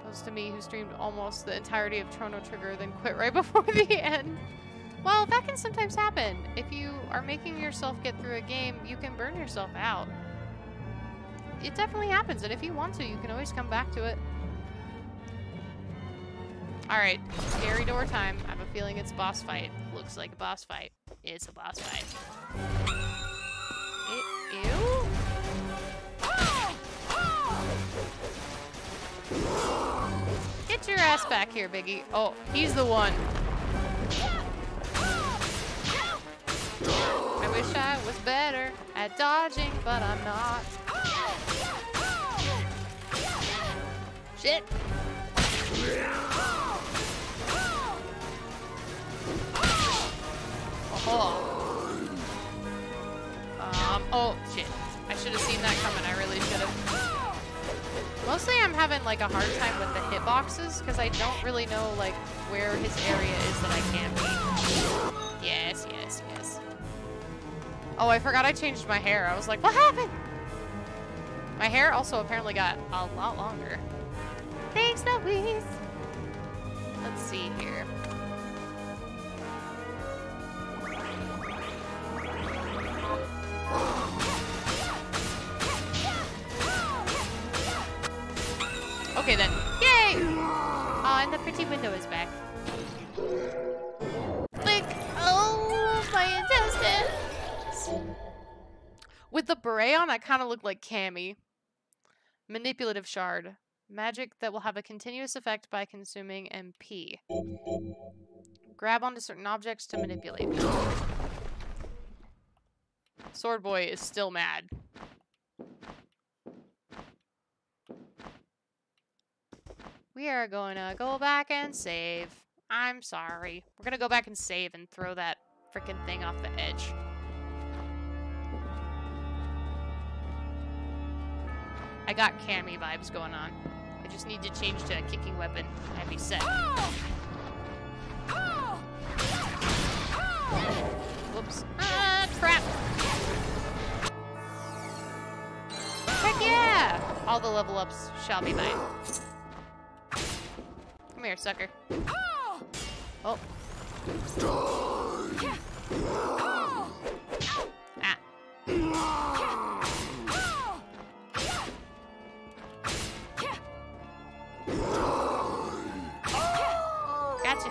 Opposed to me, who streamed almost the entirety of Chrono Trigger, then quit right before the end. Well, that can sometimes happen. If you are making yourself get through a game, you can burn yourself out. It definitely happens, and if you want to, you can always come back to it. Alright, scary door time. I have a feeling it's a boss fight. Looks like a boss fight. It's a boss fight. Ew? Get your ass back here, Biggie. Oh, he's the one. I wish I was better at dodging, but I'm not. Shit. Oh. Oh, shit. I should have seen that coming. I really should have. Mostly I'm having, like, a hard time with the hitboxes, because I don't really know, like, where his area is that I can't be. Yes, yes, yes. Oh, I forgot I changed my hair. I was like, what happened? My hair also apparently got a lot longer. Thanks, Louise. Let's see here. Okay then. Yay! Oh, and the pretty window is back. Click! Oh, my intestines! With the beret on, I kind of look like Cammy. Manipulative shard. Magic that will have a continuous effect by consuming MP. Grab onto certain objects to manipulate them. Sword Boy is still mad. We are going to go back and save. I'm sorry. We're going to go back and save and throw that freaking thing off the edge. I got Cammy vibes going on. I just need to change to a kicking weapon. I'd be set. Whoops. Ah, crap. Heck yeah! All the level ups shall be mine. Come here, sucker. Oh. Ah. Gotcha.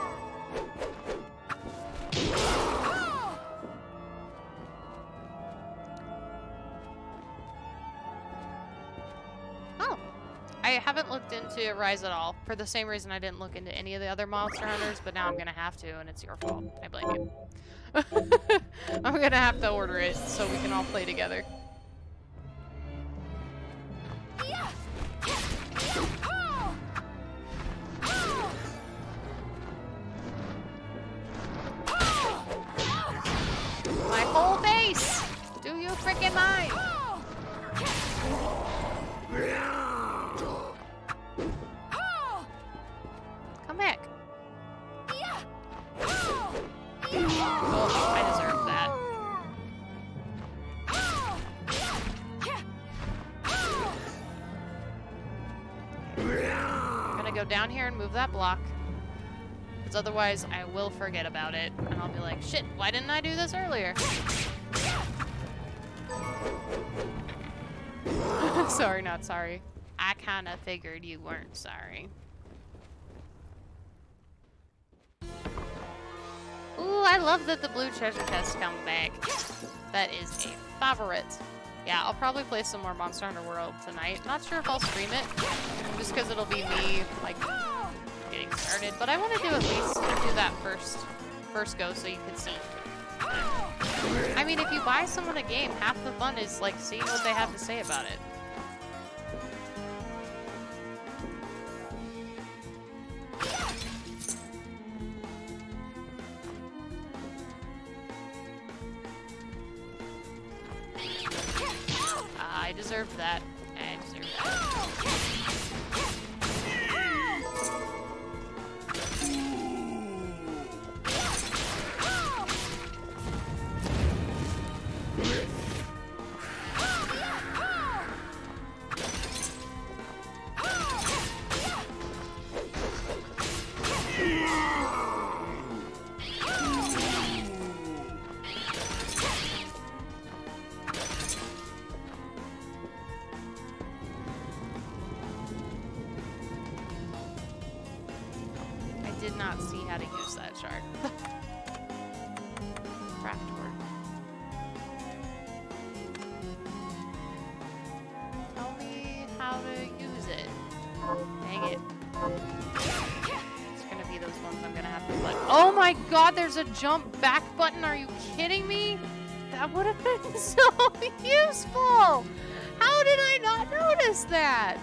Oh. I haven't looked into Rise at all, for the same reason I didn't look into any of the other Monster Hunters, but now I'm gonna have to, and it's your fault. I blame you. I'm gonna have to order it so we can all play together. get mine! Come back. Oh, I deserve that. I'm gonna go down here and move that block. Because otherwise I will forget about it. And I'll be like, shit, why didn't I do this earlier? Sorry, not sorry. I kinda figured you weren't sorry. Ooh, I love that the blue treasure chests come back. That is a favorite. Yeah, I'll probably play some more Monster Hunter World tonight. Not sure if I'll stream it, just because it'll be me, like, getting started. But I want to do at least do that first go so you can see. I mean, if you buy someone a game, half the fun is, like, seeing what they have to say about it. I deserved that. I deserved that. Did not see how to use that shard. Craft work. Tell me how to use it. Dang it. It's gonna be those ones I'm gonna have to click. Oh my god, there's a jump back button. Are you kidding me? That would have been so useful. How did I not notice that?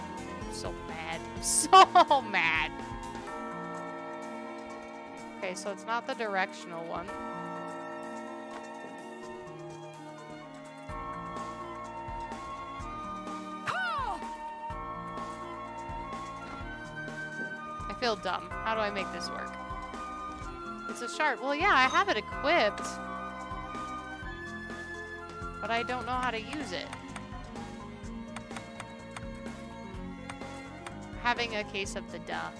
I'm so mad. So mad. Okay, so it's not the directional one. I feel dumb. How do I make this work? It's a shard. Well, yeah, I have it equipped. But I don't know how to use it. Having a case of the duh.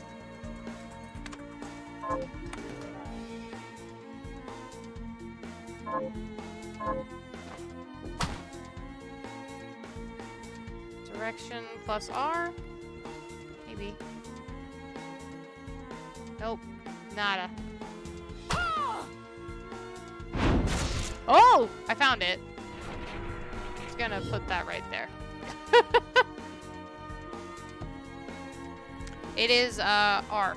Direction plus R? Maybe. Nope. Nada. Oh! I found it. It's gonna put that right there. It is, R.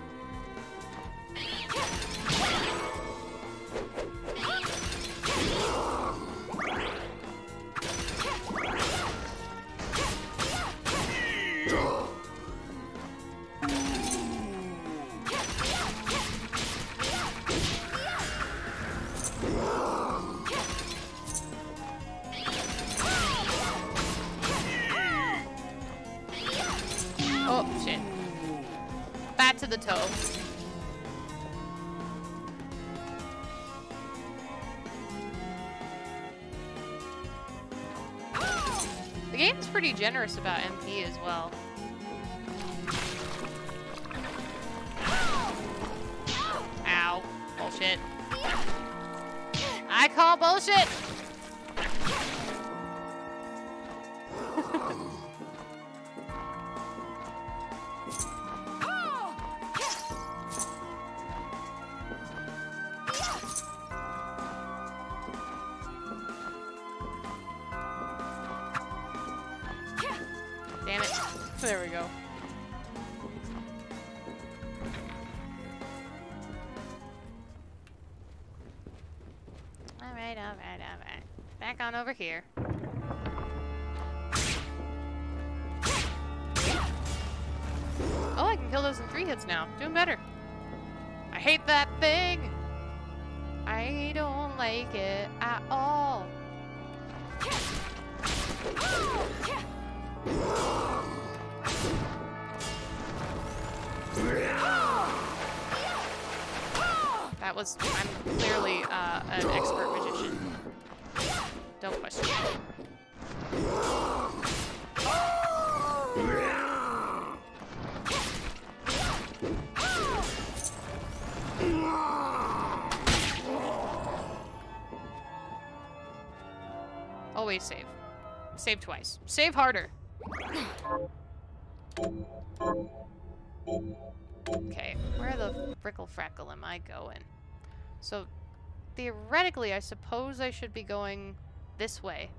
Oh, shit. Bat to the toe. The game's pretty generous about MP as well. Ow. Bullshit. I call bullshit! Damn it. There we go. Alright, alright, alright. Back on over here. Oh, I can kill those in 3 hits now. Doing better. I hate that thing. I don't like it at all. That was... I'm clearly an expert magician. Don't question it. Always save. Save twice. Save harder. Okay, where the frickle frackle am I going? So, theoretically, I suppose I should be going this way.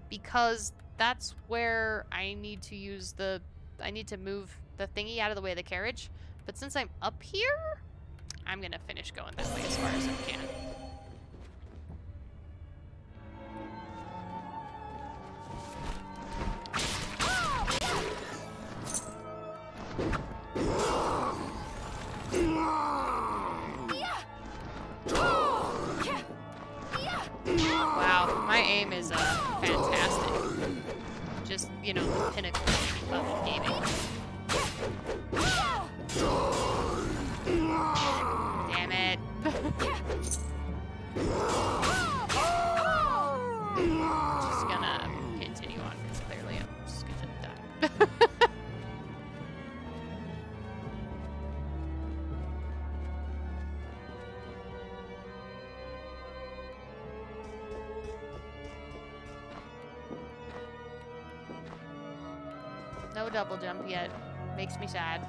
Because that's where I need to use the... I need to move the thingy out of the way of the carriage. But since I'm up here, I'm gonna finish going that way as far as I can. Wow, my aim is fantastic. Just, you know, the pinnacle of gaming. Damn it. Just gonna continue on because clearly I'm just gonna die. No double jump yet. Makes me sad.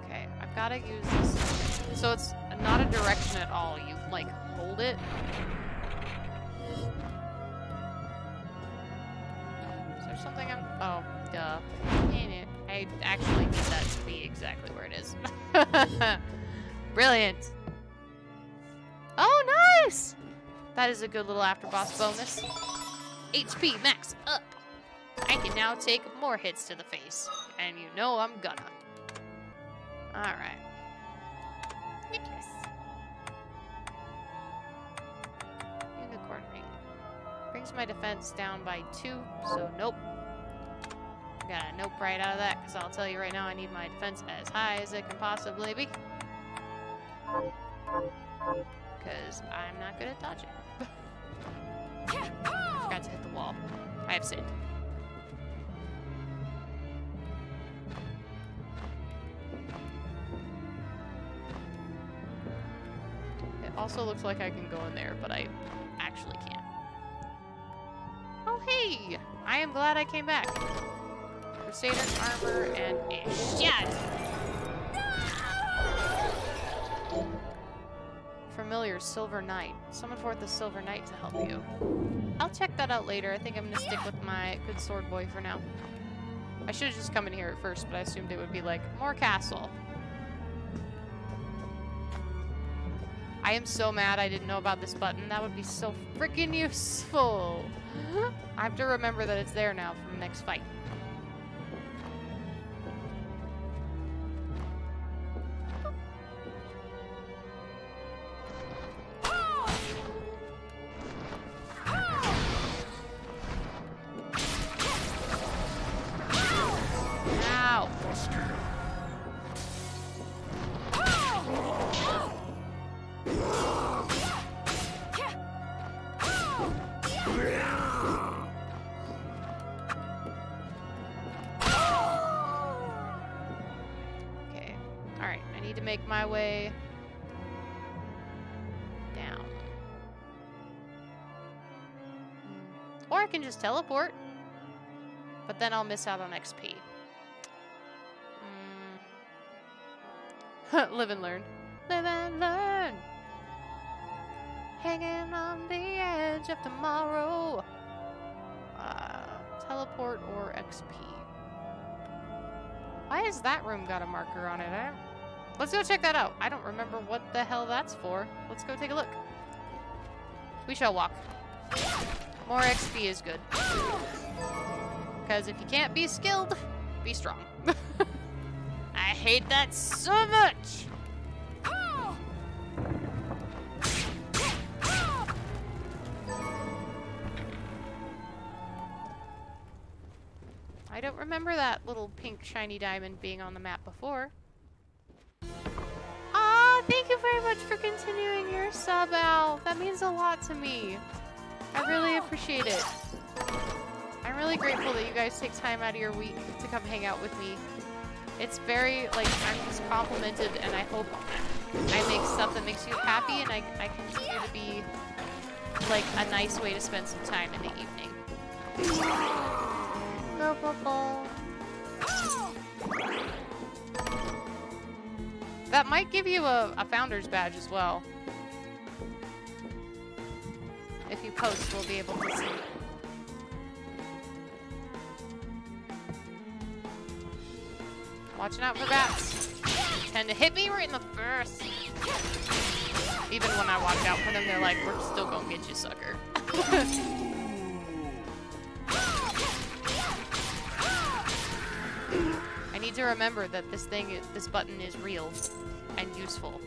Okay, I've gotta use this. So it's not a direction at all. You, like, hold it. Is there something I'm... Oh, duh. I actually need that to be exactly where it is. Brilliant. Oh, nice! That is a good little after-boss bonus. HP max up. I can now take more hits to the face. And you know I'm gonna. Alright. Yes. Unicorn ring. Brings my defense down by 2, so nope. Got a nope right out of that, because I'll tell you right now I need my defense as high as it can possibly be. Because I'm not good at dodging. Forgot to hit the wall. I have sinned. It also looks like I can go in there, but I actually can't. Oh, hey! I am glad I came back. Crusader's armor and a shot! Familiar Silver Knight. Summon forth the Silver Knight to help you. I'll check that out later. I think I'm gonna stick with my good sword boy for now. I should have just come in here at first, but I assumed it would be like, more castle. I am so mad I didn't know about this button. That would be so freaking useful. I have to remember that it's there now for the next fight. Make my way down. Or I can just teleport. But then I'll miss out on XP. Live and learn. Live and learn. Hanging on the edge of tomorrow. Teleport or XP. Why has that room got a marker on it? Let's go check that out. I don't remember what the hell that's for. Let's go take a look. We shall walk. More XP is good. Because if you can't be skilled, be strong. I hate that so much! I don't remember that little pink shiny diamond being on the map before. Aw, thank you very much for continuing your sub, Al. That means a lot to me. I really appreciate it. I'm really grateful that you guys take time out of your week to come hang out with me. It's very, like, I'm just complimented, and I hope I make stuff that makes you happy, and I continue to be, like, a nice way to spend some time in the evening. Go, bubble. That might give you a founder's badge as well. If you post, we'll be able to see. Watching out for bats. They tend to hit me right in the face. Even when I watch out for them, they're like, we're still gonna get you, sucker. I need to remember that this button is real and useful.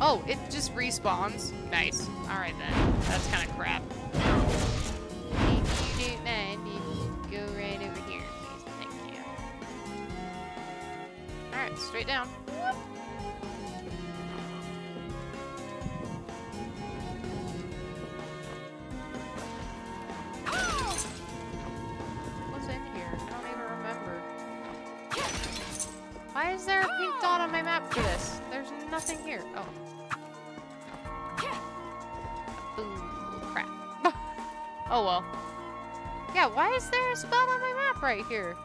Oh, it just respawns. Nice. Alright then. That's kind of crap. If you don't mind, go right over here, please. Thank you. Alright, straight down. Whoop. What's in here? I don't even remember. Why is there a pink dot on my map for this? There's nothing here. Oh. Ooh, crap. Oh well. Yeah, why is there a spot on my map right here?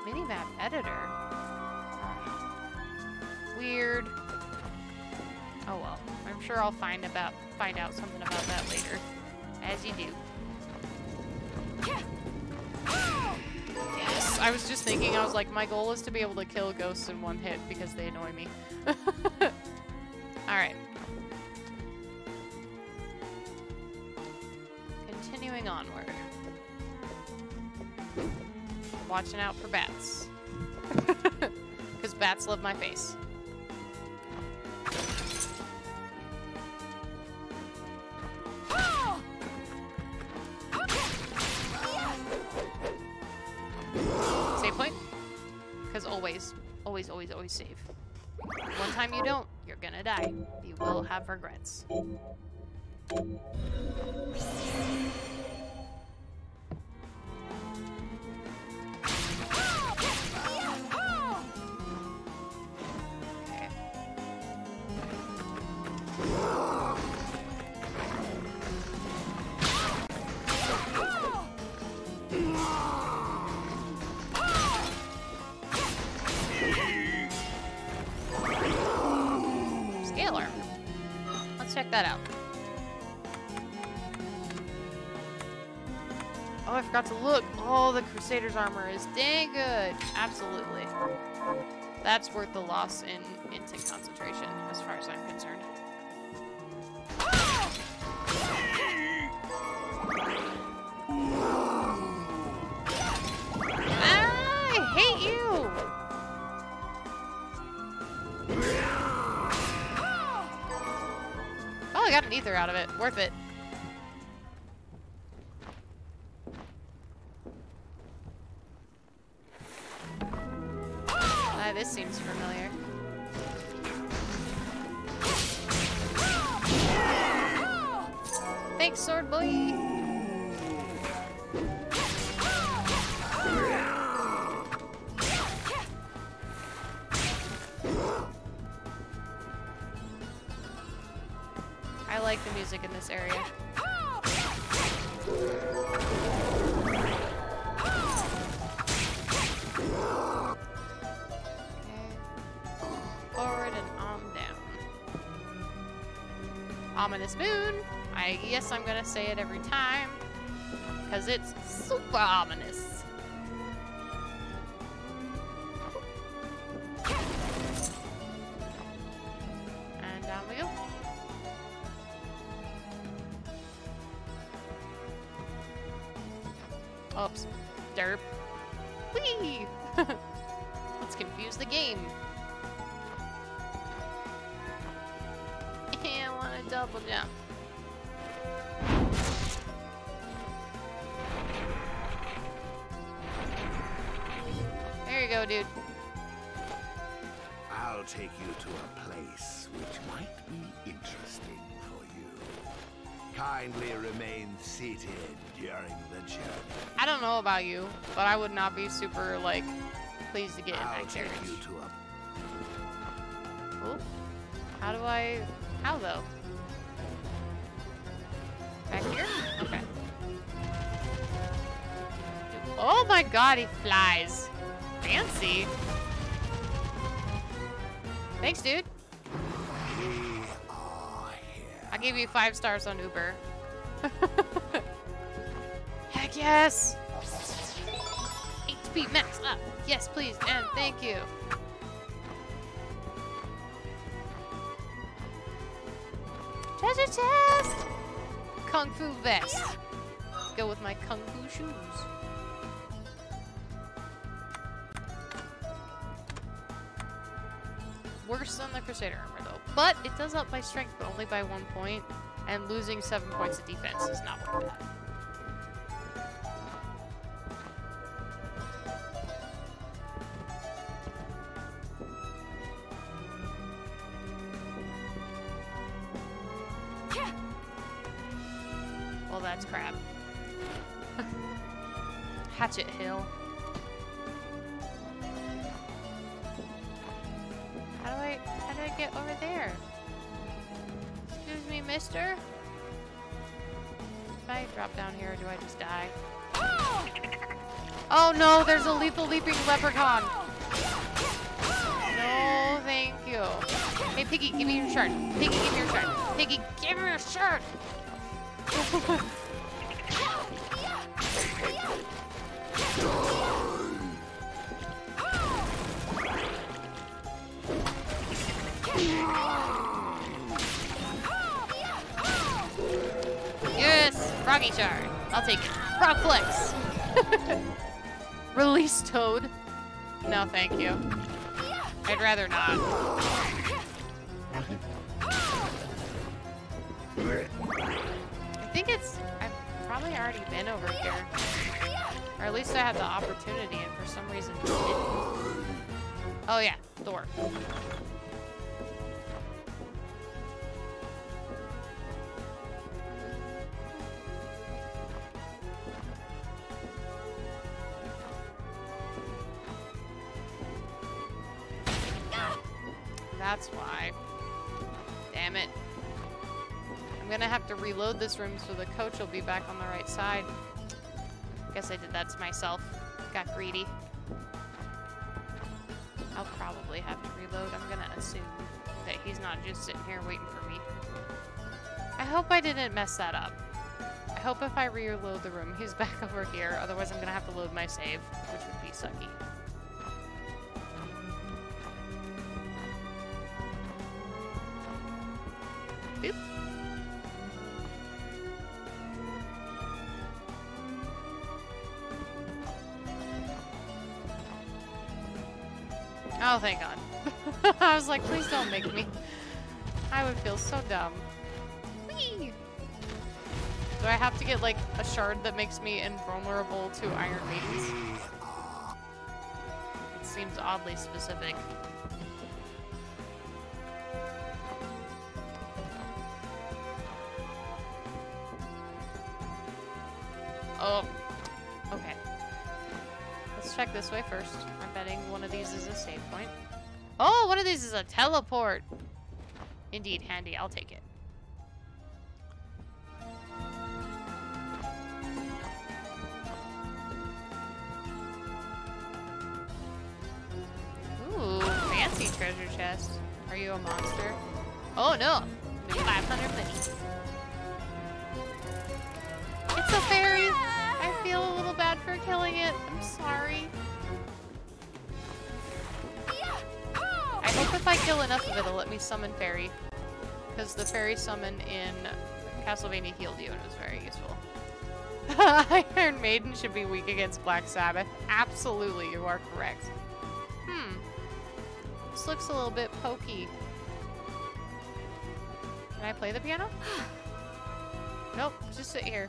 Minimap editor. Weird. Oh well. I'm sure I'll find out something about that later. As you do. Yes, I was just thinking, I was like, my goal is to be able to kill ghosts in one hit because they annoy me. Alright. Continuing onward. Watching out for bats. Because bats love my face. Save point. Because always save. One time you don't, you're gonna die. You will have regrets. Scalar. Let's check that out. Oh, I forgot to look. Oh, the Crusader's armor is dang good. Absolutely. That's worth the loss in instant concentration, as far as I'm concerned. Ah, I hate you! Oh, I got an ether out of it. Worth it. This seems familiar. Thanks, sword boy. I like the music in this area. Forward and on down. Ominous moon. I guess I'm gonna say it every time, because it's super ominous. And down we go. Oops. Derp. Whee! Let's confuse the game. I want to double jump. There you go, dude. I'll take you to a place which might be interesting for you. Kindly remain seated during the journey. I don't know about you, but I would not be super, like, pleased to get in I'll that take carriage. you to a... Oh. How do I... How, though? Back here? Okay. Oh my god, he flies. Fancy. Thanks, dude. I gave you 5 stars on Uber. Heck yes! HP max up. Yes, please, and thank you. Treasure chest! Kung Fu vest. Go with my Kung Fu shoes. Worse than the Crusader armor though. But it does up my strength, but only by 1 point. And losing 7 points of defense is not worth that. Well, that's crap. Hatchet Hill. How do I get over there? Excuse me, mister? If I drop down here, do I just die? Oh no, there's a lethal leaping leprechaun. No, thank you. Hey, Piggy, give me your shirt. Piggy, give me your shirt. Piggy, give me your shirt. Yes, Froggy Shard. I'll take it. Frog Flex. Release Toad. No, thank you. I'd rather not. I think it's... I've probably already been over here. Or at least I had the opportunity and for some reason didn't. Oh yeah, door. That's why. Damn it. I'm gonna have to reload this room so the coach will be back on the right side. Guess I did that to myself. Got greedy. I'll probably have to reload. I'm gonna assume that he's not just sitting here waiting for me. I hope I didn't mess that up. I hope if I reload the room, he's back over here. Otherwise, I'm gonna have to load my save, which would be sucky. Boop. Oh, thank God. I was like, please don't make me. I would feel so dumb. Whee! Do I have to get, like, a shard that makes me invulnerable to Iron Maidens? It seems oddly specific. Oh, okay. Let's check this way first. I'm betting one of these is a save point. Oh, one of these is a teleport. Indeed, handy. I'll take it. Ooh, fancy treasure chest. Are you a monster? Oh no, 500 money. It's a fairy. I feel a little bad for killing it. I'm sorry. I hope if I kill enough of it, it'll let me summon fairy. Because the fairy summon in Castlevania healed you and it was very useful. Iron Maiden should be weak against Black Sabbath. Absolutely, you are correct. This looks a little bit pokey. Can I play the piano? Nope, just sit here.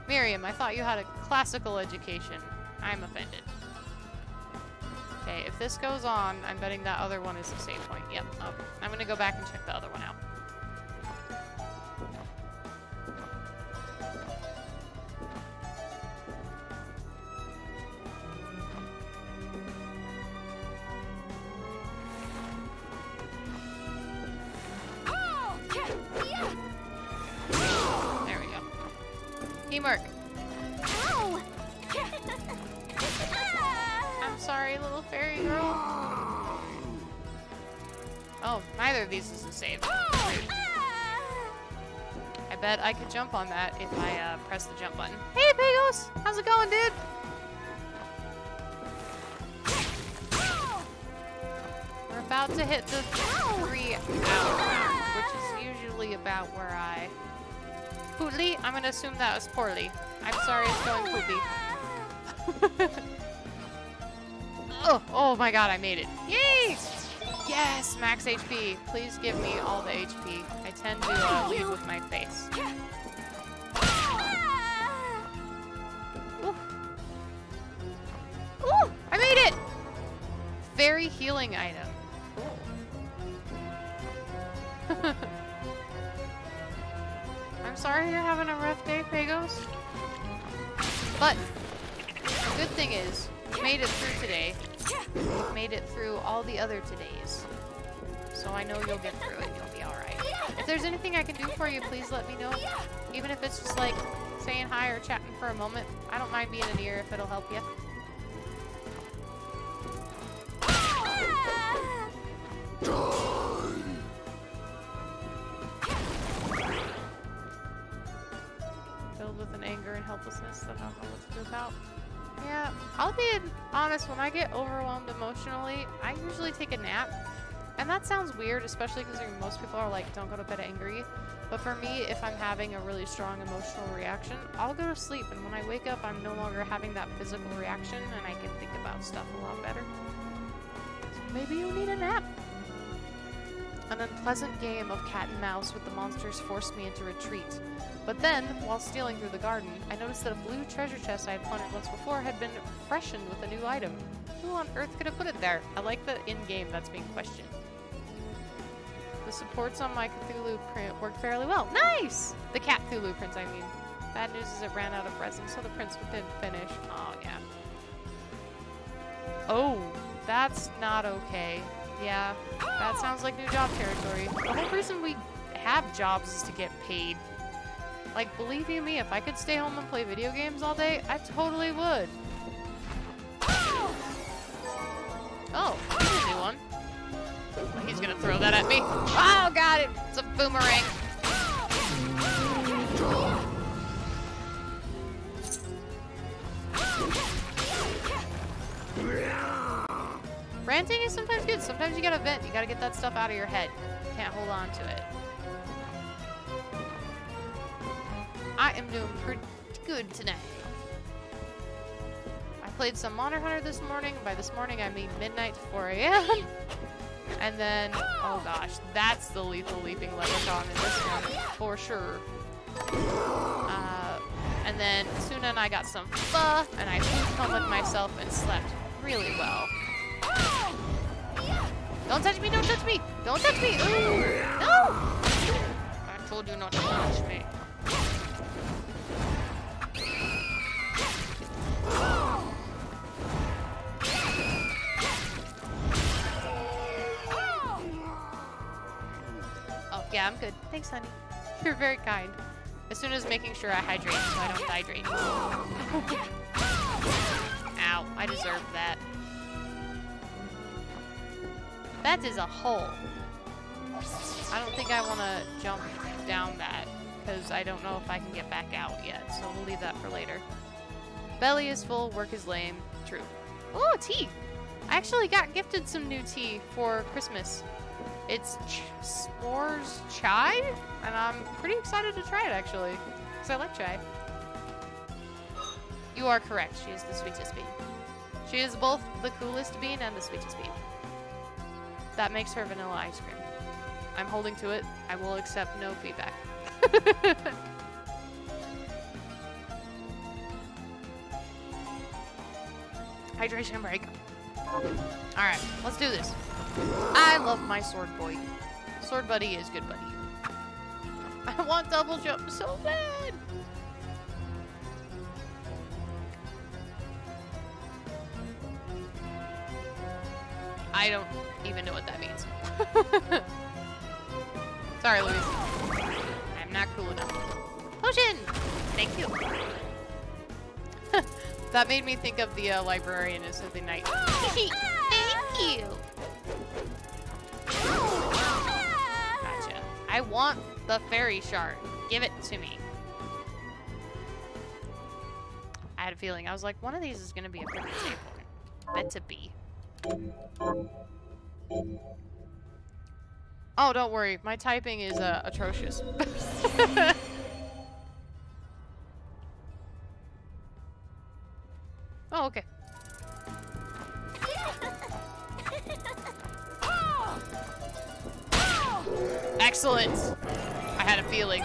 Miriam, I thought you had a classical education. I'm offended. Okay, if this goes on, I'm betting that other one is the save point. Yep. Oh, I'm gonna go back and check the other one out. There we go. Teamwork. Ow! I'm sorry, little fairy girl. Oh, neither of these is a save. Rude. I bet I could jump on that if I press the jump button. Hey, Pagos! How's it going, dude? We're about to hit the 3-hour round, which is usually about where I... Pootly? I'm gonna assume that was poorly. I'm sorry it's going pootly. Oh my god, I made it. Yay! Yes, max HP. Please give me all the HP. I tend to lead with my face. Ooh. Ooh, I made it! Very healing item. Cool. I'm sorry you're having a rough day, Pagos. But the good thing is, you made it through today. You've made it through all the other todays. So I know you'll get through it. You'll be alright. If there's anything I can do for you, please let me know. Even if it's just like saying hi or chatting for a moment. I don't mind being an ear if it'll help you. Filled with an anger and helplessness that I don't know what to do about. Yeah, I'll be honest, when I get overwhelmed emotionally, I usually take a nap. And that sounds weird, especially because most people are like, don't go to bed angry. But for me, if I'm having a really strong emotional reaction, I'll go to sleep. And when I wake up, I'm no longer having that physical reaction, and I can think about stuff a lot better. So maybe you need a nap. An unpleasant game of cat and mouse with the monsters forced me into retreat. But then, while stealing through the garden, I noticed that a blue treasure chest I had plundered once before had been freshened with a new item. Who on earth could have put it there? I like the in-game that's being questioned. The supports on my Cthulhu print worked fairly well. Nice! The cat Cthulhu print, I mean. Bad news is it ran out of resin, so the prints didn't finish. Oh, yeah. Oh, that's not okay. Yeah, that sounds like new job territory. The whole reason we have jobs is to get paid. Like, believe you me, if I could stay home and play video games all day, I totally would. Oh, here's a new one. He's gonna throw that at me. Oh, got it! It's a boomerang. Ranting is sometimes good. Sometimes you gotta vent. You gotta get that stuff out of your head. You can't hold on to it. I am doing pretty good tonight. I played some Monster Hunter this morning. By this morning, I mean midnight to 4 a.m. And then, oh gosh, that's the lethal leaping leprechaun in this one, for sure. And then Suna and I got some pho, and I flew home with myself and slept really well. Don't touch me, don't touch me! Don't touch me! Ooh, no! I told you not to touch me. Oh, yeah, I'm good. Thanks, honey. You're very kind. As soon as making sure I hydrate so I don't dehydrate. Ow, I deserved that. That is a hole. I don't think I want to jump down that, because I don't know if I can get back out yet, so we'll leave that for later. Belly is full, work is lame. True. Oh, tea! I actually got gifted some new tea for Christmas. It's s'mores chai, and I'm pretty excited to try it, actually, because I like chai. You are correct. She is the sweetest bean. She is both the coolest bean and the sweetest bean. That makes her vanilla ice cream. I'm holding to it. I will accept no feedback. Hydration break. Alright, let's do this. I love my sword boy. Sword buddy is good buddy. I want double jump so bad. I don't even know what that means. Sorry, Louise. I'm not cool enough. Potion! Thank you. That made me think of the librarian in Symphony Night. Thank you. Gotcha. I want the fairy shard. Give it to me. I had a feeling. I was like, one of these is going to be a freaking safe one. Bet to be. Oh, don't worry. My typing is atrocious. Oh, okay. Excellent! I had a feeling.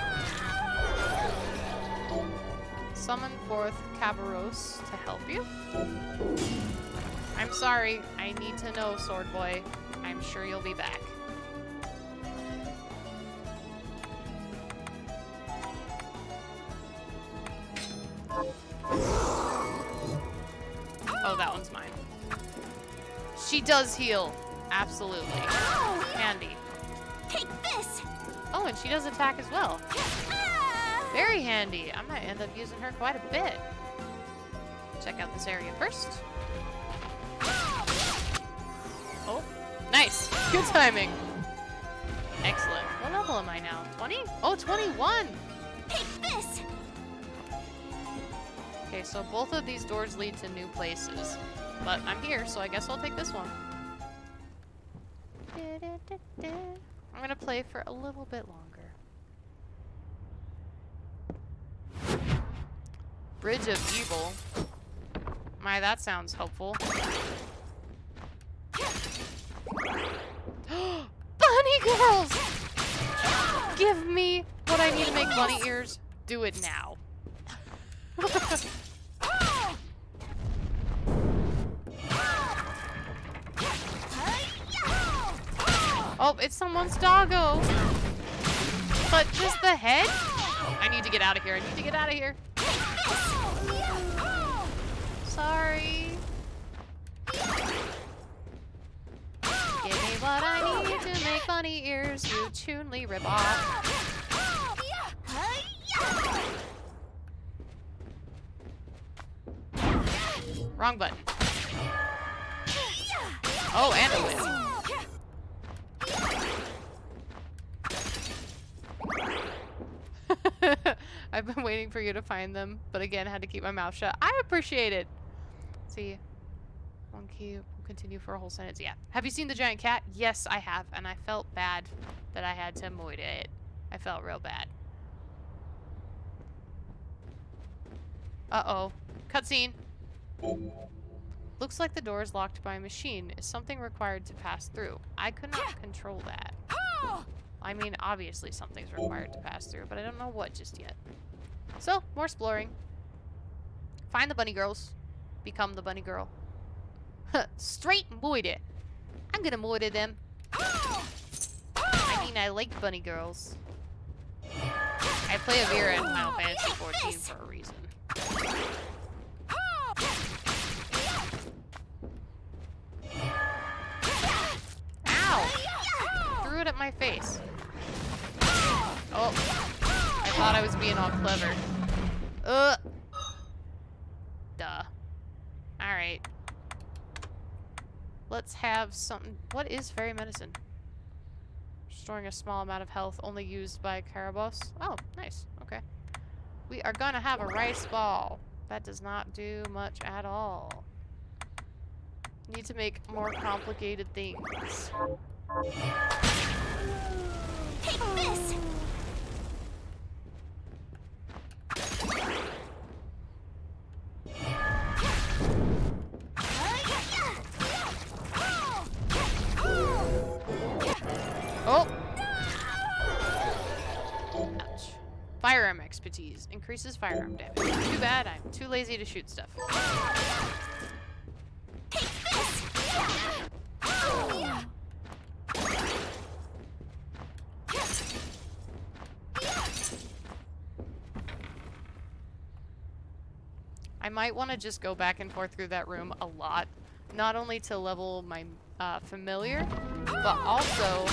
Summon forth Cabaros to help you? I'm sorry. I need to know, Sword Boy. I'm sure you'll be back. Oh, that one's mine. She does heal. Absolutely. Handy. Take this! Oh, and she does attack as well. Very handy. I might end up using her quite a bit. Check out this area first. Oh, nice. Good timing. Excellent. What level am I now? 20? Oh, 21! Take this! Okay, so both of these doors lead to new places. But I'm here, so I guess I'll take this one. I'm gonna play for a little bit longer. Bridge of Evil. My, that sounds helpful. Bunny girls! Give me what I need to make bunny ears. Do it now. Oh, it's someone's doggo. But just the head? I need to get out of here. I need to get out of here. Sorry. Give me what I need to make bunny ears, you Chun-Li ripoff. Wrong button. Oh, and a win. I've been waiting for you to find them, but again, I had to keep my mouth shut. I appreciate it. Let's see. One key will continue for a whole sentence. Yeah. Have you seen the giant cat? Yes, I have, and I felt bad that I had to avoid it. I felt real bad. Uh-oh. Cutscene. Looks like the door is locked by a machine. Is something required to pass through? I could not control that. I mean, obviously something's required to pass through, but I don't know what just yet. So, more exploring. Find the bunny girls. Become the bunny girl. Straight moide. I'm gonna moide them. I mean, I like bunny girls. I play Avira in Final Fantasy 14 for a reason. Ow! Threw it at my face. Oh. I thought I was being all clever. Duh. Alright. Let's have something. What is fairy medicine? Restoring a small amount of health only used by Karabos. Oh, nice. Okay. We are gonna have a rice ball. That does not do much at all. Need to make more complicated things. Take this! expertise. Increases firearm damage. Too bad, I'm too lazy to shoot stuff. I might want to just go back and forth through that room a lot. Not only to level my familiar, but also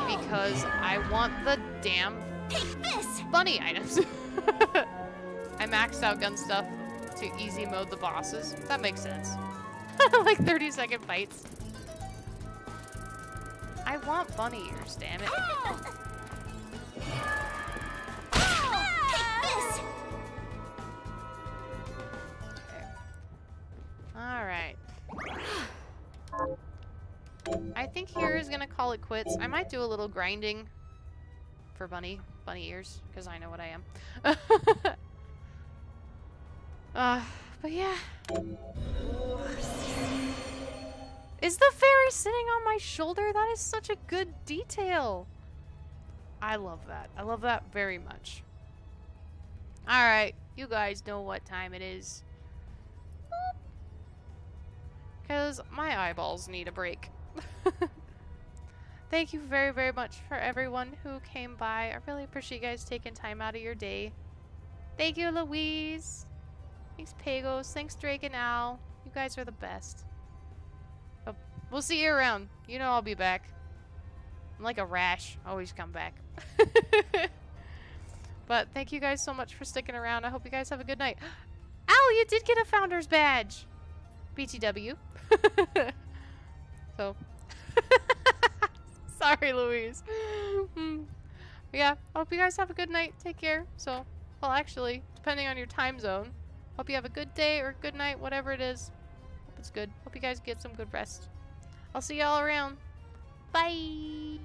because I want the damn bunny items. I maxed out gun stuff to easy mode the bosses. That makes sense. Like 30-second fights. I want bunny ears, damn it. Alright. I think here is gonna call it quits. I might do a little grinding for bunny ears, because I know what I am. But yeah. Is the fairy sitting on my shoulder? That is such a good detail. I love that. I love that very much. Alright, you guys know what time it is. Because my eyeballs need a break. Thank you very, very much for everyone who came by. I really appreciate you guys taking time out of your day. Thank you, Louise. Thanks, Pagos. Thanks, Drake and Al. You guys are the best. Oh, we'll see you around. You know I'll be back. I'm like a rash. Always come back. But thank you guys so much for sticking around. I hope you guys have a good night. Al, you did get a founder's badge. BTW. So. Sorry, Louise. Yeah, hope you guys have a good night. Take care. So, well, actually, depending on your time zone, hope you have a good day or good night, whatever it is. Hope it's good. Hope you guys get some good rest. I'll see y'all around. Bye.